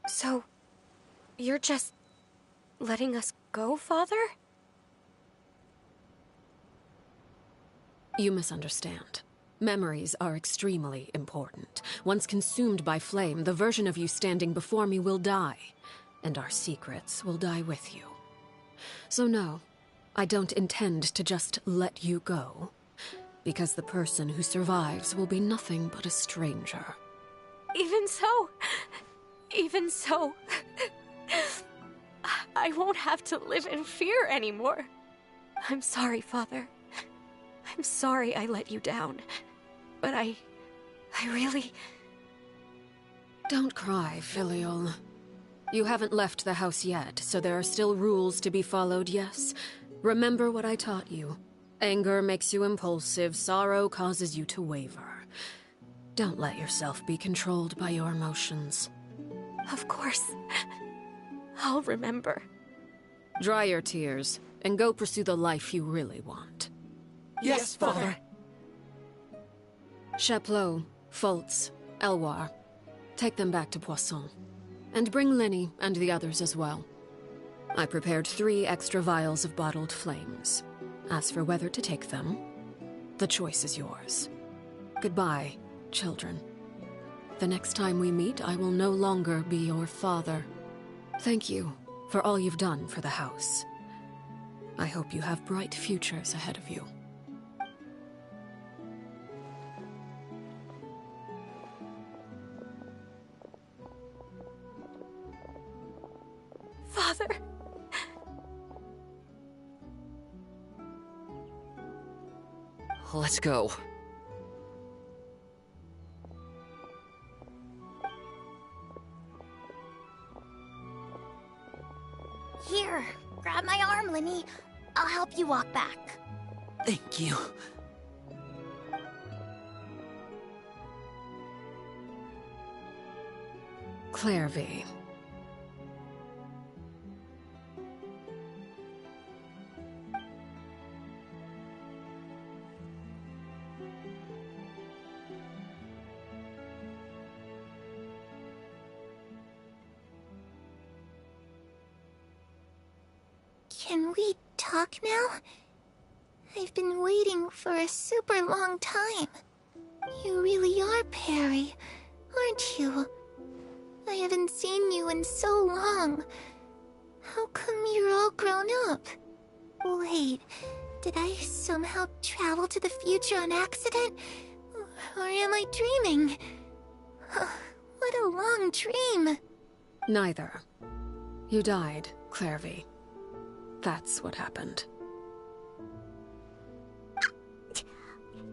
So, you're just letting us go, Father? You misunderstand. Memories are extremely important. Once consumed by flame, the version of you standing before me will die, and our secrets will die with you. So no, I don't intend to just let you go, because the person who survives will be nothing but a stranger. Even so, I won't have to live in fear anymore. I'm sorry, Father. I'm sorry I let you down. But I really... Don't cry, Filial. You haven't left the house yet, so there are still rules to be followed, yes? Remember what I taught you. Anger makes you impulsive, sorrow causes you to waver. Don't let yourself be controlled by your emotions. Of course. I'll remember. Dry your tears, and go pursue the life you really want. Yes, Father. Chaplot, Fultz, Elwar. Take them back to Poisson. And bring Linny and the others as well. I prepared 3 extra vials of bottled flames. As for whether to take them, the choice is yours. Goodbye, children. The next time we meet, I will no longer be your father. Thank you for all you've done for the house. I hope you have bright futures ahead of you. Father... Let's go. Here, grab my arm, Linny. I'll help you walk back. Thank you. Clairvy. Can we talk now? I've been waiting for a super long time. You really are Perry, aren't you? I haven't seen you in so long. How come you're all grown up? Wait, did I somehow travel to the future on accident? Or am I dreaming? What a long dream. Neither. You died, Clairvy. That's what happened.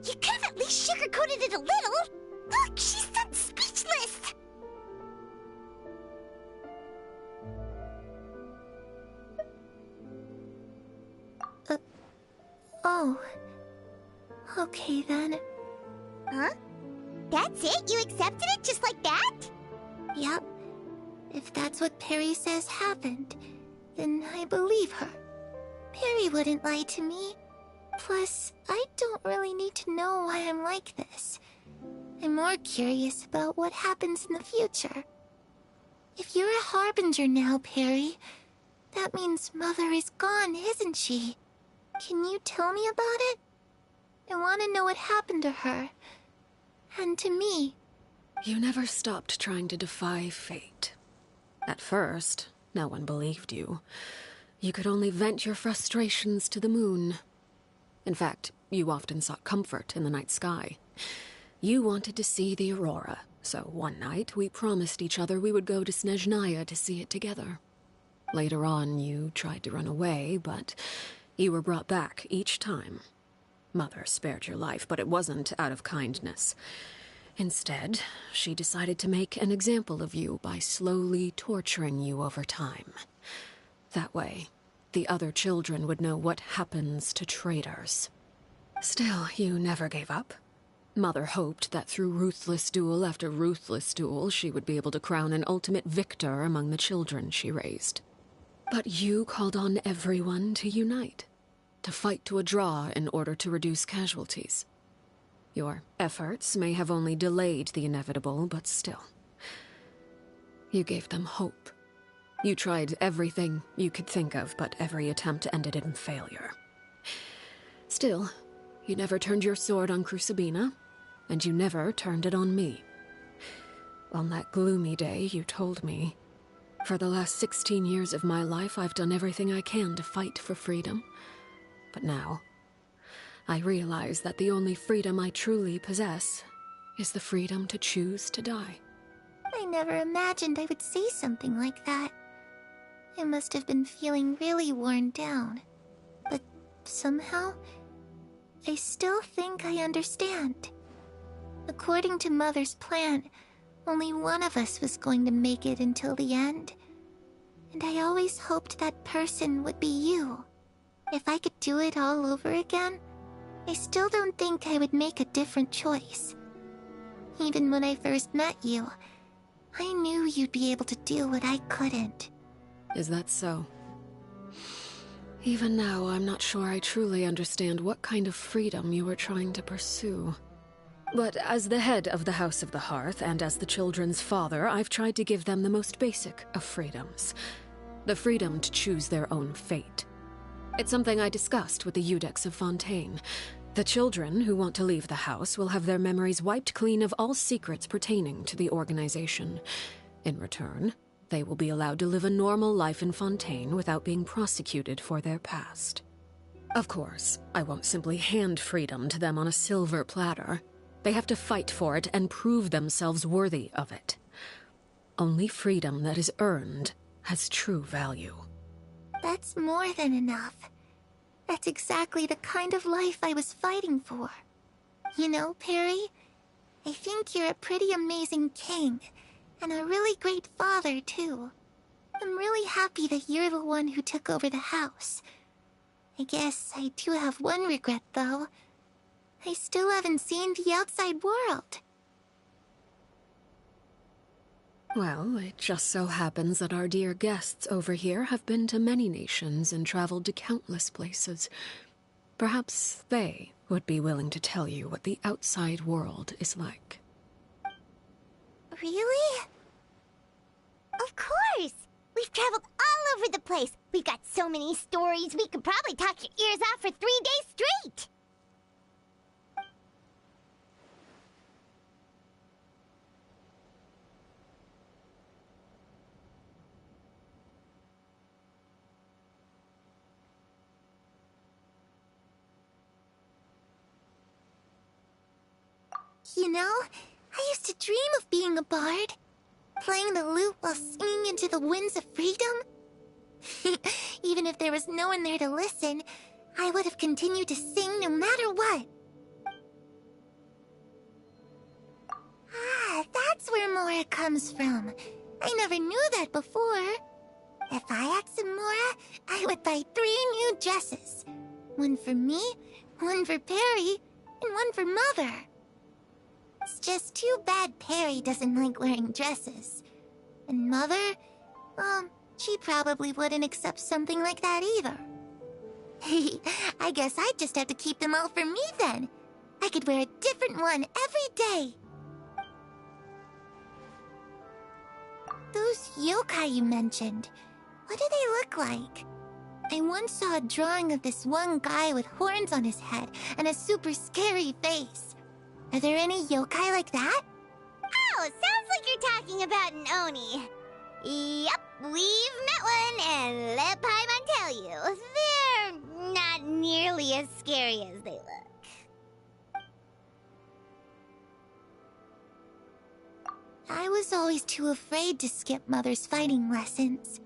You could have at least sugarcoated it a little. Look, she's done speechless. Oh. Okay then. Huh? That's it? You accepted it just like that? Yep. If that's what Perry says happened, then I believe her. Perry wouldn't lie to me. Plus, I don't really need to know why I'm like this. I'm more curious about what happens in the future. If you're a harbinger now, Perry, that means Mother is gone, isn't she? Can you tell me about it? I want to know what happened to her. And to me. You never stopped trying to defy fate. At first, no one believed you. You could only vent your frustrations to the moon. In fact, you often sought comfort in the night sky. You wanted to see the aurora, so one night we promised each other we would go to Snezhnaya to see it together. Later on, you tried to run away, but you were brought back each time. Mother spared your life, but it wasn't out of kindness. Instead, she decided to make an example of you by slowly torturing you over time. That way, the other children would know what happens to traitors. Still, you never gave up. Mother hoped that through ruthless duel after ruthless duel, she would be able to crown an ultimate victor among the children she raised. But you called on everyone to unite, to fight to a draw in order to reduce casualties. Your efforts may have only delayed the inevitable, but still. You gave them hope. You tried everything you could think of, but every attempt ended in failure. Still, you never turned your sword on Crucibina, and you never turned it on me. On that gloomy day, you told me, "For the last 16 years of my life, I've done everything I can to fight for freedom. But now, I realize that the only freedom I truly possess is the freedom to choose to die." I never imagined I would say something like that. I must have been feeling really worn down. But somehow, I still think I understand. According to Mother's plan, only one of us was going to make it until the end. And I always hoped that person would be you. If I could do it all over again, I still don't think I would make a different choice. Even when I first met you, I knew you'd be able to do what I couldn't. Is that so? Even now, I'm not sure I truly understand what kind of freedom you were trying to pursue. But as the head of the House of the Hearth, and as the children's father, I've tried to give them the most basic of freedoms. The freedom to choose their own fate. It's something I discussed with the Eudex of Fontaine. The children who want to leave the house will have their memories wiped clean of all secrets pertaining to the organization. In return, they will be allowed to live a normal life in Fontaine without being prosecuted for their past. Of course, I won't simply hand freedom to them on a silver platter. They have to fight for it and prove themselves worthy of it. Only freedom that is earned has true value. That's more than enough. That's exactly the kind of life I was fighting for. You know, Perry, I think you're a pretty amazing king, and a really great father, too. I'm really happy that you're the one who took over the house. I guess I do have one regret, though. I still haven't seen the outside world. Well, it just so happens that our dear guests over here have been to many nations and traveled to countless places. Perhaps they would be willing to tell you what the outside world is like. Really? Of course! We've traveled all over the place. We've got so many stories, we could probably talk your ears off for 3 days straight. You know, I used to dream of being a bard. Playing the lute while singing into the winds of freedom. Even if there was no one there to listen, I would have continued to sing no matter what. Ah, that's where Mora comes from. I never knew that before. If I had some Mora, I would buy 3 new dresses. One for me, one for Perry, and one for Mother. It's just too bad Perry doesn't like wearing dresses. And Mother, well, she probably wouldn't accept something like that either. I guess I'd just have to keep them all for me then. I could wear a different one every day. Those yokai you mentioned, what do they look like? I once saw a drawing of this one guy with horns on his head and a super scary face. Are there any yokai like that? Oh, sounds like you're talking about an Oni. Yep, we've met one, and let Paimon tell you, they're not nearly as scary as they look. I was always too afraid to skip Mother's fighting lessons.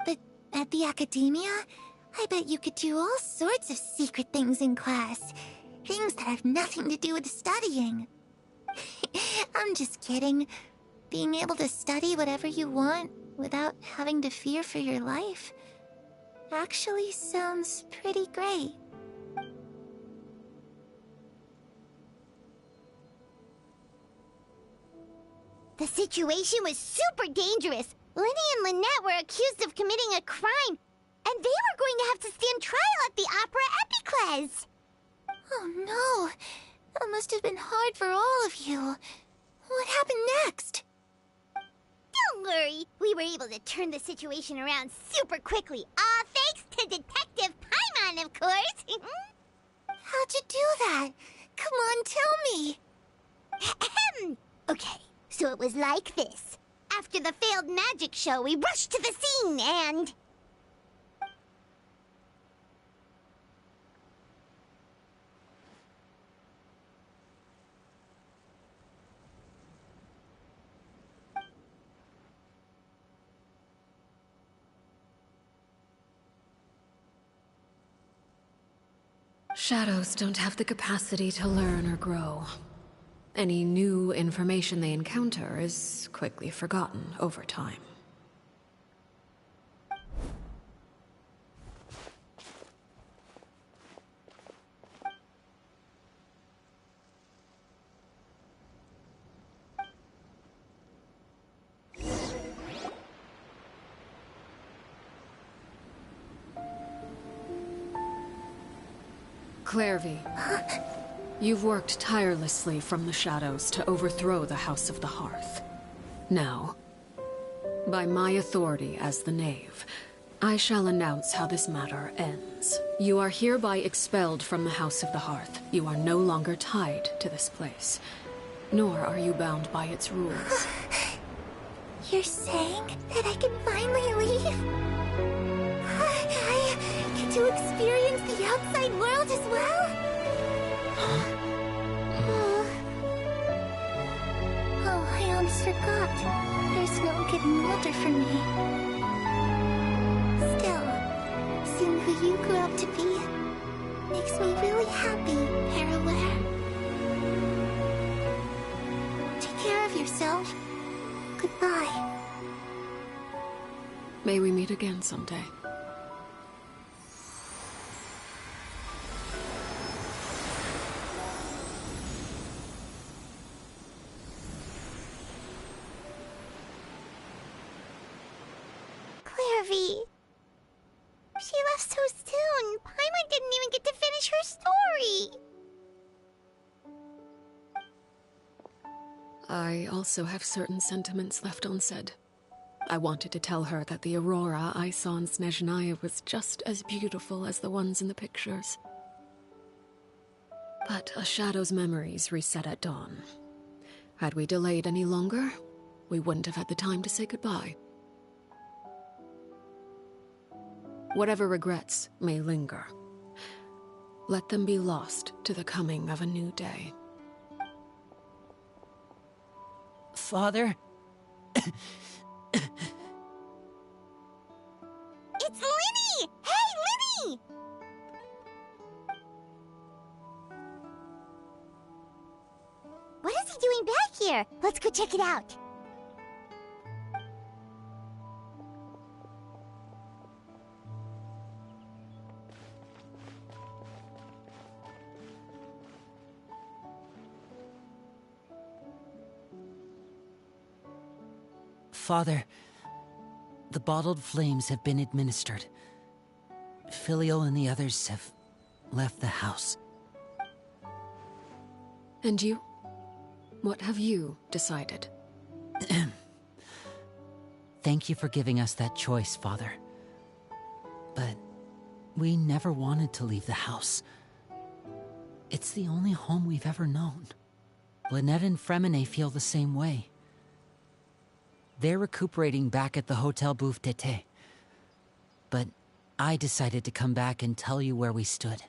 But at the academia, I bet you could do all sorts of secret things in class. Things that have nothing to do with studying. I'm just kidding. Being able to study whatever you want without having to fear for your life actually sounds pretty great. The situation was super dangerous. Lenny and Lynette were accused of committing a crime, and they were going to have to stand trial at the Opera Epicles. Oh no! That must have been hard for all of you. What happened next? Don't worry. We were able to turn the situation around super quickly. All thanks to Detective Paimon, of course. How'd you do that? Come on, tell me. Okay, so it was like this. After the failed magic show, we rushed to the scene and... Shadows don't have the capacity to learn or grow. Any new information they encounter is quickly forgotten over time. Clairvy, you've worked tirelessly from the shadows to overthrow the House of the Hearth. Now, by my authority as the Knave, I shall announce how this matter ends. You are hereby expelled from the House of the Hearth. You are no longer tied to this place, nor are you bound by its rules. You're saying that I can finally leave? I get to experience the outside world as well? Oh, I almost forgot. There's no getting older for me. Still, seeing who you grew up to be makes me really happy, Paraware. Take care of yourself. Goodbye. May we meet again someday. Clairvy. She left so soon. Paimon didn't even get to finish her story. I also have certain sentiments left unsaid. I wanted to tell her that the aurora I saw in Snezhnaya was just as beautiful as the ones in the pictures. But a shadow's memories reset at dawn. Had we delayed any longer, we wouldn't have had the time to say goodbye. Whatever regrets may linger, let them be lost to the coming of a new day. Father? It's Linny! Hey, Linny! What is he doing back here? Let's go check it out. Father, the bottled flames have been administered. Filial and the others have left the house. And you? What have you decided? Thank you for giving us that choice, Father. But we never wanted to leave the house. It's the only home we've ever known. Lynette and Fremine feel the same way. They're recuperating back at the Hotel Bouffe d'été. But I decided to come back and tell you where we stood.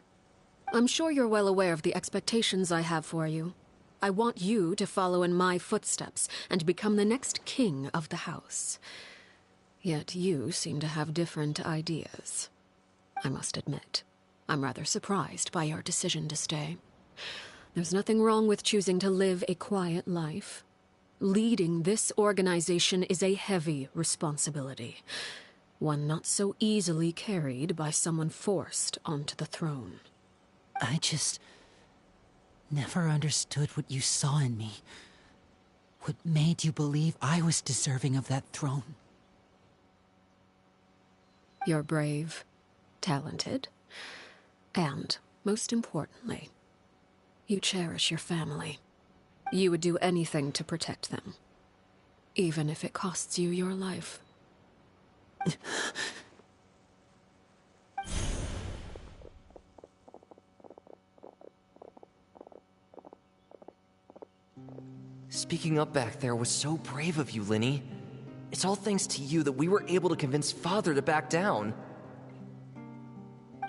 I'm sure you're well aware of the expectations I have for you. I want you to follow in my footsteps and become the next king of the house. Yet you seem to have different ideas. I must admit, I'm rather surprised by your decision to stay. There's nothing wrong with choosing to live a quiet life. Leading this organization is a heavy responsibility, one not so easily carried by someone forced onto the throne. I just never understood what you saw in me. What made you believe I was deserving of that throne? You're brave, talented, and, most importantly, you cherish your family. You would do anything to protect them, even if it costs you your life. Speaking up back there was so brave of you, Linny. It's all thanks to you that we were able to convince Father to back down.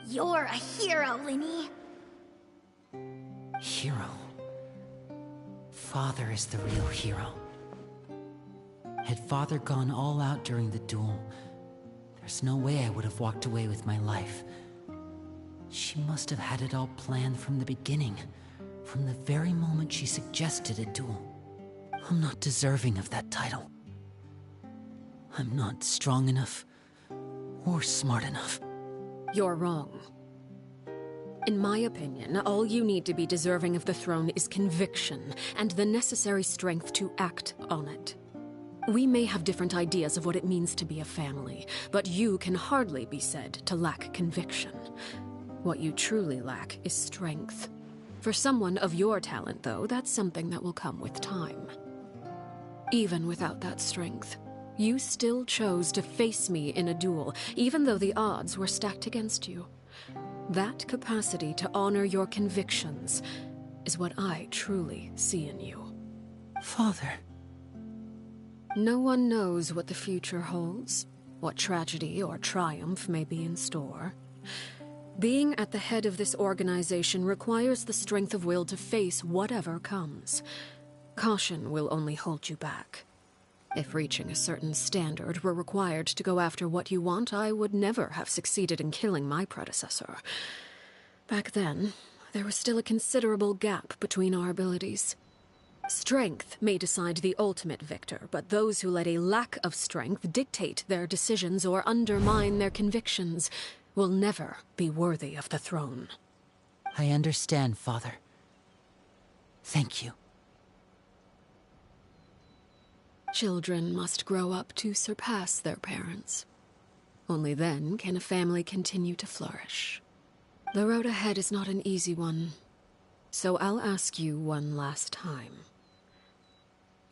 You're a hero, Linny. Hero? Father is the real hero. Had Father gone all out during the duel, there's no way I would have walked away with my life. She must have had it all planned from the beginning, from the very moment she suggested a duel. I'm not deserving of that title. I'm not strong enough, or smart enough. You're wrong. In my opinion, all you need to be deserving of the throne is conviction and the necessary strength to act on it. We may have different ideas of what it means to be a family, but you can hardly be said to lack conviction. What you truly lack is strength. For someone of your talent, though, that's something that will come with time. Even without that strength, you still chose to face me in a duel, even though the odds were stacked against you. That capacity to honor your convictions is what I truly see in you. Father. No one knows what the future holds, what tragedy or triumph may be in store. Being at the head of this organization requires the strength of will to face whatever comes. Caution will only hold you back. If reaching a certain standard were required to go after what you want, I would never have succeeded in killing my predecessor. Back then, there was still a considerable gap between our abilities. Strength may decide the ultimate victor, but those who let a lack of strength dictate their decisions or undermine their convictions will never be worthy of the throne. I understand, Father. Thank you. Children must grow up to surpass their parents. Only then can a family continue to flourish. The road ahead is not an easy one, so I'll ask you one last time.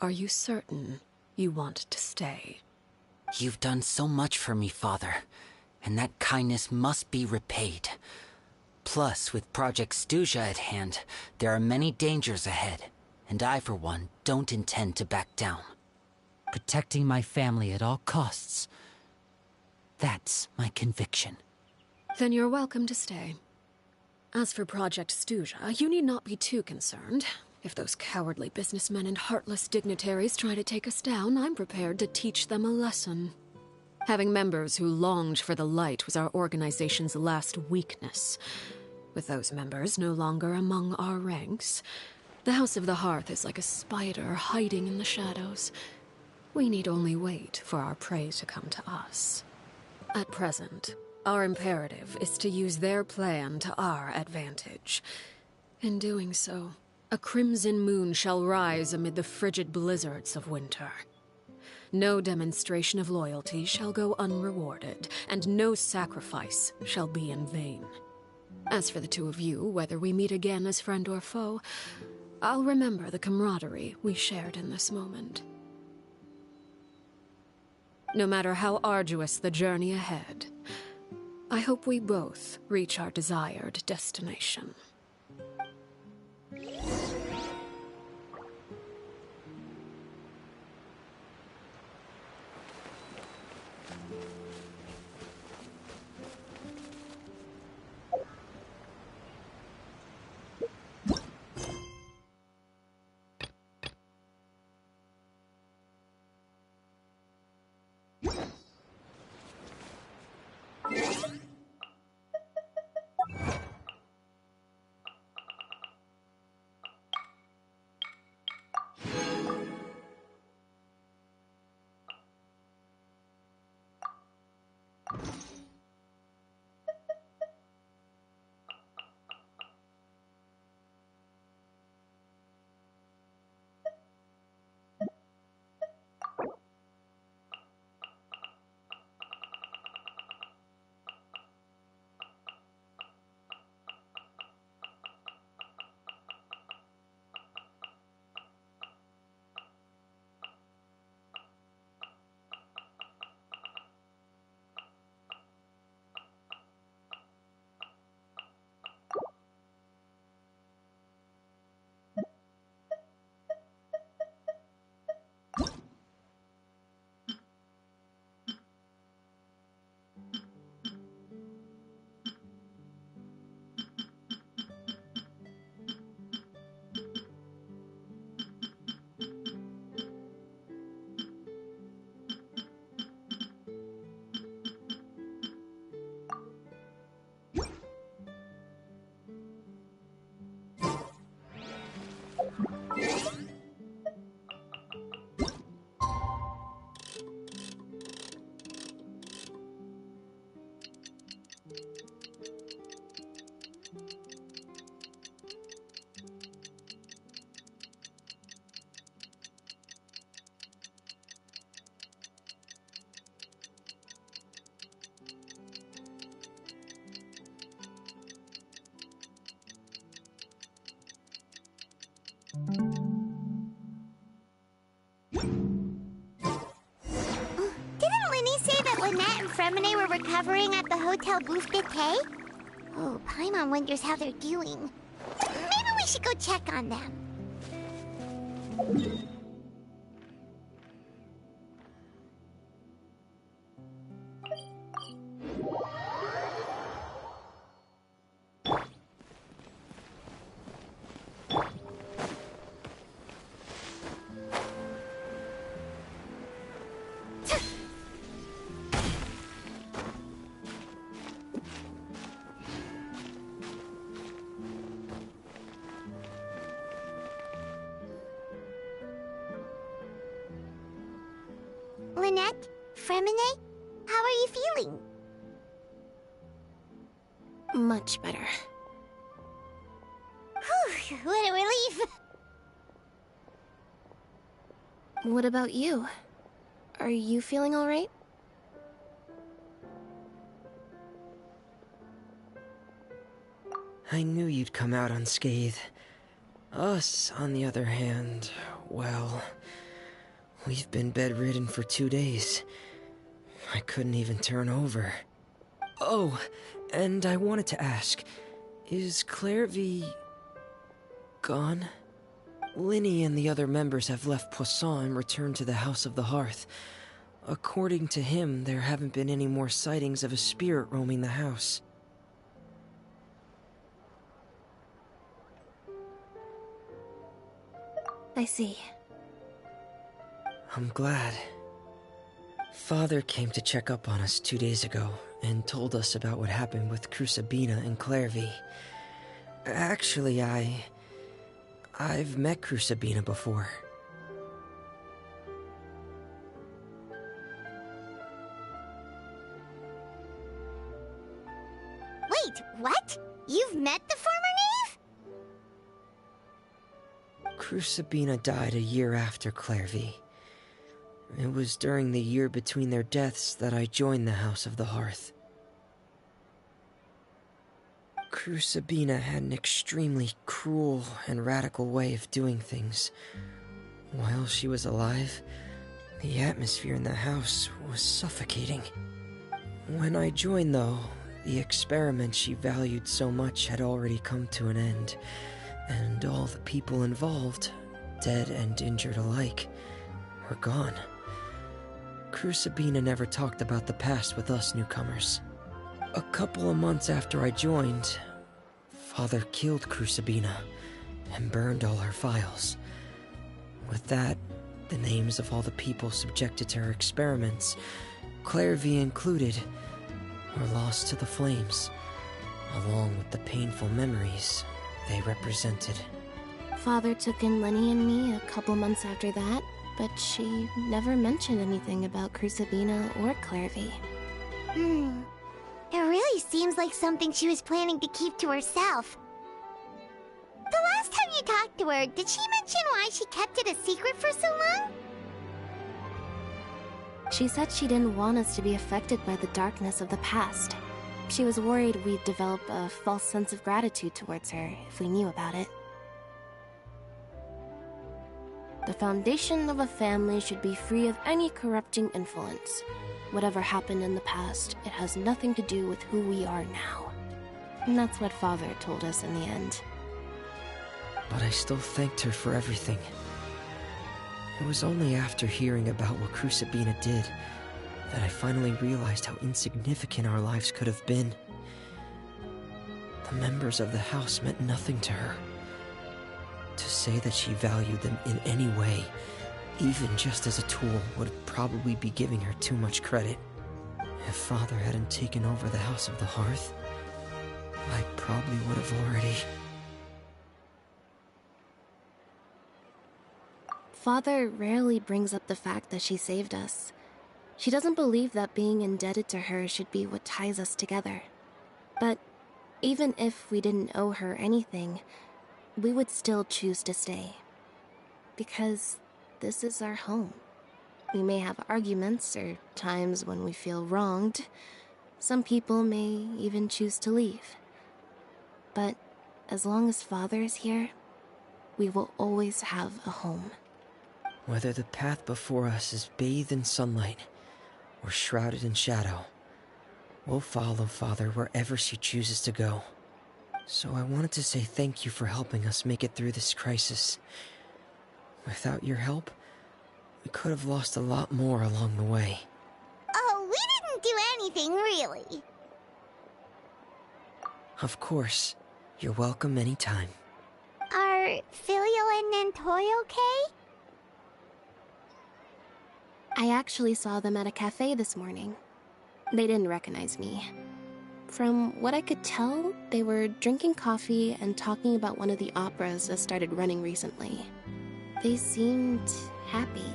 Are you certain you want to stay? You've done so much for me, Father, and that kindness must be repaid. Plus, with Project Stuja at hand, there are many dangers ahead, and I, for one, don't intend to back down. Protecting my family at all costs. That's my conviction. Then you're welcome to stay. As for Project Stuja, you need not be too concerned. If those cowardly businessmen and heartless dignitaries try to take us down, I'm prepared to teach them a lesson. Having members who longed for the light was our organization's last weakness. With those members no longer among our ranks, the House of the Hearth is like a spider hiding in the shadows. We need only wait for our prey to come to us. At present, our imperative is to use their plan to our advantage. In doing so, a crimson moon shall rise amid the frigid blizzards of winter. No demonstration of loyalty shall go unrewarded, and no sacrifice shall be in vain. As for the two of you, whether we meet again as friend or foe, I'll remember the camaraderie we shared in this moment. No matter how arduous the journey ahead, I hope we both reach our desired destination. Didn't Linny say that Lynette and Fremine were recovering at the Hotel Bouffe d'été? Oh, Paimon wonders how they're doing. Maybe we should go check on them. Lynette? Fremine? How are you feeling? Much better. Whew, what a relief! What about you? Are you feeling all right? I knew you'd come out unscathed. Us, on the other hand, well, we've been bedridden for 2 days. I couldn't even turn over. Oh, and I wanted to ask, is Clairvy gone? Linny and the other members have left Poisson and returned to the House of the Hearth. According to him, there haven't been any more sightings of a spirit roaming the house. I see. I'm glad. Father came to check up on us 2 days ago and told us about what happened with Crucibina and Clairvy. Actually, I've met Crucibina before. Wait, what? You've met the former knave? Crucibina died a year after Clairvy. It was during the year between their deaths that I joined the House of the Hearth. Crucibina had an extremely cruel and radical way of doing things. While she was alive, the atmosphere in the house was suffocating. When I joined, though, the experiment she valued so much had already come to an end, and all the people involved, dead and injured alike, were gone. Crucibina never talked about the past with us newcomers. A couple of months after I joined, Father killed Crucibina and burned all her files. With that, the names of all the people subjected to her experiments, Clairvy included, were lost to the flames, along with the painful memories they represented. Father took in Lenny and me a couple months after that, but she never mentioned anything about Crucibina or Clairvy. It really seems like something she was planning to keep to herself. The last time you talked to her, did she mention why she kept it a secret for so long? She said she didn't want us to be affected by the darkness of the past. She was worried we'd develop a false sense of gratitude towards her if we knew about it. The foundation of a family should be free of any corrupting influence. Whatever happened in the past, it has nothing to do with who we are now. And that's what Father told us in the end. But I still thanked her for everything. It was only after hearing about what Crucibina did that I finally realized how insignificant our lives could have been. The members of the house meant nothing to her. To say that she valued them in any way, even just as a tool, would probably be giving her too much credit. If Father hadn't taken over the House of the Hearth, I probably would have already... Father rarely brings up the fact that she saved us. She doesn't believe that being indebted to her should be what ties us together. But even if we didn't owe her anything, we would still choose to stay. Because this is our home. We may have arguments or times when we feel wronged. Some people may even choose to leave. But as long as Father is here, we will always have a home. Whether the path before us is bathed in sunlight or shrouded in shadow, we'll follow Father wherever she chooses to go. So I wanted to say thank you for helping us make it through this crisis. Without your help, we could have lost a lot more along the way. Oh, we didn't do anything, really. Of course. You're welcome anytime. Are Filial and Nantoy okay? I actually saw them at a cafe this morning. They didn't recognize me. From what I could tell, they were drinking coffee and talking about one of the operas that started running recently. They seemed happy.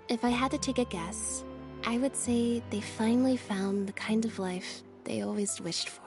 If I had to take a guess, I would say they finally found the kind of life they always wished for.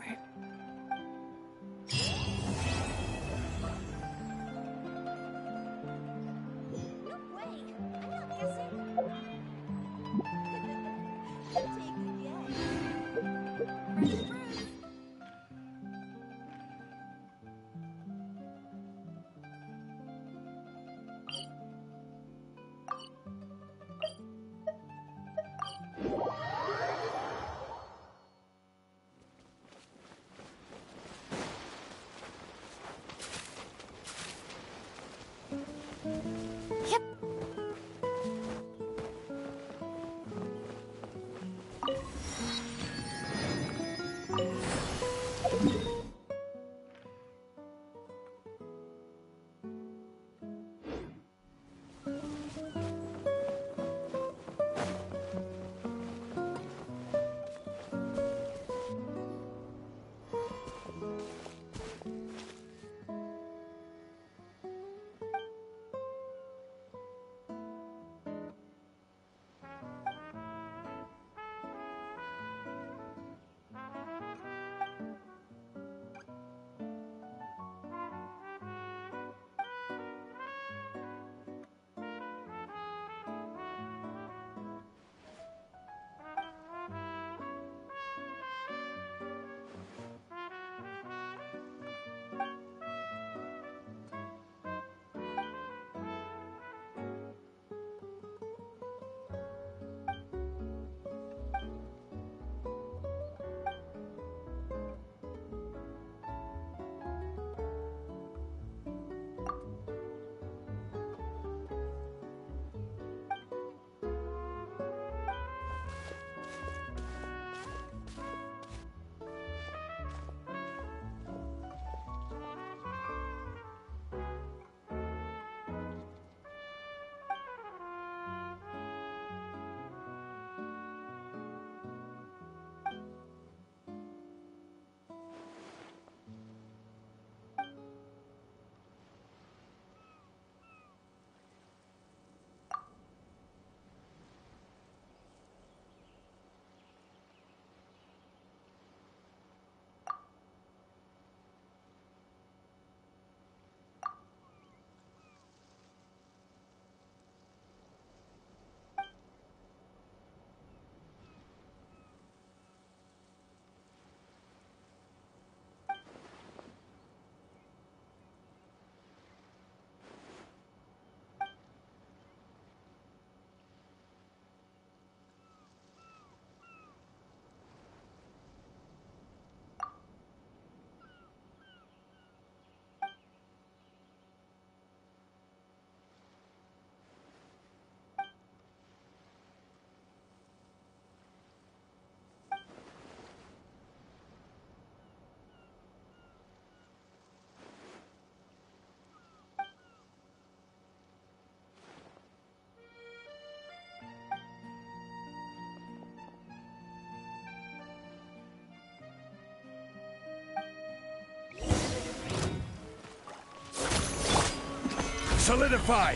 Solidify!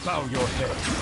Bow your head.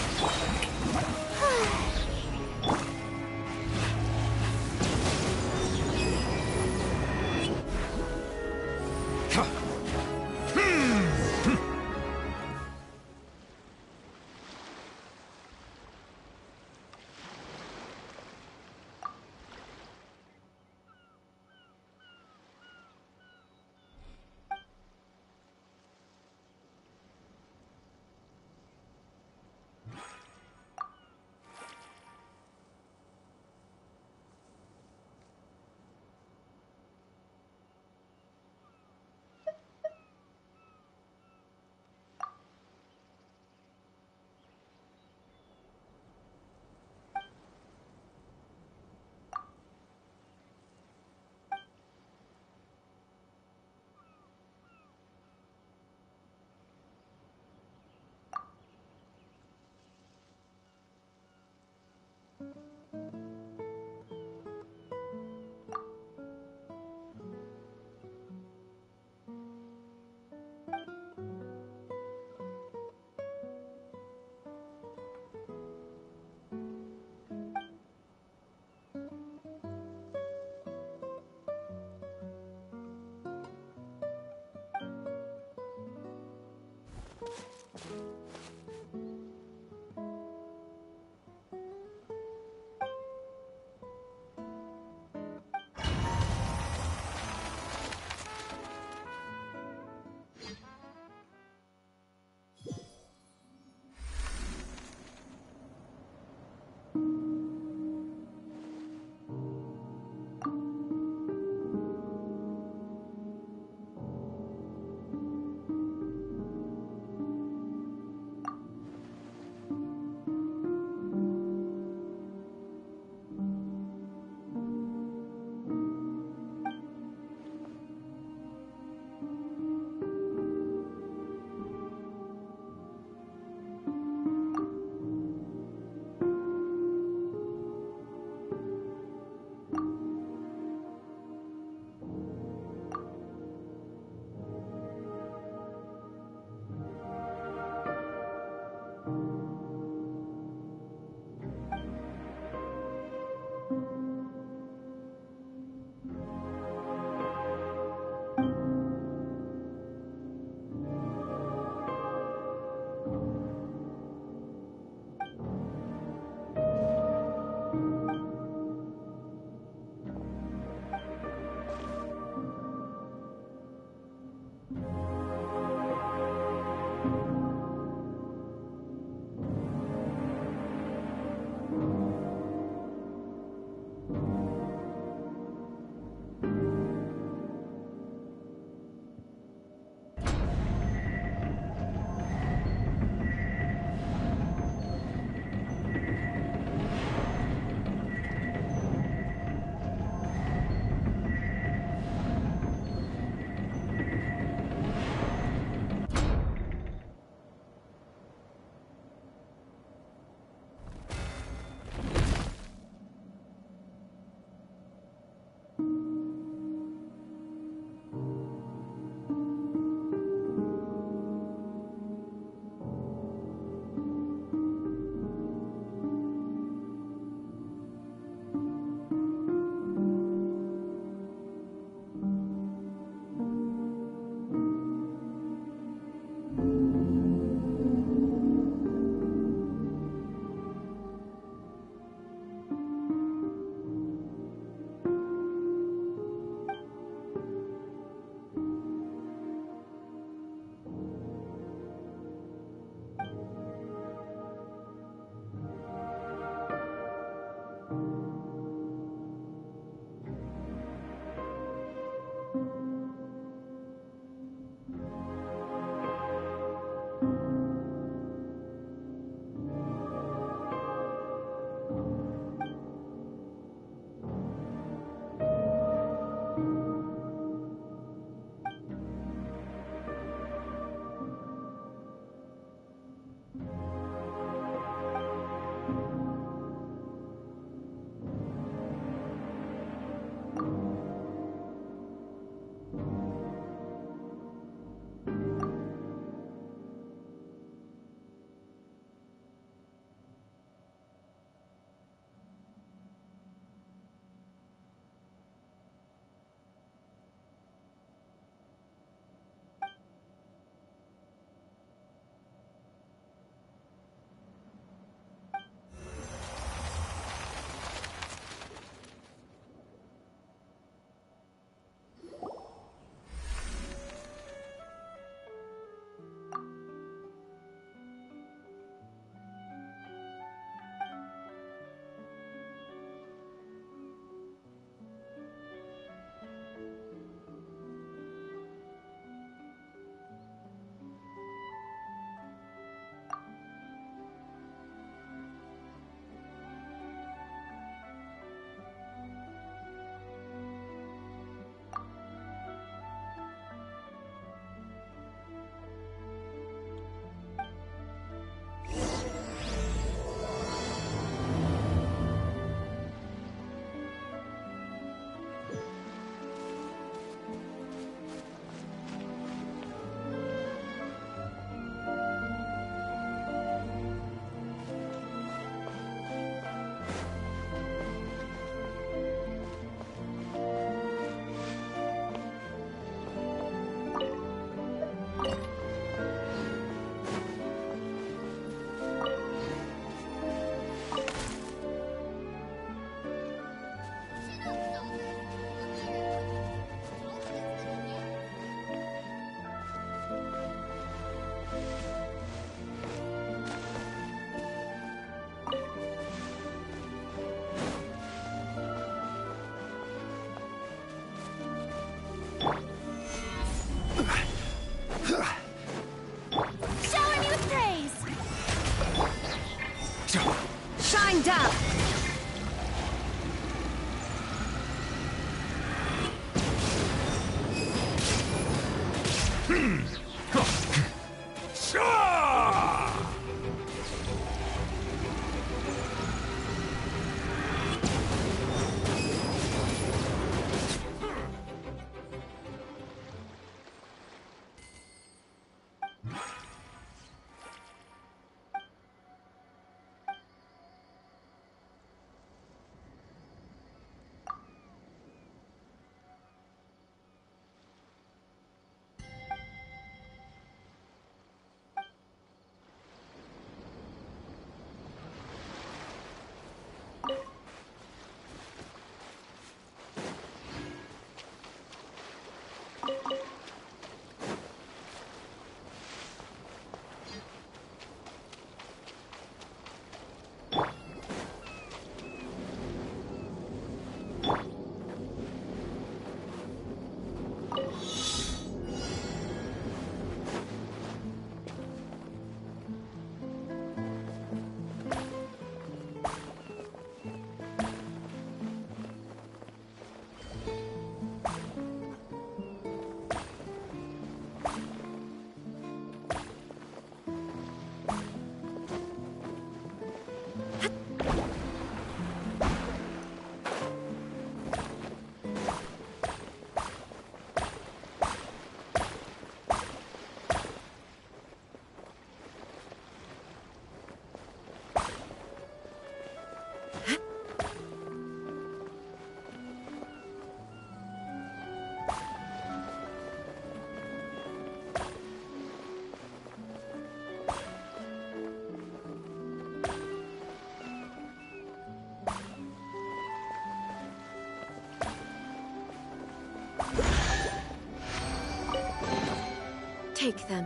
Take them.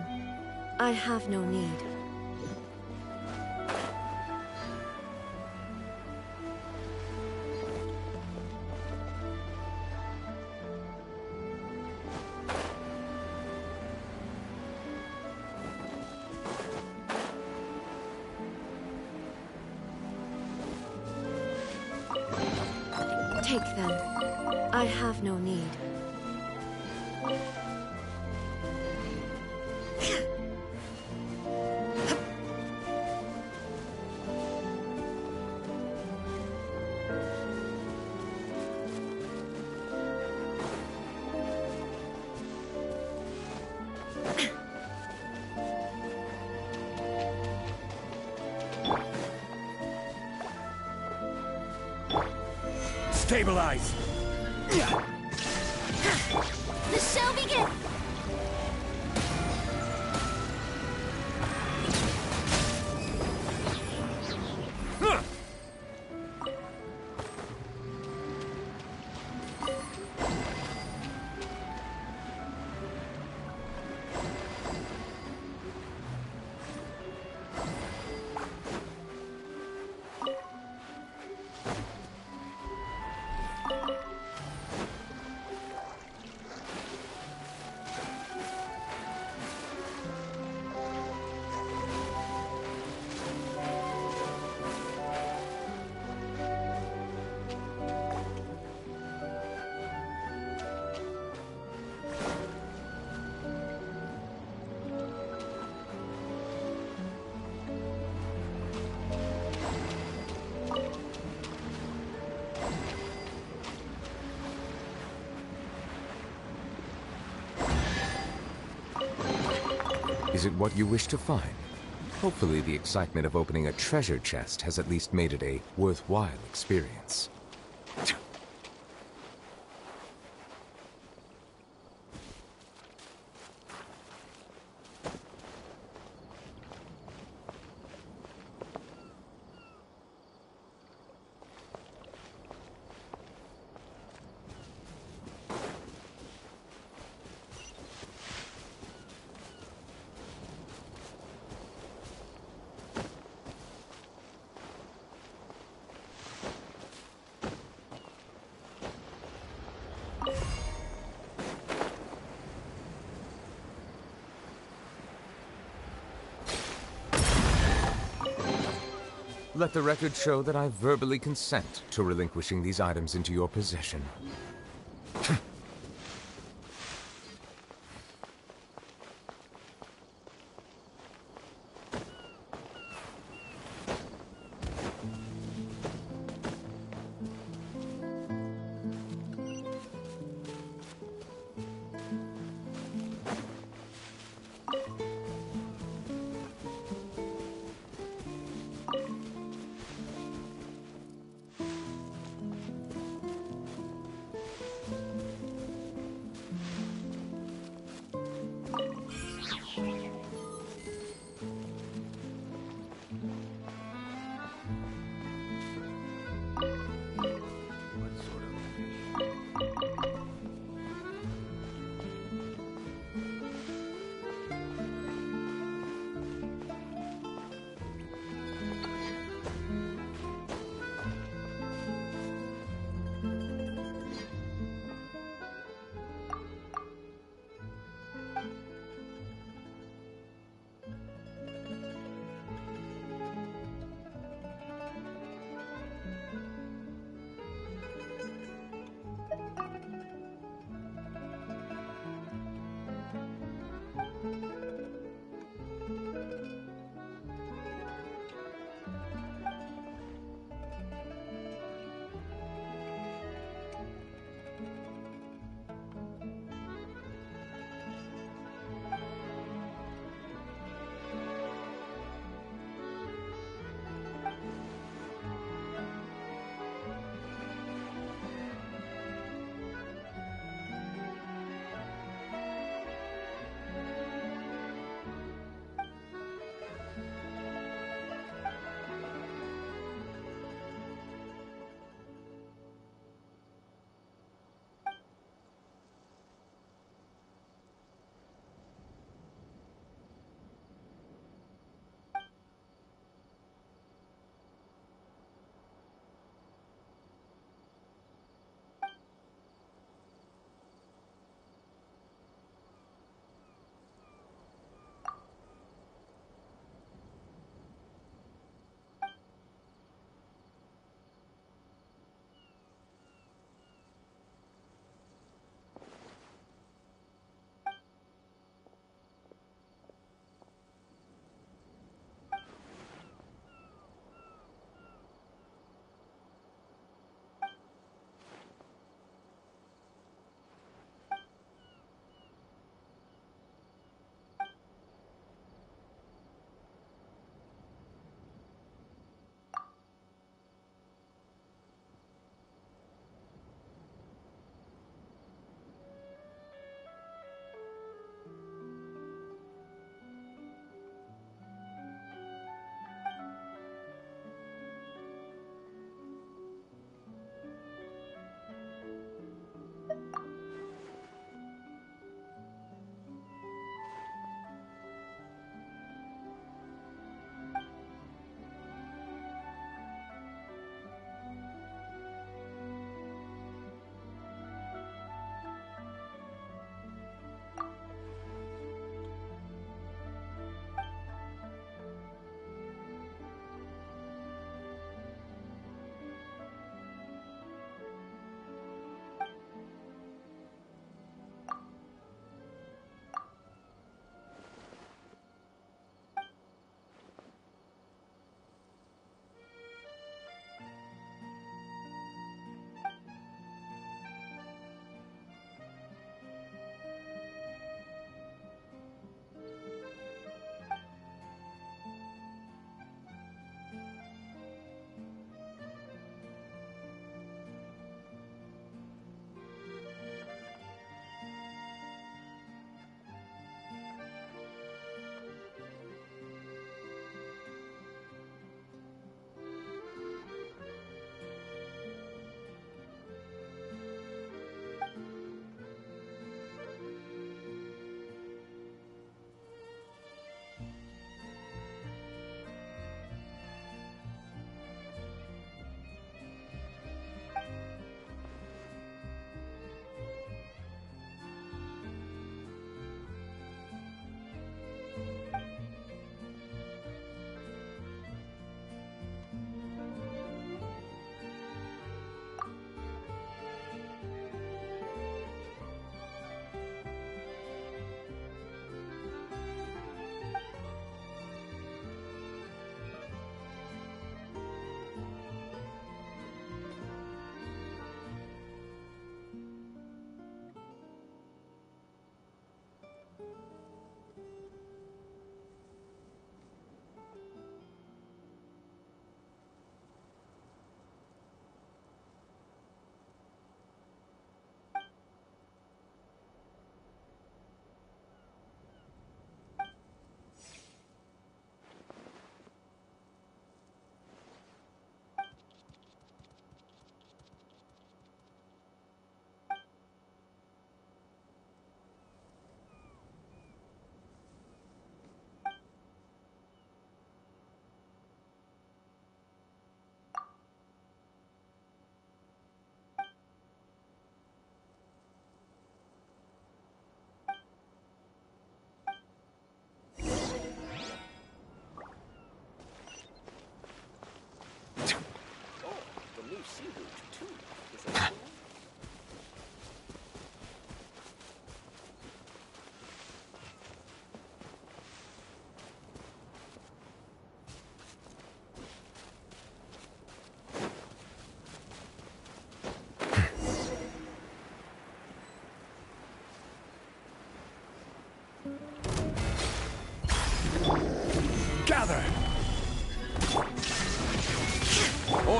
I have no need. Take them. I have no need. Stabilize! The show begins! Is it what you wish to find? Hopefully the excitement of opening a treasure chest has at least made it a worthwhile experience. Let the record show that I verbally consent to relinquishing these items into your possession.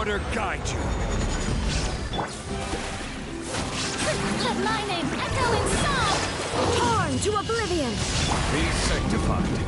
order guide you. Let my name echo in song! Torn to oblivion! Be sanctified.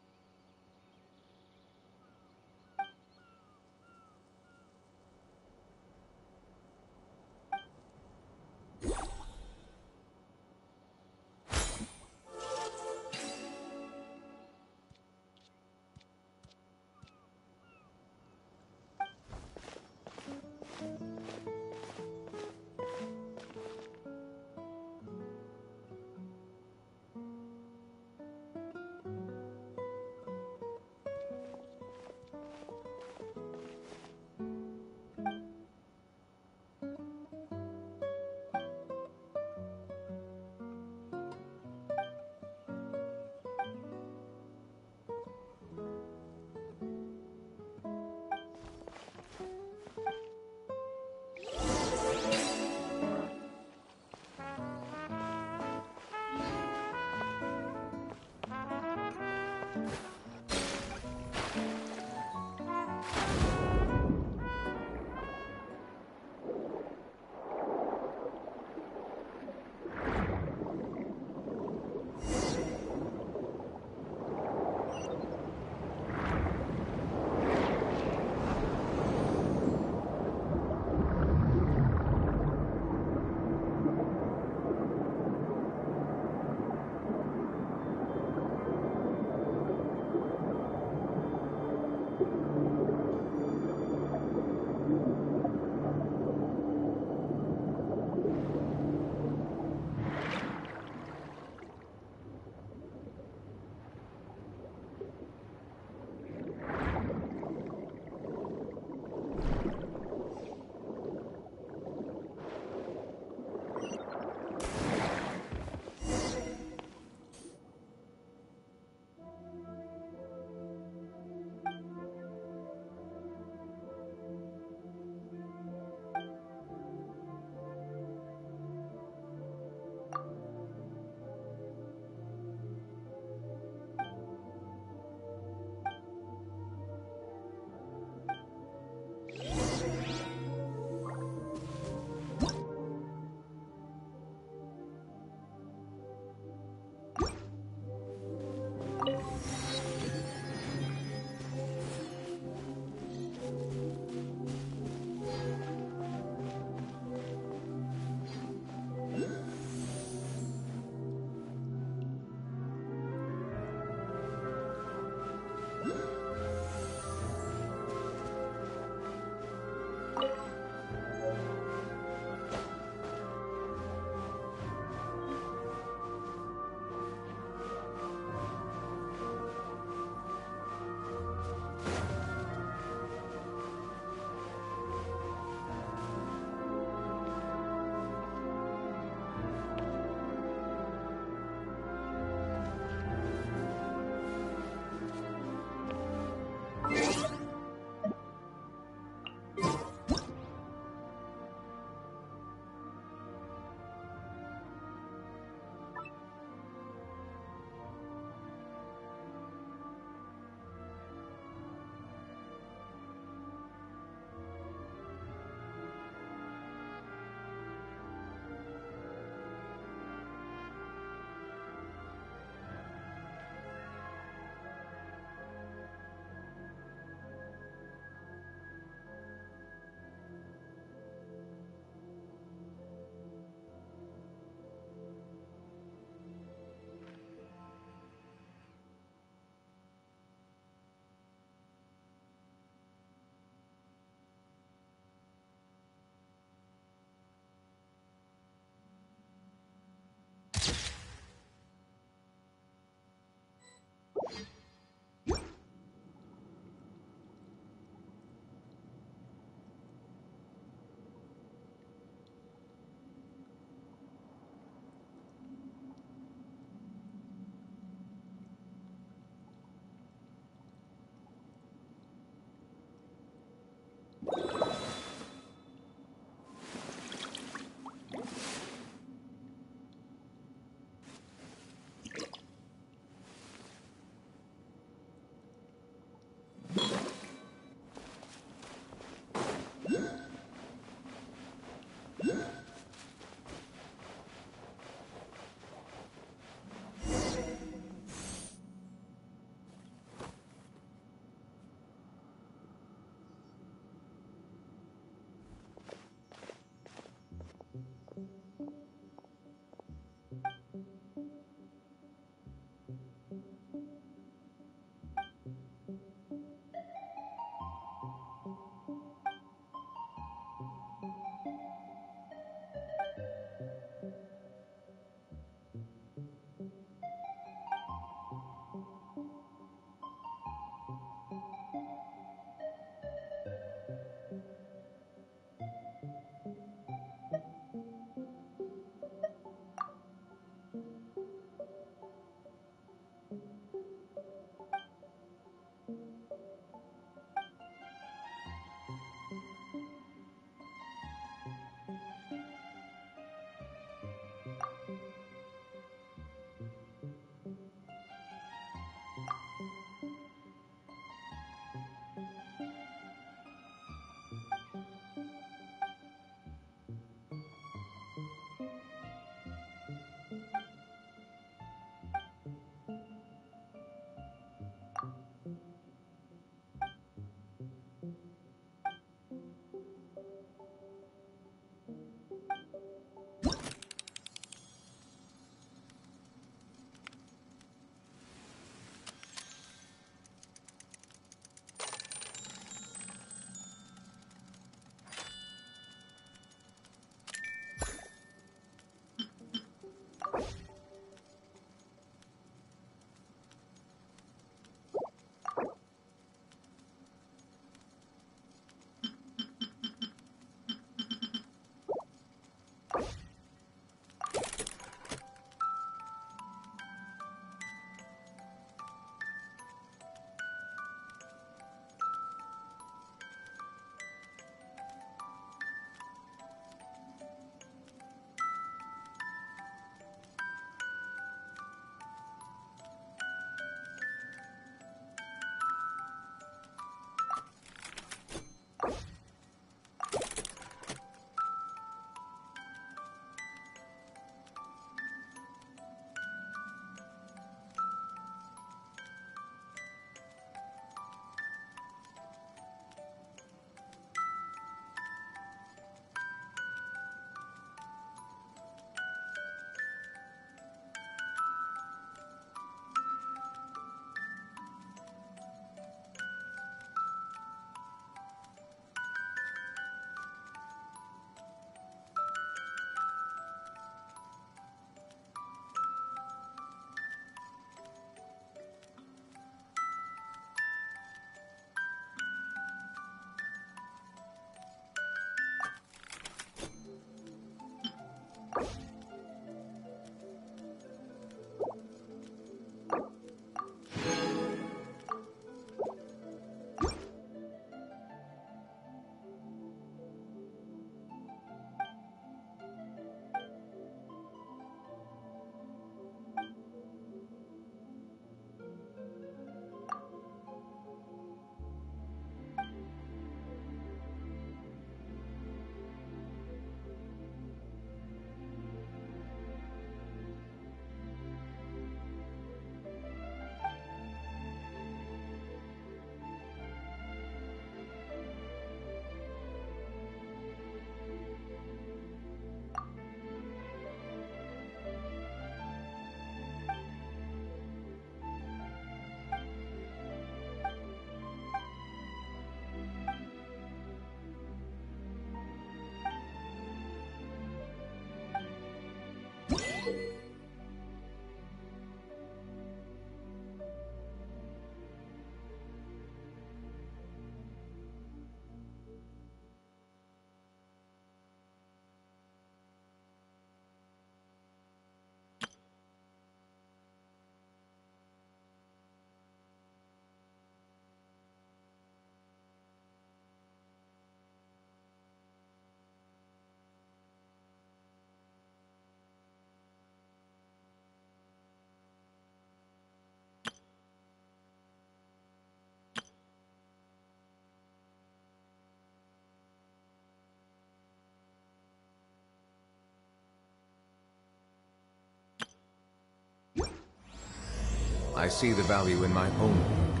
I see the value in my own work,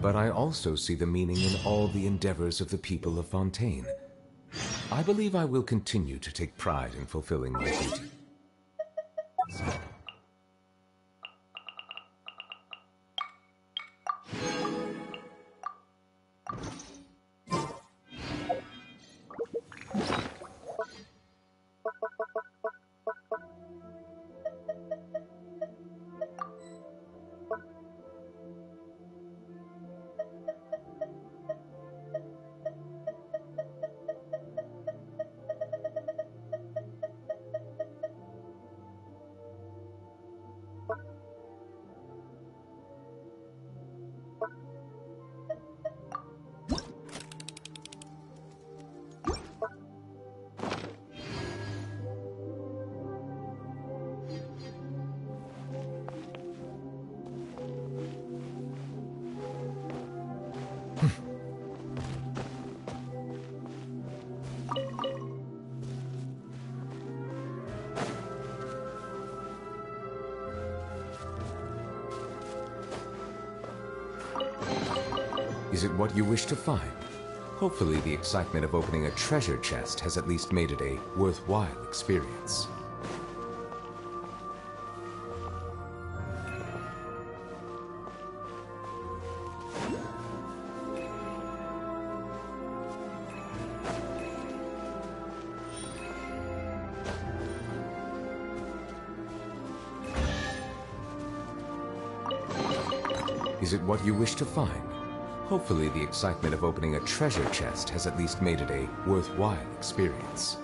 but I also see the meaning in all the endeavors of the people of Fontaine. I believe I will continue to take pride in fulfilling my duty. Is it what you wish to find? Hopefully the excitement of opening a treasure chest has at least made it a worthwhile experience. Is it what you wish to find? Hopefully the excitement of opening a treasure chest has at least made it a worthwhile experience.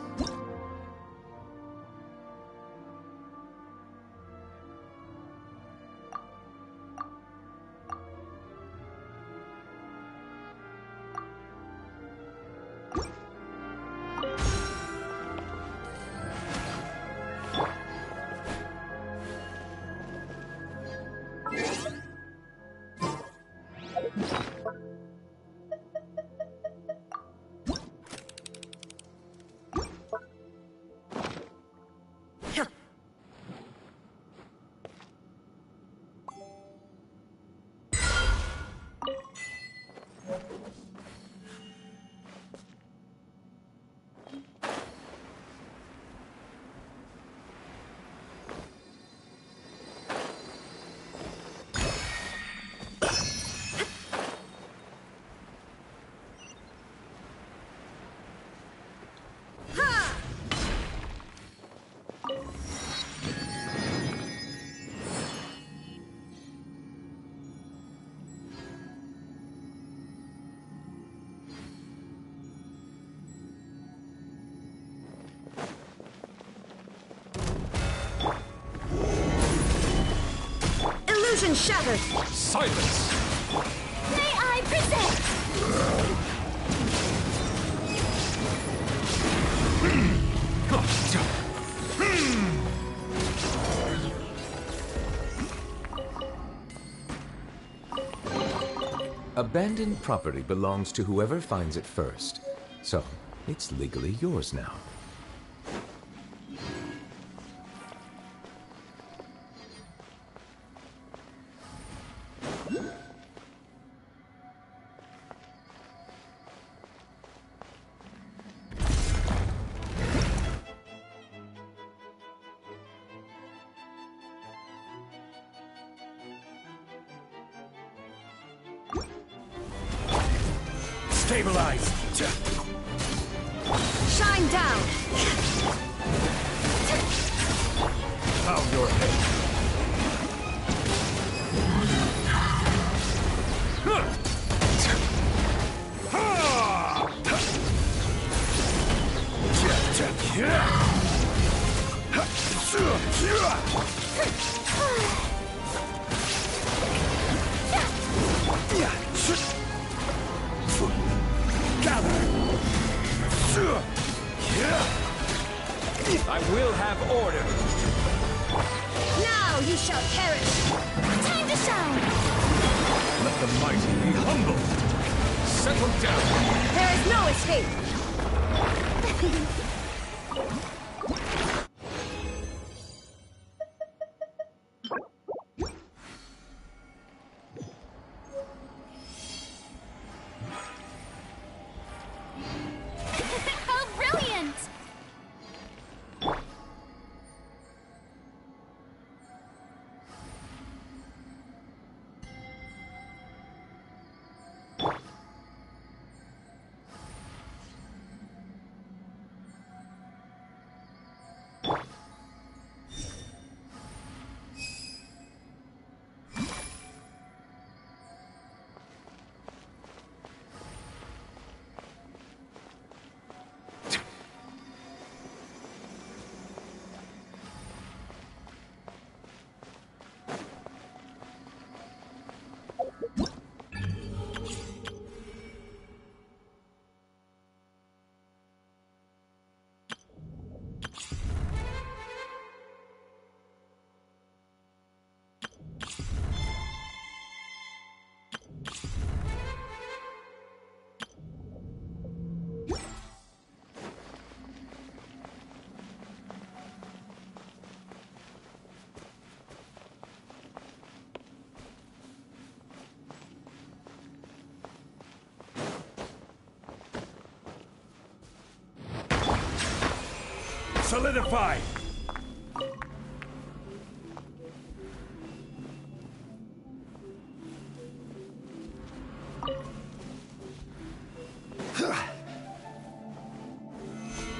Illusion shattered! Silence! May I present! Abandoned property belongs to whoever finds it first, so it's legally yours now. Stabilize! Shine down! Pound your head! I will have order. Now you shall perish! Time to shine! Let the mighty be humble. Settle down. There is no escape! How brilliant! Solidify!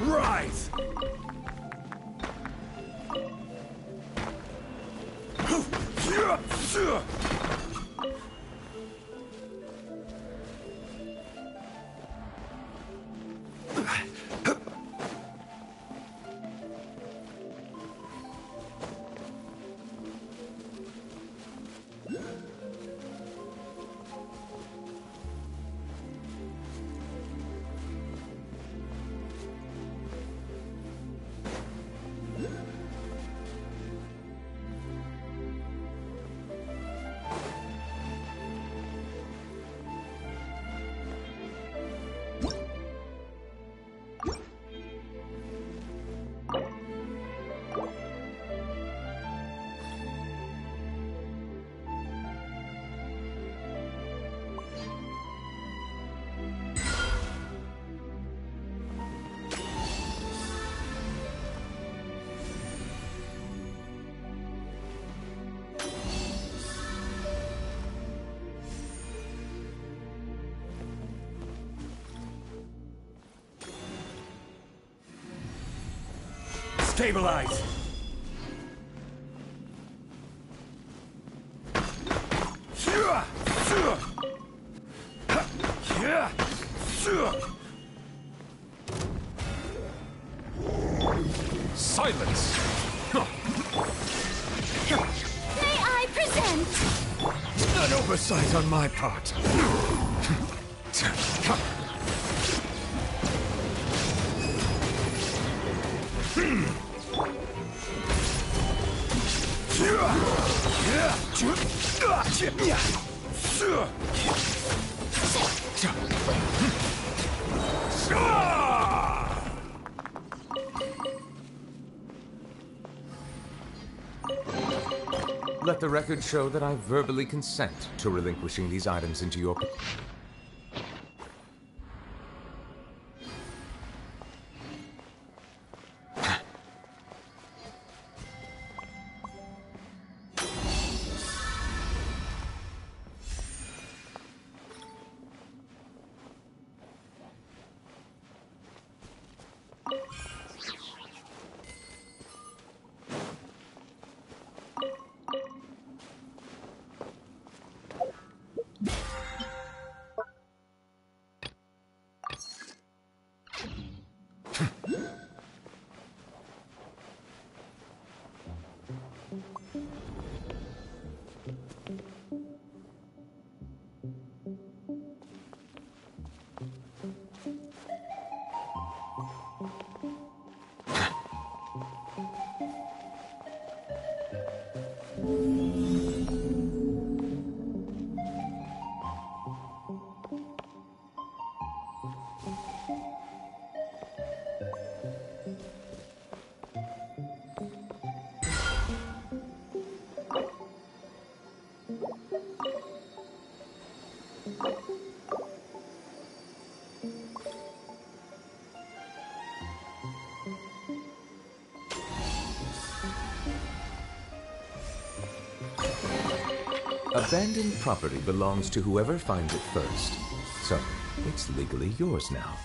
Rise! Stabilize! Silence! May I present? An oversight on my part. Let the record show that I verbally consent to relinquishing these items into your... Abandoned property belongs to whoever finds it first. So, it's legally yours now.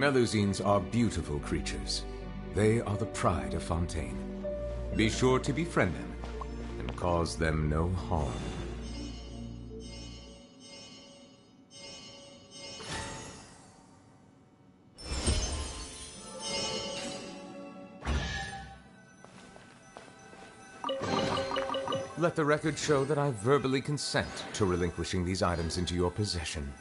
Melusines are beautiful creatures. They are the pride of Fontaine. Be sure to befriend them and cause them no harm. Let the record show that I verbally consent to relinquishing these items into your possession.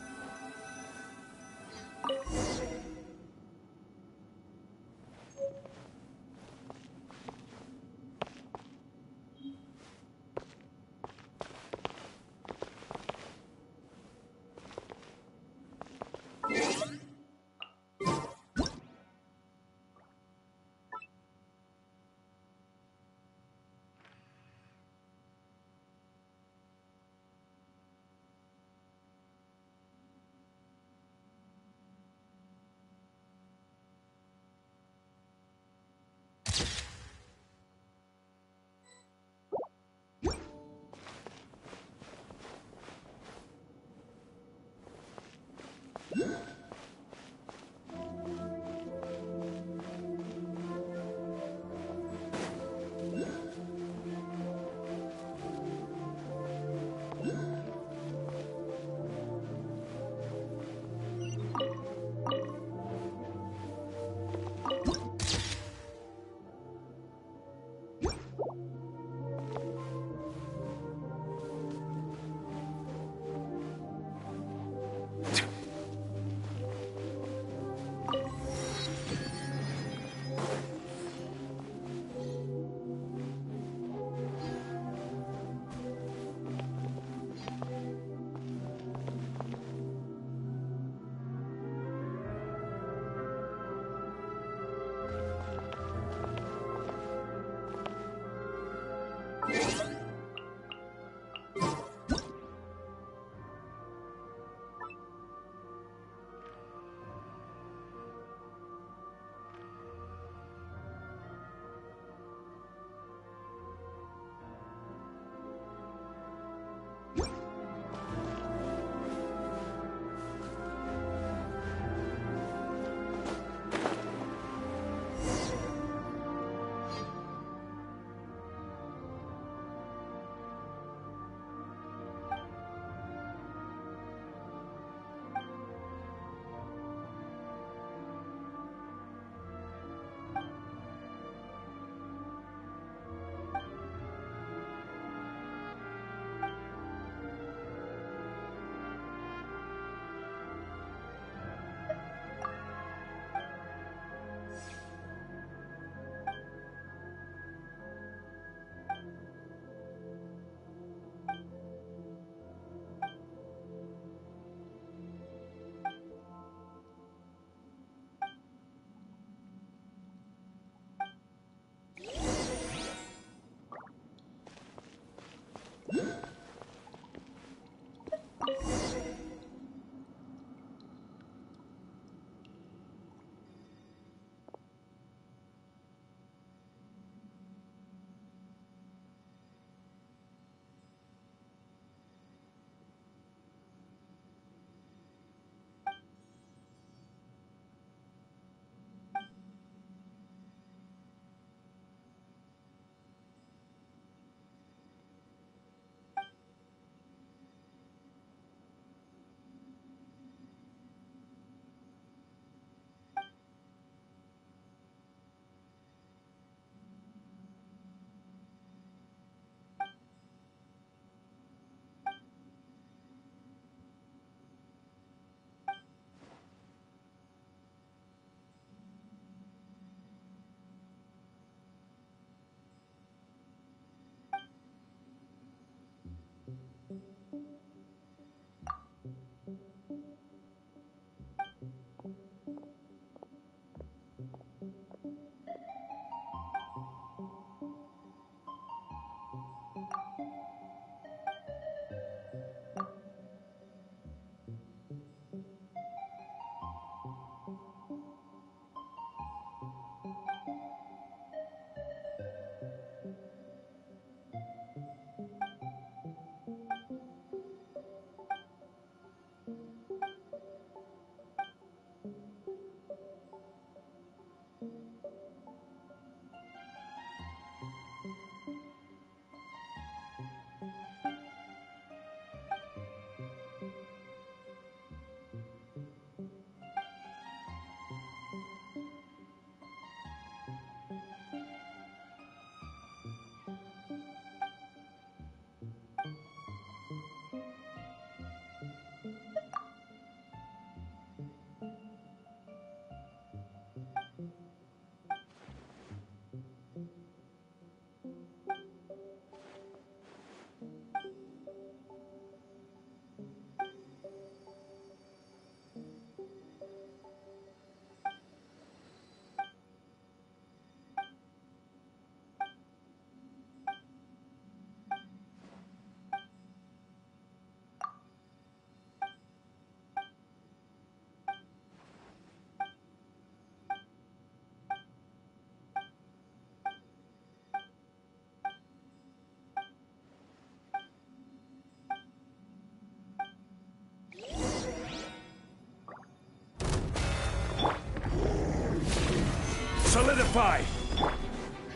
Solidify!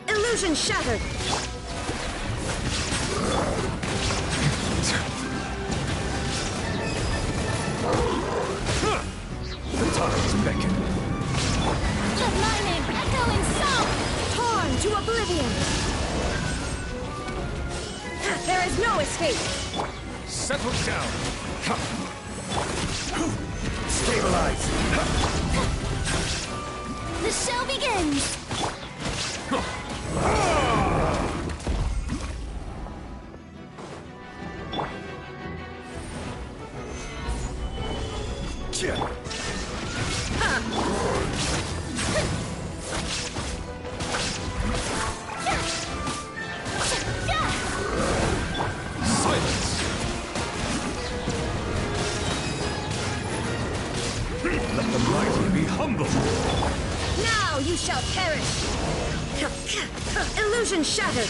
Illusion shattered! The tides beckon. Let my name echo in song! Torn to oblivion! There is no escape! Settle down! Stabilize! The show begins! Silence! Let the mighty be humble! Now you shall perish! Illusion shattered!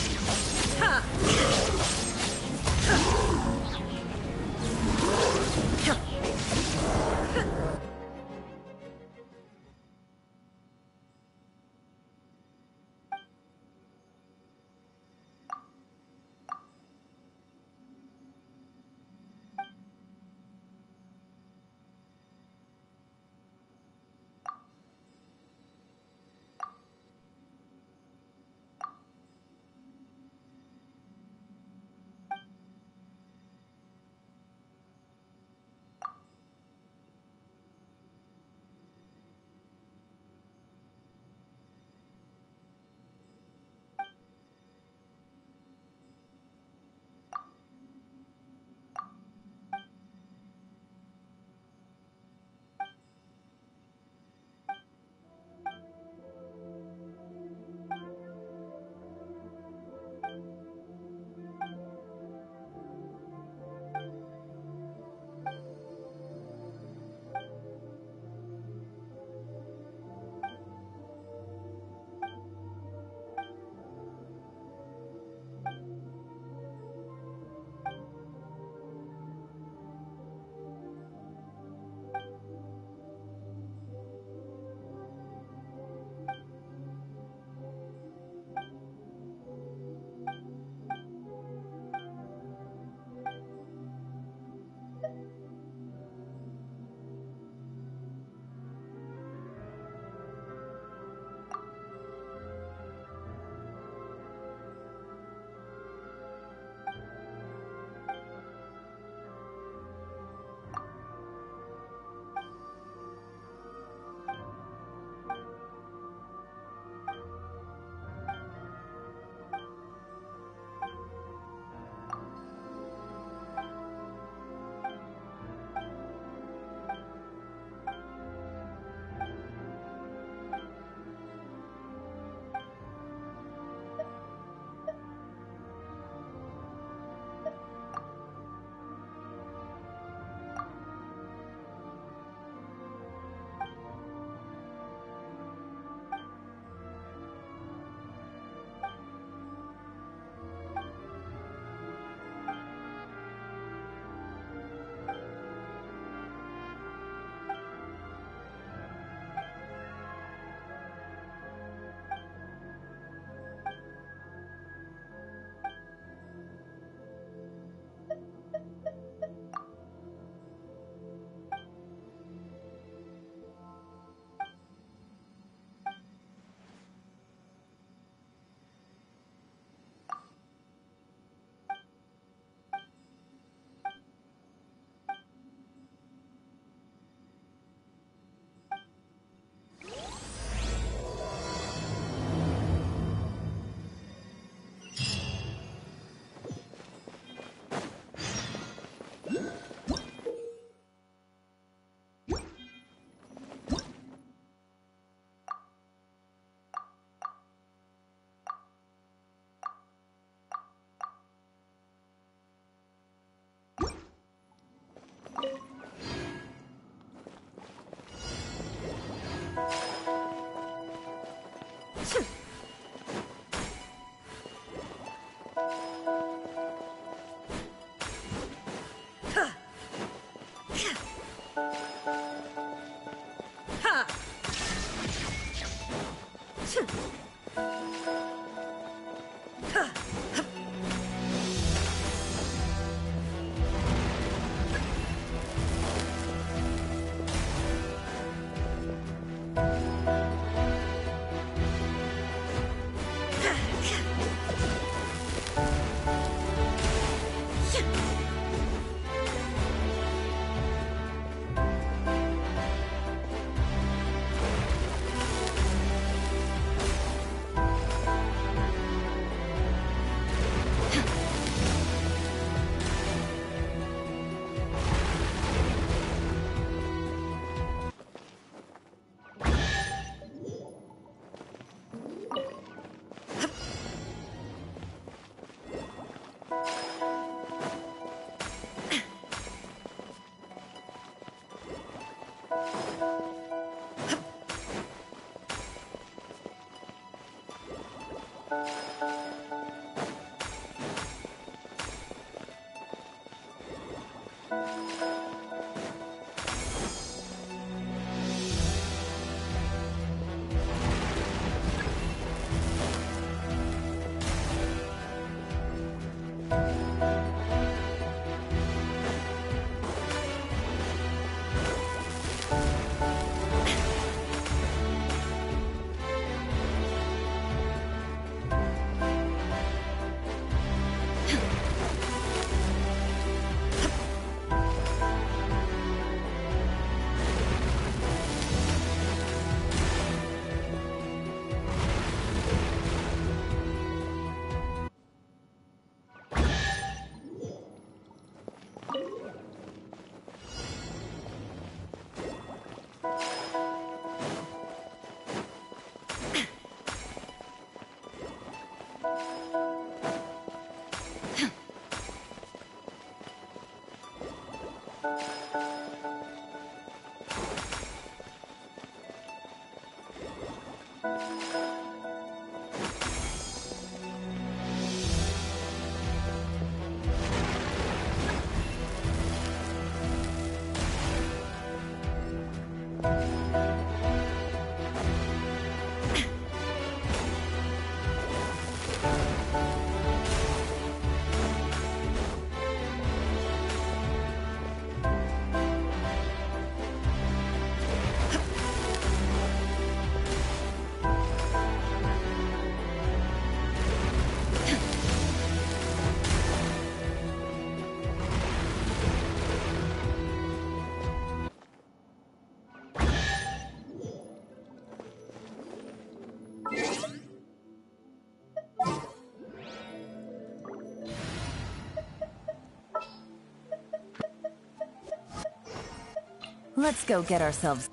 Let's go get ourselves...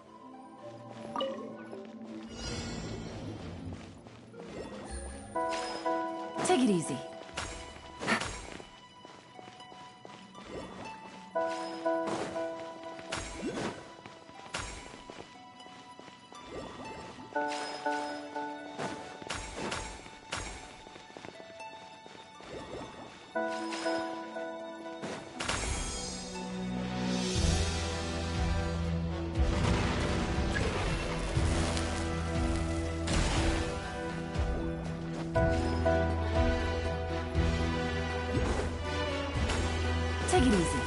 Take it easy. Take it easy.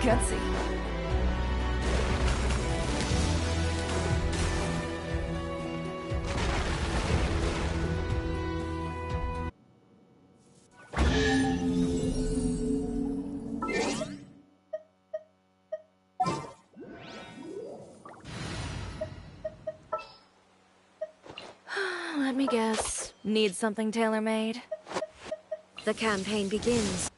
Gutsy. Let me guess. Need something tailor-made? The campaign begins.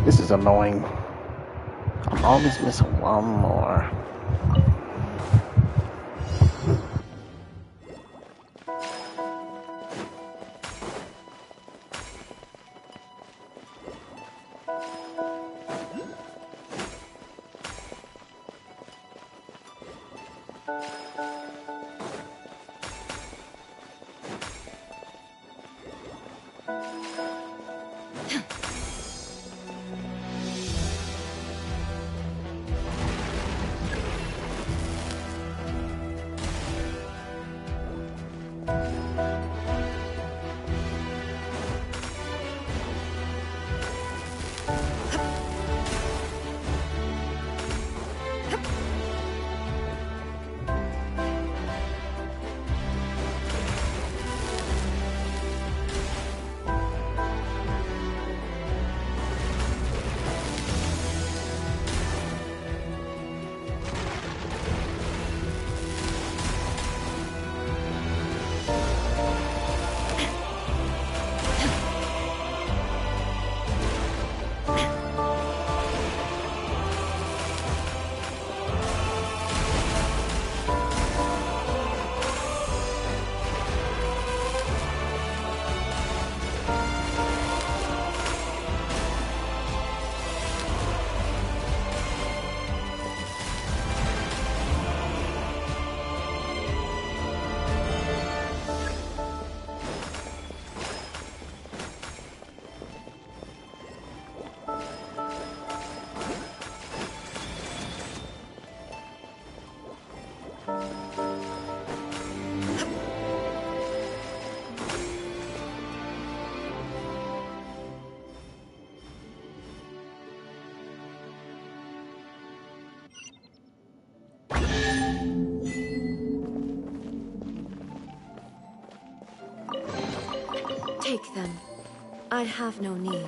This is annoying. I'm always missing one more. Take them. I have no need.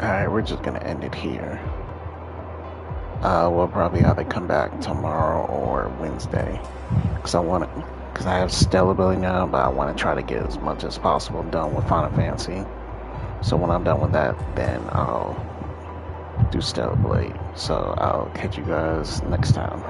Alright, we're just gonna end it here. We'll probably either come back tomorrow or Wednesday. Because I have Stellar ability now, but I want to try to get as much as possible done with Final Fantasy. So when I'm done with that, then I'll do Stellar Blade. So I'll catch you guys next time.